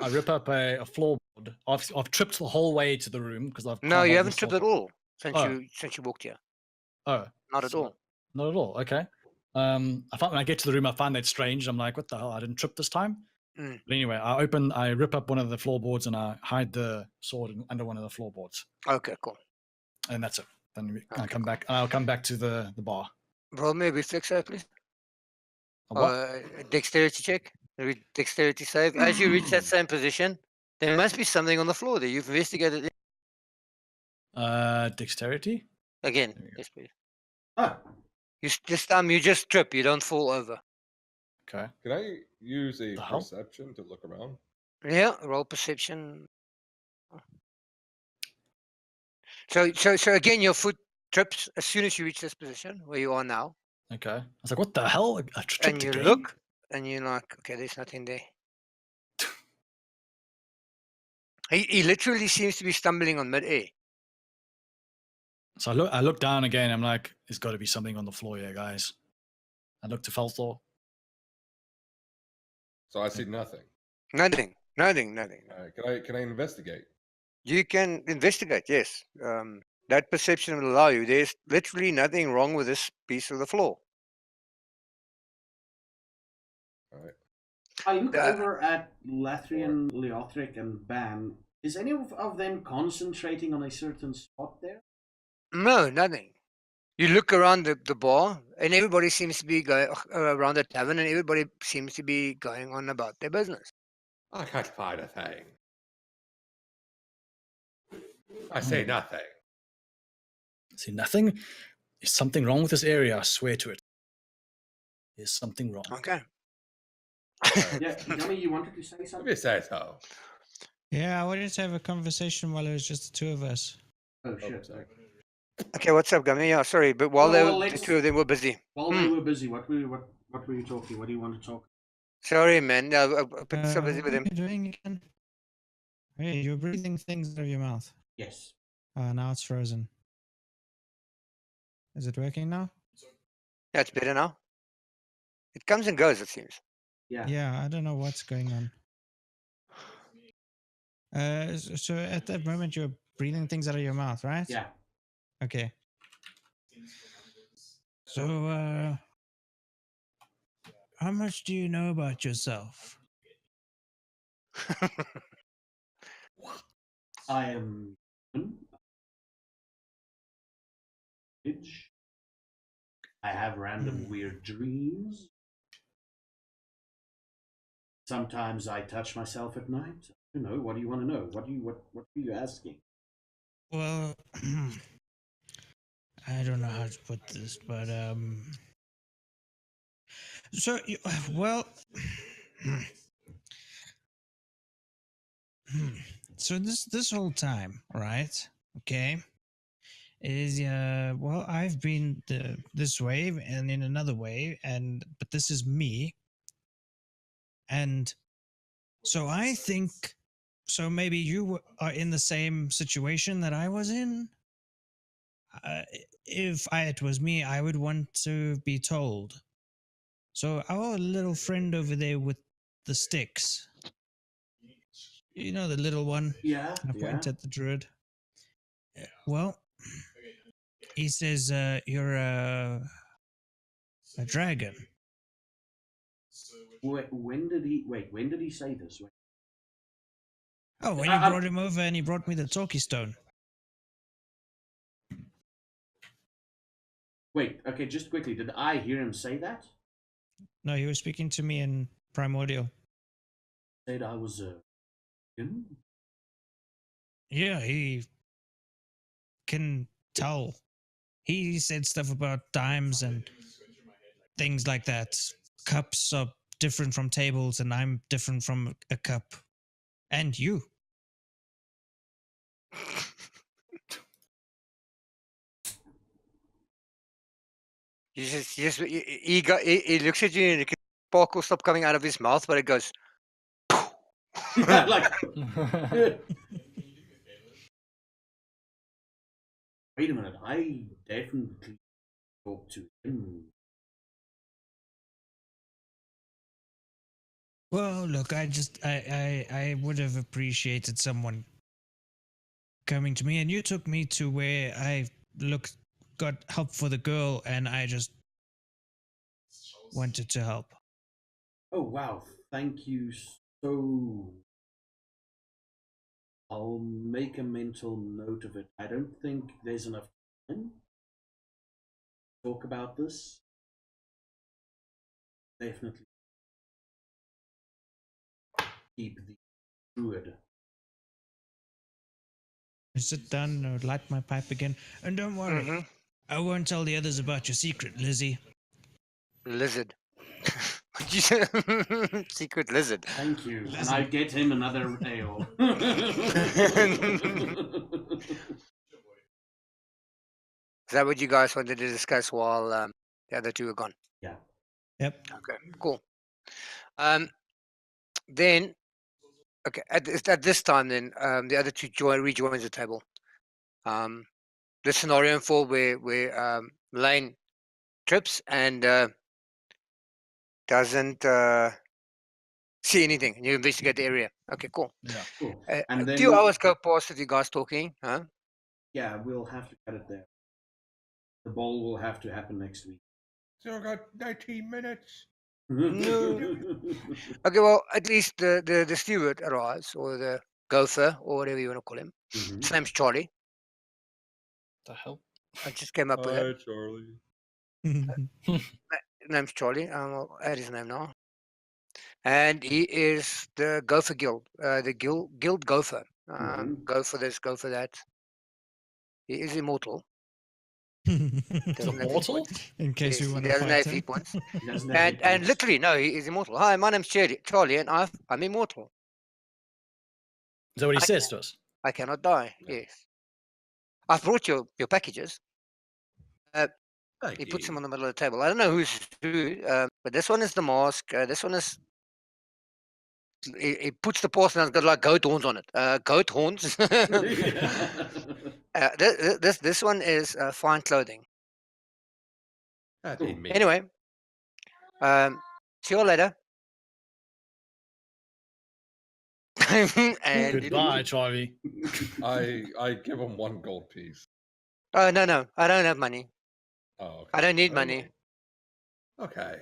a floorboard I've tripped the whole way to the room because I've No, climbed you over haven't the tripped at floor. all Oh. since you walked here. Oh, Not at so- all. Not at all. Okay. I find when I get to the room, I find that strange. I'm like, what the hell? I didn't trip this time. Mm. But anyway, I rip up one of the floorboards and I hide the sword under one of the floorboards, Okay, cool. and that's it. Then I Okay, come back. I'll come back to the bar. Roll me a reflex save, please. A what? A dexterity check. A dexterity save. As you reach that same position, there must be something on the floor there. You've investigated it Dexterity. again. There we go. Yes, please. Ah, This time you just trip. You don't fall over. Okay. Can I use a The hell? perception to look around? Yeah. Roll perception. So again, your foot trips as soon as you reach this position where you are now, Okay. I was like, what the hell? I tripped and you again? look, and you're like, okay, there's nothing there. He literally seems to be stumbling on mid-air. So I look down again. I'm like, there's got to be something on the floor here, guys. I look to Felthor. So I see nothing. Nothing. All right, can I investigate? You can investigate, yes. That perception will allow you. There's literally nothing wrong with this piece of the floor. All right. I look Uh, over at Lathrian, Leothric, and Ban. Is any of them concentrating on a certain spot there? No, nothing. You look around the bar, and everybody seems to be going around the tavern, and everybody seems to be going on about their business. I can't find a thing. I say nothing. See nothing. There's something wrong with this area. I swear to it. There's something wrong. Okay. Yeah, Gummy, you wanted to say Let something? me say so. Yeah, I wanted to have a conversation while it was just the two of us. Oh, Oh, shit. sorry. Okay, what's up, Gummy? Yeah, sorry, but while Well, the let's- two of them were busy. While they were busy, what were you talking? What do you want to talk? Sorry, man. I've been so busy What with are him. you doing again? Hey, you're breathing things out of your mouth. Yes. Now it's frozen. Is it working now? Yeah, it's better now. It comes and goes, it seems. Yeah. Yeah, I don't know what's going on. So at that moment you're breathing things out of your mouth, right? Yeah. Okay. So how much do you know about yourself? I am. I have random weird dreams. Sometimes I touch myself at night. You know, what do you want to know? What are you asking? Well, I don't know how to put this, but so well, so this whole time, right? Okay, is well, I've been this way and in another way, but this is me, and so I think so maybe you are in the same situation that I was in. If it was me, I would want to be told. So our little friend over there with the sticks, you know, the little one. Yeah. I point at the druid. Well, he says you're a dragon. When did he say this? Oh, when you brought him over and he brought me the talkie stone. Wait, okay, just quickly, did I hear him say that? No, he was speaking to me in primordial. Said I was him? Yeah, he can tell. He said stuff about dimes and things like that. Cups are different from tables, and I'm different from a cup. And you. He looks at you and the sparkle stop coming out of his mouth, but it goes. Yeah, like. Wait a minute, I definitely talked to him. Well, look, I would have appreciated someone coming to me, and you took me to where I got help for the girl, and I just wanted to help. Oh wow, thank you so. I'll make a mental note of it. I don't think there's enough time to talk about this. Definitely keep the druid. I sit down and light my pipe again, and don't worry, Mm-hmm. I won't tell the others about your secret, Lizzie. Lizard. What'd you say? Secret lizard. Thank you, and Lizzie. I get him another ale. Is that what you guys wanted to discuss while the other two were gone? Yeah. Yep. Okay, cool. Then, okay, at this time, then the other two rejoins the table. The scenario unfold where Lane trips and doesn't see anything, and you investigate the area. Okay, cool. Yeah. Cool. A And few then hours go past with you guys talking, huh? yeah, we'll have to cut it there. The ball will have to happen next week. Still got 19 minutes. No. Okay, well, at least the steward arrives, or the gopher, or whatever you want to call him. Mhm. His name's Charlie. The hell? I just came up with that. Hi, Charlie. His name's Charlie. I'll add his name now. And he is the Gopher Guild, the guild Gopher. Mhm. Go for this, go for that. He is immortal. Doesn't have hit Immortal? points. In case Yes, we he want to doesn't fight have him. hit points. He doesn't have hit And points. literally, no, he is immortal. Hi, my name's Charlie, and I'm immortal. Is that what he I says to us? I cannot die. Yeah. Yes. I've brought your packages. Thank He puts them you. on the middle of the table. I don't know who's who, but this one is the mask. This one is. He puts the porcelain. It's got like goat horns on it. Goat horns. This one is fine clothing. That ain't me. Anyway, see you later. And Goodbye, Charlie. I give him 1 gold piece. oh no, I don't have money. Oh, okay. I don't need money. Okay.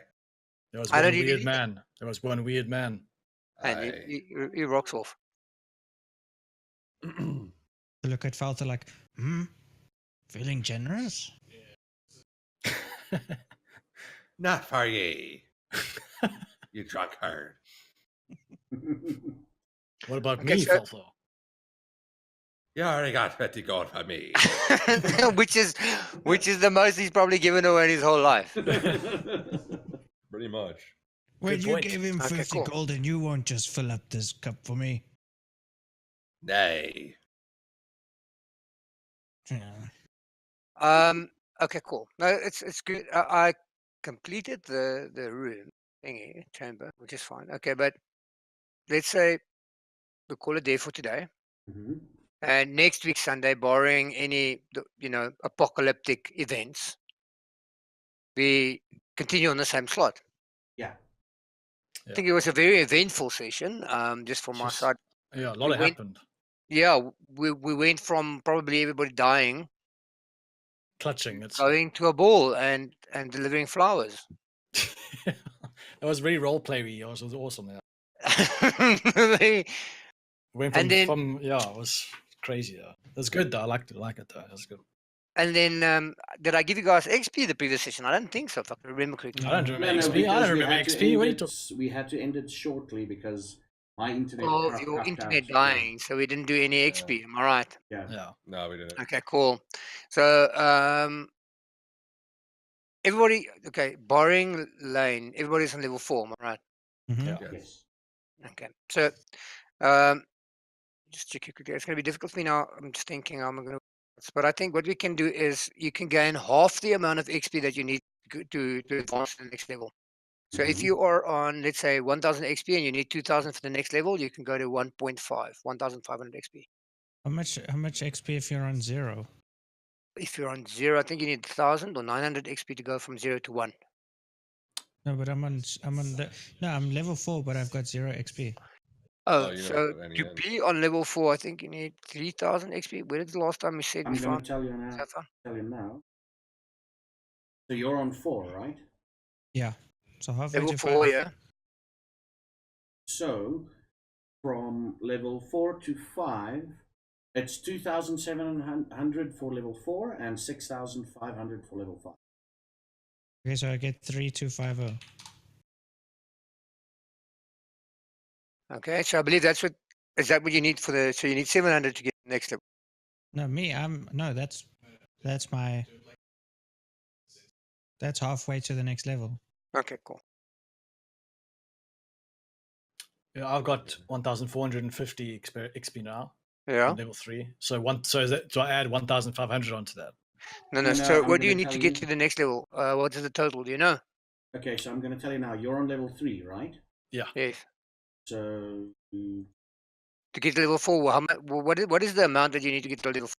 There was I one don't need weird anything. man. There was one weird man. And he rocks off. Look at Falter like, feeling generous? Not for ye. You drunkard. What about Okay, me, so- Falfo? You already got 50 gold for me. which is the most he's probably given away in his whole life. Pretty much. Wait, you point. gave him Okay, 50 cool. gold and you won't just fill up this cup for me. Nay. Yeah. Okay, cool. No, it's good. I completed the room thingy chamber, which is fine. Okay, but let's say we call it there for today. Mhm. And next week Sunday, barring any apocalyptic events, we continue on the same slot. Yeah. I think it was a very eventful session. Just from my Just- side, Yeah, a We lot went- happened. yeah, we went from probably everybody dying, Clutching. It's going to a ball and delivering flowers. that was very role play-y. It was awesome. Yeah. They- Went And then- it was crazy. Yeah. It was good though. I liked it. Though. It was good. And then, did I give you guys XP the previous session? I don't think so, if I can remember correctly. I don't remember No, XP. I because don't we remember had to XP. end What are you it- talking? We had to end it shortly because my internet. Of cracked your out. internet Yeah. dying, so we didn't do any XP. Am I right? Yeah. Yeah. No, we didn't. Okay, cool. So, everybody, okay, barring Lane, everybody's on level 4, am I right? Mhm. Yeah. Yes. Yes. Okay, so, just check it quickly. It's going to be difficult for me now. I'm just thinking I'm going to. But I think what we can do is you can gain half the amount of XP that you need to advance to the next level. So if Mhm. you are on, let's say, 1000 XP and you need 2000 for the next level, you can go to 1.5, 1500 XP. How much XP if you're on 0? If you're on 0, I think you need 1000 or 900 XP to go from 0 to 1. No, but I'm level 4, but I've got 0 XP. Oh, you so never put any to in. be on level 4, I think you need 3,000 XP. Where did the last time we said I'm we going found to tell you now. Sapphire? So you're on 4, right? Yeah. So halfway Level to 4, 5. yeah. So from level 4 to 5, it's 2,700 for level 4 and 6,500 for level 5. Okay, so I get 3250. Okay, so I believe is that what you need for the, so you need 700 to get the next level. No, that's halfway to the next level. Okay, cool. Yeah, I've got 1,450 XP now. Yeah. On level 3. So do I add 1,500 onto that? No. So what do you need to get to the next level? What is the total? Do you know? Okay, so I'm going to tell you now. You're on level 3, right? Yeah. Yes. So To get to level 4, how much? What is the amount that you need to get to level 4?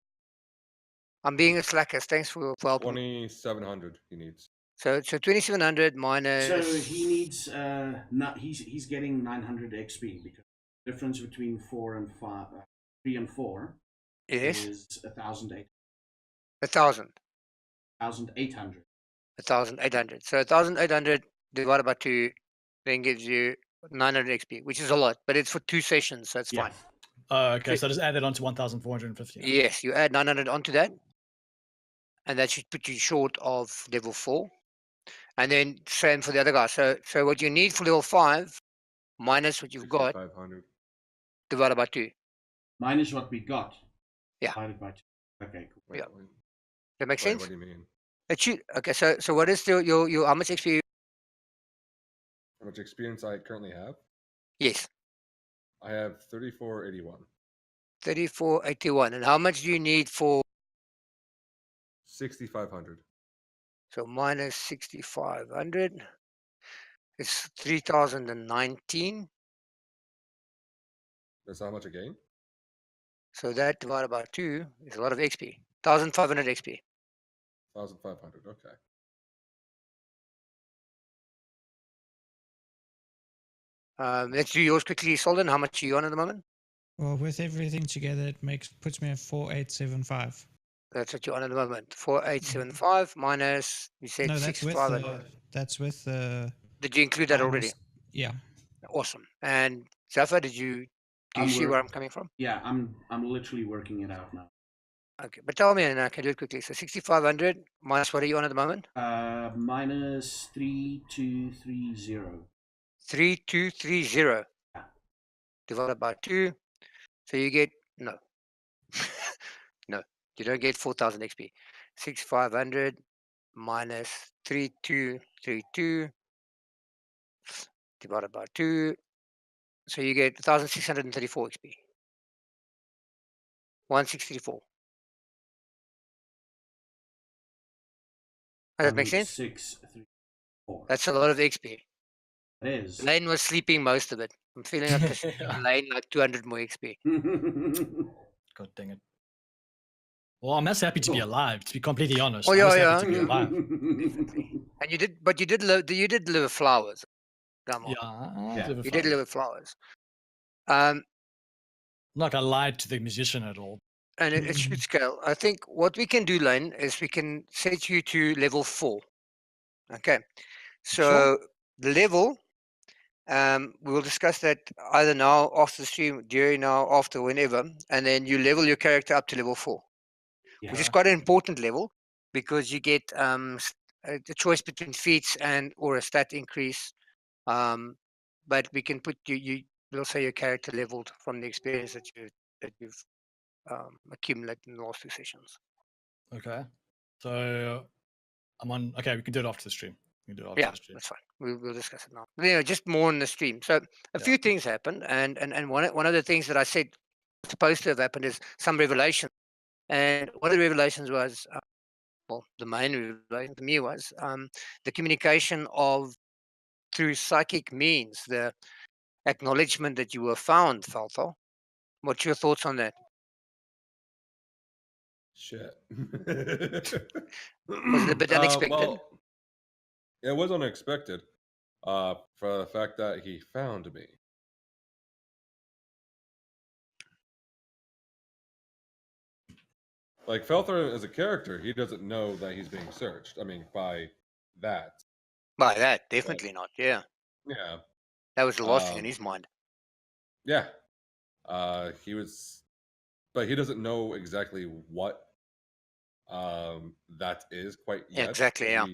I'm being a slacker. Thanks for helping. 2,700 he needs. So 2,700 minus. So he needs he's getting 900 XP because the difference between 4 and 5, 3 and 4 Yes. is 1,800. 1,000. 1,800. 1,800. So 1,800 divided by 2 then gives you 900 XP, which is a lot, but it's for 2 sessions, so it's fine. Okay, so just add that on to 1,450. Yes, you add 900 onto that, and that should put you short of level 4. And then same for the other guy. So what you need for level 5 minus what you've got 6,500. divided by 2. Minus what we got. Yeah. Divided by 2. Okay, cool. Wait, Yeah. wait, That makes sense? what do you mean? It should. Okay, so what is your how much XP? How much experience I currently have? Yes, I have 3481. 3481. And how much do you need for? 6,500. So minus 6,500. It's 3,019. That's how much I gain? So that divided by 2 is a lot of XP. 1,500 XP. 1,500. Okay. Let's do yours quickly, Solden. How much are you on at the moment? Well, with everything together, it puts me at 4,875. That's what you're on at the moment. 4,875 minus, you said No, that's with 6,500. that's with the. Did you include that already? Yeah. Awesome. And Zafar, do you see where I'm coming from? Yeah, I'm literally working it out now. Okay, but tell me, and I can do it quickly. So 6,500 minus what are you on at the moment? Minus 3,230. 3,230 Yeah. divided by 2. So you get no, no, you don't get 4,000 XP. 6,500 minus 3,232 divided by 2. So you get 1,634 XP. 1,634. Does that make sense? 634. That's a lot of XP. It is. Lane was sleeping most of it. I'm feeling like this Lane like 200 more XP. God dang it. Well, I'm just happy to be alive, to be completely honest. Oh, I'm just yeah, happy to be alive. Definitely. And you did deliver flowers. Come on. Yeah, You did deliver flowers. I'm not gonna lie to the musician at all. And it should scale. I think what we can do, Lane, is we can set you to level 4. Okay. So Sure. the level, we will discuss that either now, after the stream, during now, after, whenever, and then you level your character up to level 4, which is quite an important level because you get the choice between feats and or a stat increase. But we can put we'll say your character leveled from the experience that you've accumulated in the last 2 sessions. Okay. So I'm on. Okay, we can do it after the stream. We can do it after Yeah, the stream. that's fine. We'll discuss it now. Just more on the stream. So a few things happened, and one of the things that I said was supposed to have happened is some revelation. And one of the revelations was, the main revelation to me was the communication of through psychic means, the acknowledgement that you were found, Falthal. What's your thoughts on that? Shit. Was it a bit unexpected? Well, it was unexpected. For the fact that he found me. Like Felthor as a character, he doesn't know that he's being searched. I mean, by that. By that, definitely not. Yeah, Yeah. that was the last thing in his mind. Yeah. He was, but he doesn't know exactly what that is quite yet. Exactly. Yeah.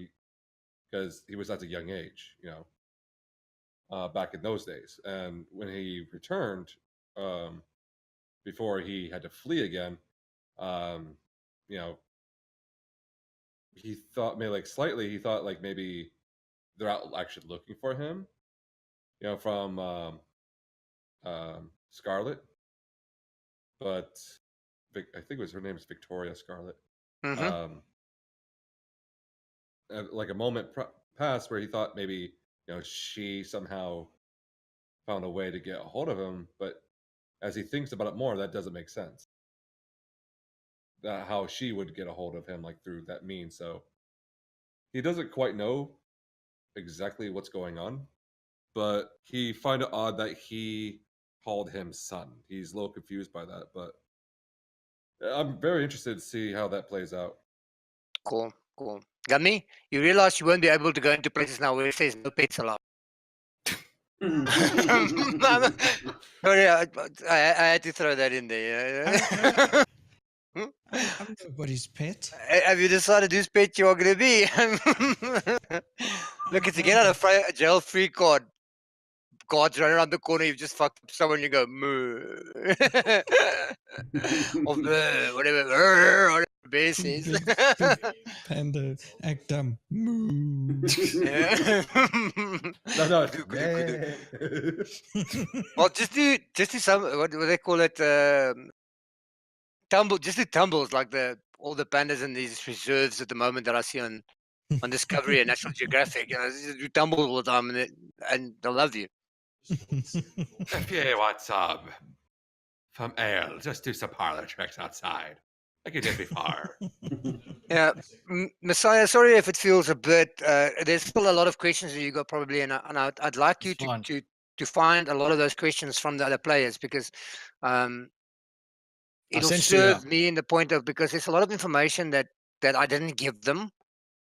Because he was at a young age, back in those days. And when he returned, before he had to flee again, you know, he thought maybe like slightly, he thought like maybe they're out actually looking for him, from Scarlet. But I think it was her name is Victoria Scarlet. Mm-hmm. Like a moment passed where he thought maybe she somehow found a way to get a hold of him, but as he thinks about it more, that doesn't make sense. That how she would get a hold of him like through that means. So he doesn't quite know exactly what's going on, but he find it odd that he called him son. He's a little confused by that, but I'm very interested to see how that plays out. Cool. Gummy, you realize you won't be able to go into places now where it says no pets allowed. Sorry, I had to throw that in there. I'm nobody's pet. Have you decided whose pet you are going to be? Look, it's a get out of jail free card. Guards run around the corner, you've just fucked up someone, you go, moo. Or whatever bear says. Panda, act dumb. Moo. No. Well, just do some, what do they call it? Just do tumbles like all the pandas in these reserves at the moment that I see on Discovery and National Geographic. You tumble all the time and they'll love you. If what's up? From Ale, just do some parlor tricks outside, like you did before. Yeah, Messiah. Sorry if it feels a bit. There's still a lot of questions that you got probably, and I'd like you to find a lot of those questions from the other players because it'll serve me in the point of because there's a lot of information that I didn't give them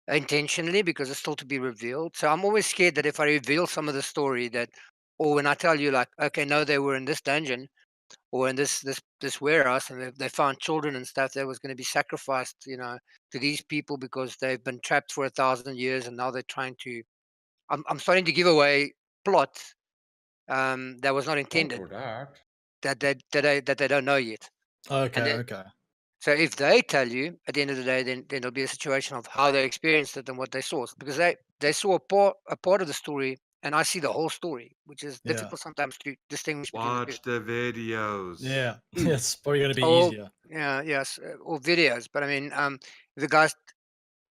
intentionally because it's still to be revealed. So I'm always scared that if I reveal some of the story or when I tell you like, okay, no, they were in this dungeon or in this warehouse and they found children and stuff that was going to be sacrificed, to these people because they've been trapped for 1,000 years and now they're trying to. I'm starting to give away plot that was not intended that they don't know yet. Okay. So if they tell you at the end of the day, then there'll be a situation of how they experienced it and what they saw, because they saw a part of the story, and I see the whole story, which is difficult sometimes to distinguish. Watch the videos. Yeah, it's probably going to be easier. Yeah, yes, or videos. But I mean, the guys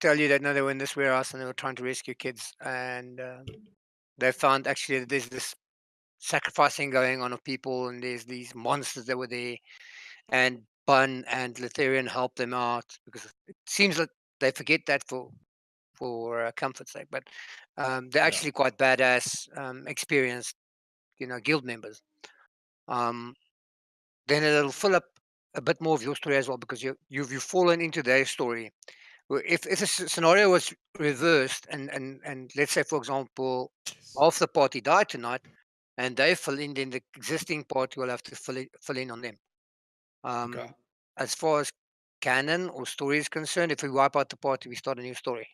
tell you that no, they were in this warehouse and they were trying to rescue kids, and they found actually that there's this sacrificing going on of people, and there's these monsters that were there, and Bun and Letharian help them out because it seems like they forget that for comfort's sake, but they're actually quite badass, experienced, guild members. Then it'll fill up a bit more of your story as well because you've fallen into their story. If a scenario was reversed and let's say for example half the party died tonight and they fill in, then the existing party will have to fill in on them. As far as canon or story is concerned, if we wipe out the party, we start a new story.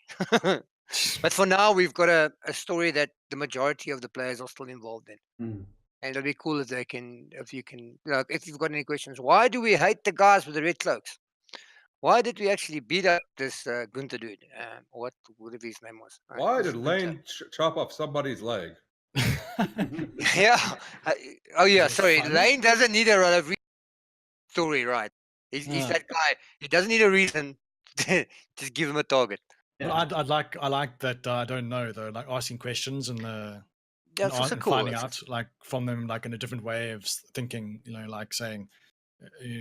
But for now, we've got a story that the majority of the players are still involved in. And it'll be cool if you can, if you've got any questions. Why do we hate the guys with the red cloaks? Why did we actually beat up this Gunther dude? Whatever his name was. Why did Lane chop off somebody's leg? Yeah. Sorry. Lane doesn't need a lot of story, right? He's that guy. He doesn't need a reason. Just give him a target. But I like that. I don't know though, like asking questions and that's also cool. Finding out like from them, like in a different way of thinking. Like saying,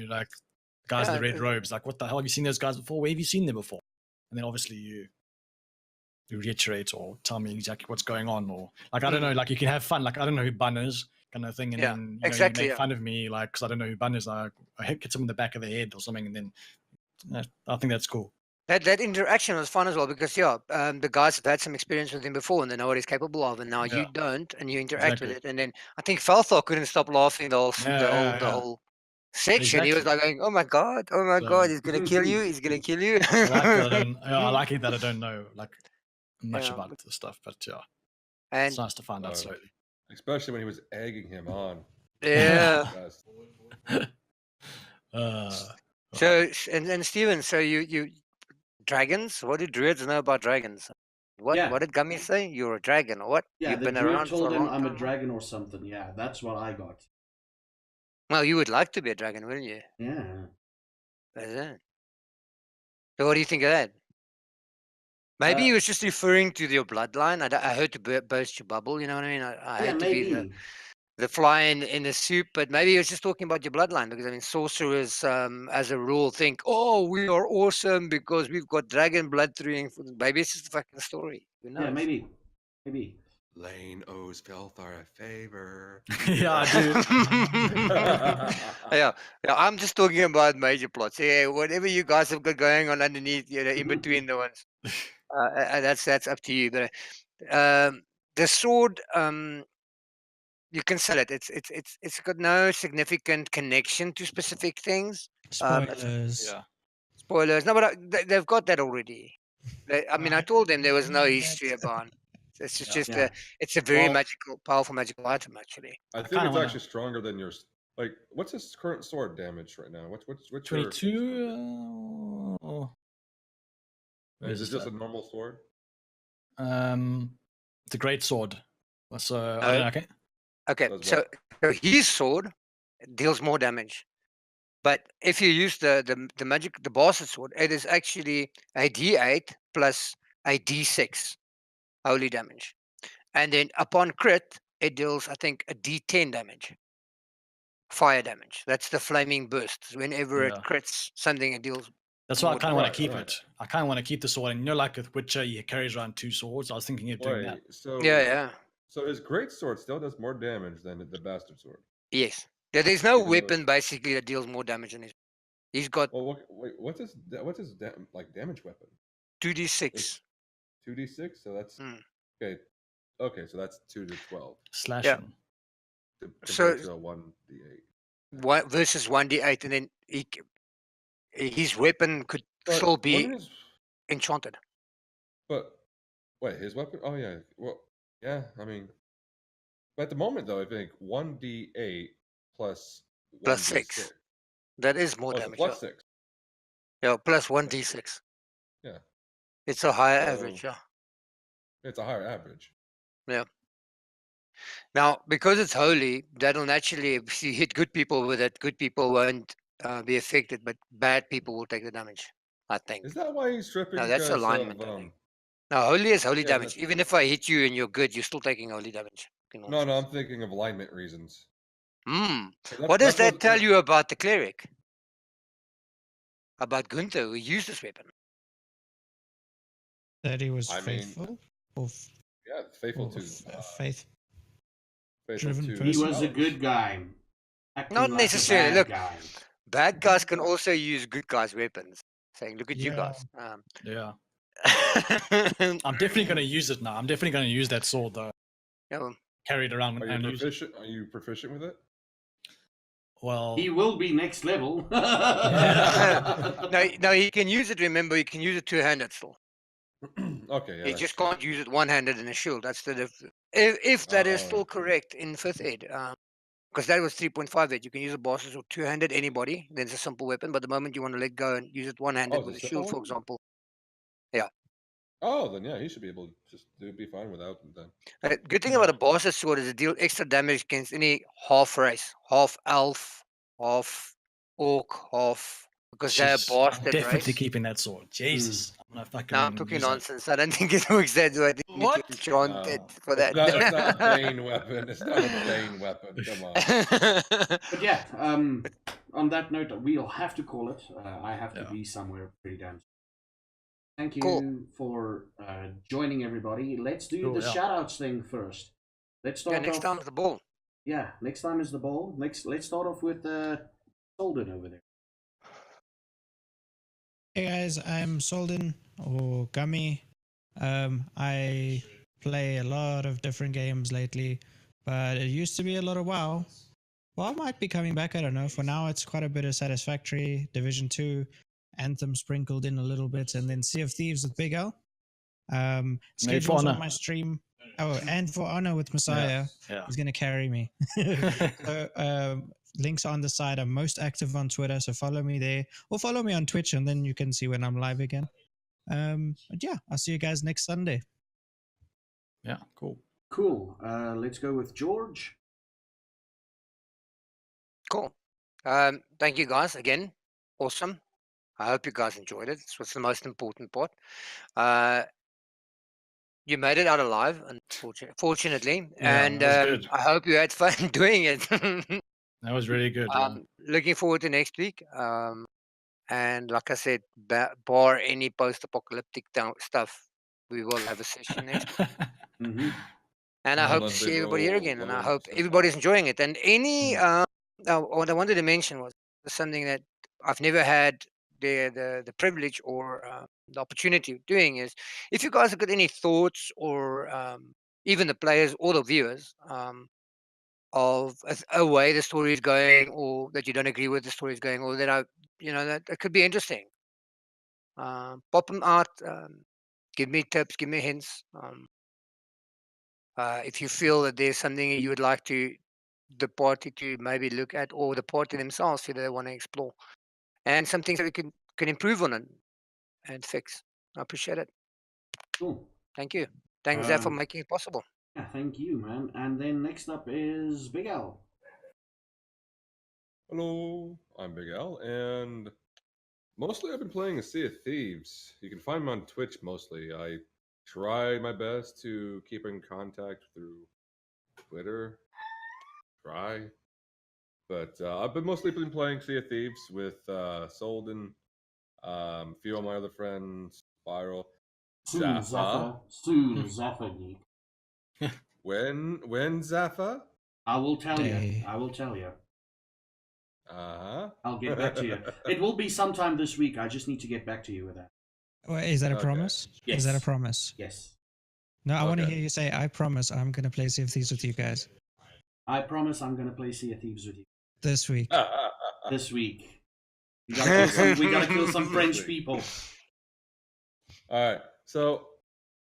like guys in the red robes, like what the hell have you seen those guys before? Where have you seen them before? And then obviously you reiterate or tell me exactly what's going on, or like I don't know, like you can have fun, like I don't know who Bun is, kind of thing, and Yeah, then exactly, you make yeah. fun of me, like because I don't know who Bun is, like I hit him in the back of the head or something, and then I think that's cool. That interaction was fun as well because the guys have had some experience with him before and they know what he's capable of, and now you don't, and you interact with it, and then I think Falthor couldn't stop laughing the whole section. He was Exactly. like going, "Oh my god, he's gonna kill you, he's gonna kill you." I like that. I like it that I don't know like much Yeah, about this stuff, but yeah, it's and nice to find out slowly. Especially when he was egging him on. yeah. Yes. So and Steven, so you dragons? What do druids know about dragons? Yeah. What did Gummy say? You're a dragon or what? Yeah, You've the been druid around told for a him long I'm a time. dragon or something. Yeah, that's what I got. Well, you would like to be a dragon, wouldn't you? Yeah. That's it. So what do you think of that? Maybe he was just referring to your bloodline. I heard to burst your bubble. You know what I mean? I Yeah, hate to be maybe. the fly in the soup, but maybe he was just talking about your bloodline because I mean, sorcerers, as a rule, think, "Oh, we are awesome because we've got dragon blood through." Maybe it's just a fucking story. Who knows? Yeah, maybe. Maybe. Lane owes Felthar a favor. Yeah, I do. yeah, I'm just talking about major plots. Yeah, whatever you guys have got going on underneath, in between the ones, that's up to you. But the sword, you can sell it. It's got no significant connection to specific things. Spoilers. Yeah. Spoilers. No, but they've got that already. I mean, I told them there was no history about. It's just Yeah. it's a very Well, powerful magical item actually. I think kinda it's wanna- actually stronger than yours. Like, what's his current sword damage right now? What's your 22. Where Is it just that? a normal sword? It's a great sword. So I No. don't know. Okay. Okay, Does so his sword deals more damage. But if you use the magic, the bastard sword, it is actually a D8 plus a D6 holy damage. And then upon crit, it deals, I think, a D10 damage. Fire damage. That's the flaming burst. Whenever it Yeah. crits something, it deals. That's why I more kind of want Right, to keep right. it. I kind of want to keep the sword. And like with Witcher, he carries around 2 swords. I was thinking of doing that. Wait, so Yeah. So his great sword still does more damage than the bastard sword. Yes. There's no Even though weapon basically that deals more damage than his. He's got Well, wait, what's his like damage weapon? 2d6. 2d6. So that's Mm. okay. Okay, so that's 2 to 12 Slashing. So- compared to a 1d8. One versus 1d8, and then his weapon could still be wouldn't his- enchanted. But wait, his weapon? Oh yeah. Well, yeah. I mean, but at the moment though, I think 1d8 plus Plus 1d6. 6. That is more Oh, it's a damage. plus 6. Yeah, plus 1d6. Yeah. It's a higher So- average. Yeah. It's a higher average. Now, because it's holy, that'll naturally, if you hit good people with it, good people won't be affected, but bad people will take the damage, I think. Is that why he's stripping? No, that's because alignment, Of, I think. Now, holy is holy yeah, damage. Even if I hit you and you're good, you're still taking holy damage. no, I'm thinking of alignment reasons. What does that tell you about the cleric? About Gunther, who used this weapon? That he was I mean, faithful? Or Yeah, faithful or to faith. faithful driven to. person. He was a powers. good guy. Acting Not like a necessarily. bad Look, guy. bad guys can also use good guys' weapons. Saying, look at you Yeah. guys. Yeah. I'm definitely going to use it now. I'm definitely going to use that sword though. Yeah, Carry it around Are and you use it. proficient? Are you proficient with it? Well, He will be next level. no, he can use it. Remember, he can use it two-handed still. Okay, yeah. He that's just true. can't use it one-handed in a shield. That's the difference. If that is still Oh. correct in 5th ed, because that was 3.5 ed. You can use a bosses or two-handed anybody. Then it's a simple weapon. But the moment you want to let go and use it one-handed Oh, with a it's a shield, simple for one? example. Oh, then yeah, he should be able to just be fine without it then. Good thing about a boss's sword is it deals extra damage against any half race, half elf, half orc, half because they're a jeez, I'm bastard definitely race. keeping that sword. Jesus. I'm going to fucking No, I'm talking use that. nonsense. I don't think it works that way. I think you need What? to enchant No. it for It's that. not a Bane weapon. It's not a Bane weapon. Come on. But yeah, on that note, we'll have to call it. I have to Yeah. be somewhere pretty damn soon. Thank you Cool. for joining, everybody. Let's do Cool, the yeah. shout-outs thing first. Let's Yeah, start next off. time's the ball. Yeah, next time is the ball. Let's start off with Solden over there. Hey guys, I'm Solden or Gummy. I play a lot of different games lately, but it used to be a lot of WoW. WoW might be coming back, I don't know. For now, it's quite a bit of Satisfactory, Division 2, Anthem sprinkled in a little bit, and then Sea of Thieves with Big L. Maybe For Schedules on Honor. my stream. Oh, and For Honor with Messiah. Yeah. He's going to carry me. So, links are on the side. I'm most active on Twitter, so follow me there. Or follow me on Twitch, and then you can see when I'm live again. But yeah, I'll see you guys next Sunday. Yeah, cool. Cool. Let's go with George. Cool. Thank you guys again. Awesome. I hope you guys enjoyed it. This was the most important part. You made it out alive, fortunately, Yeah, and that was good. I hope you had fun doing it. That was really good. Yeah. Looking forward to next week. And like I said, bar any post-apocalyptic stuff, we will have a session next week. Mm-hmm. And I hope to Unless they see everybody here roll again. And I low hope stuff. everybody's enjoying it. And any, what I wanted to mention was something that I've never had the privilege or the opportunity of doing is, if you guys have got any thoughts or even the players or the viewers of a way the story is going, or that you don't agree with the story is going, or that that could be interesting. Pop them out. Give me tips. Give me hints. If you feel that there's something you would like the party to maybe look at, or the party themselves feel they want to explore, and some things that we can improve on and fix. I appreciate it. Cool. Thank you. Thanks, Zach, for making it possible. Yeah, thank you, man. And then next up is Big Al. Hello, I'm Big Al, and mostly I've been playing a Sea of Thieves. You can find me on Twitch mostly. I try my best to keep in contact through Twitter. But I've mostly been playing Sea of Thieves with Solden, a few of my other friends, Spiral, Soon, Zaffa. Soon, Zaffa geek. When Zaffa? I will tell you. Hey. I will tell you. Uh-huh. I'll get back to you. It will be sometime this week. I just need to get back to you with that. Well, is that a Okay. promise? Yes. Is that a promise? Yes. No, I want to Okay. hear you say, I promise I'm going to play Sea of Thieves with you guys I promise I'm going to play Sea of Thieves with you this week. this week. We gotta kill some French people. All right. So,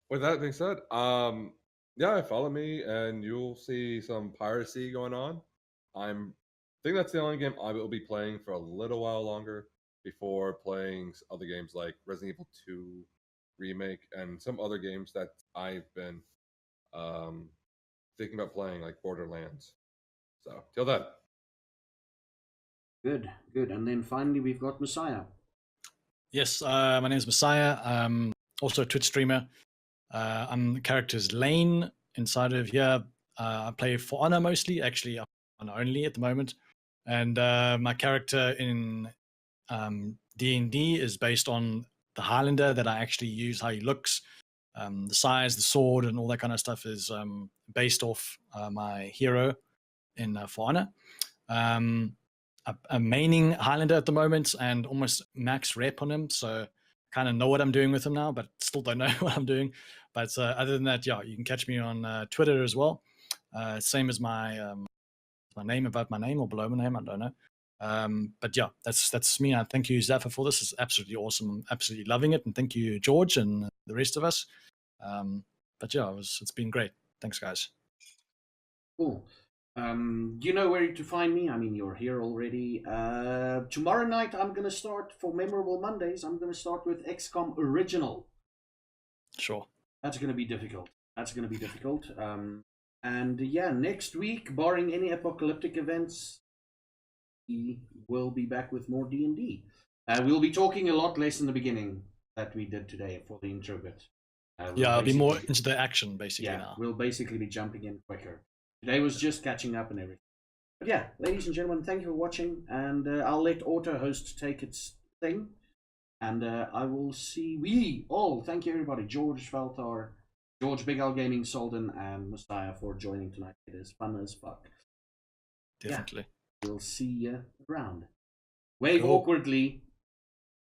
with that being said, yeah, follow me and you'll see some piracy going on. I think that's the only game I will be playing for a little while longer before playing other games like Resident Evil 2 Remake and some other games that I've been thinking about playing, like Borderlands. So, till then. Good, good. And then finally we've got Messiah. Yes, my name is Messiah. Also a Twitch streamer. The character is Lane inside of here. I play For Honor mostly, actually Honor only at the moment. And my character in D&D is based on the Highlander that I actually use, how he looks. The size, the sword, and all that kind of stuff is based off my hero in For Honor. I'm maining Highlander at the moment and almost max rep on him, so kind of know what I'm doing with him now, but still don't know what I'm doing. But other than that, yeah, you can catch me on Twitter as well. Same as my name, above my name or below my name, I don't know. But yeah, that's me. I thank you, Zaffa, for this. It's absolutely awesome. I'm absolutely loving it, and thank you, George, and the rest of us. But yeah, it's been great. Thanks, guys. Cool. You know where to find me. I mean, you're here already. Tomorrow night, I'm going to start for Memorable Mondays. I'm going to start with XCOM Original. Sure. That's going to be difficult. And yeah, next week, barring any apocalyptic events, we will be back with more D&D. We'll be talking a lot less in the beginning that we did today for the intro bit. I'll be more into the action, basically, now. We'll basically be jumping in quicker. Today was just catching up and everything. But yeah, ladies and gentlemen, thank you for watching, and I'll let Auto Host take its thing. And I will see we all. Thank you, everybody. George Feltar, George Big Al Gaming, Solden, and Messiah for joining tonight. It is fun as fuck. Definitely. Yeah, we'll see you around. Wave Cool. awkwardly.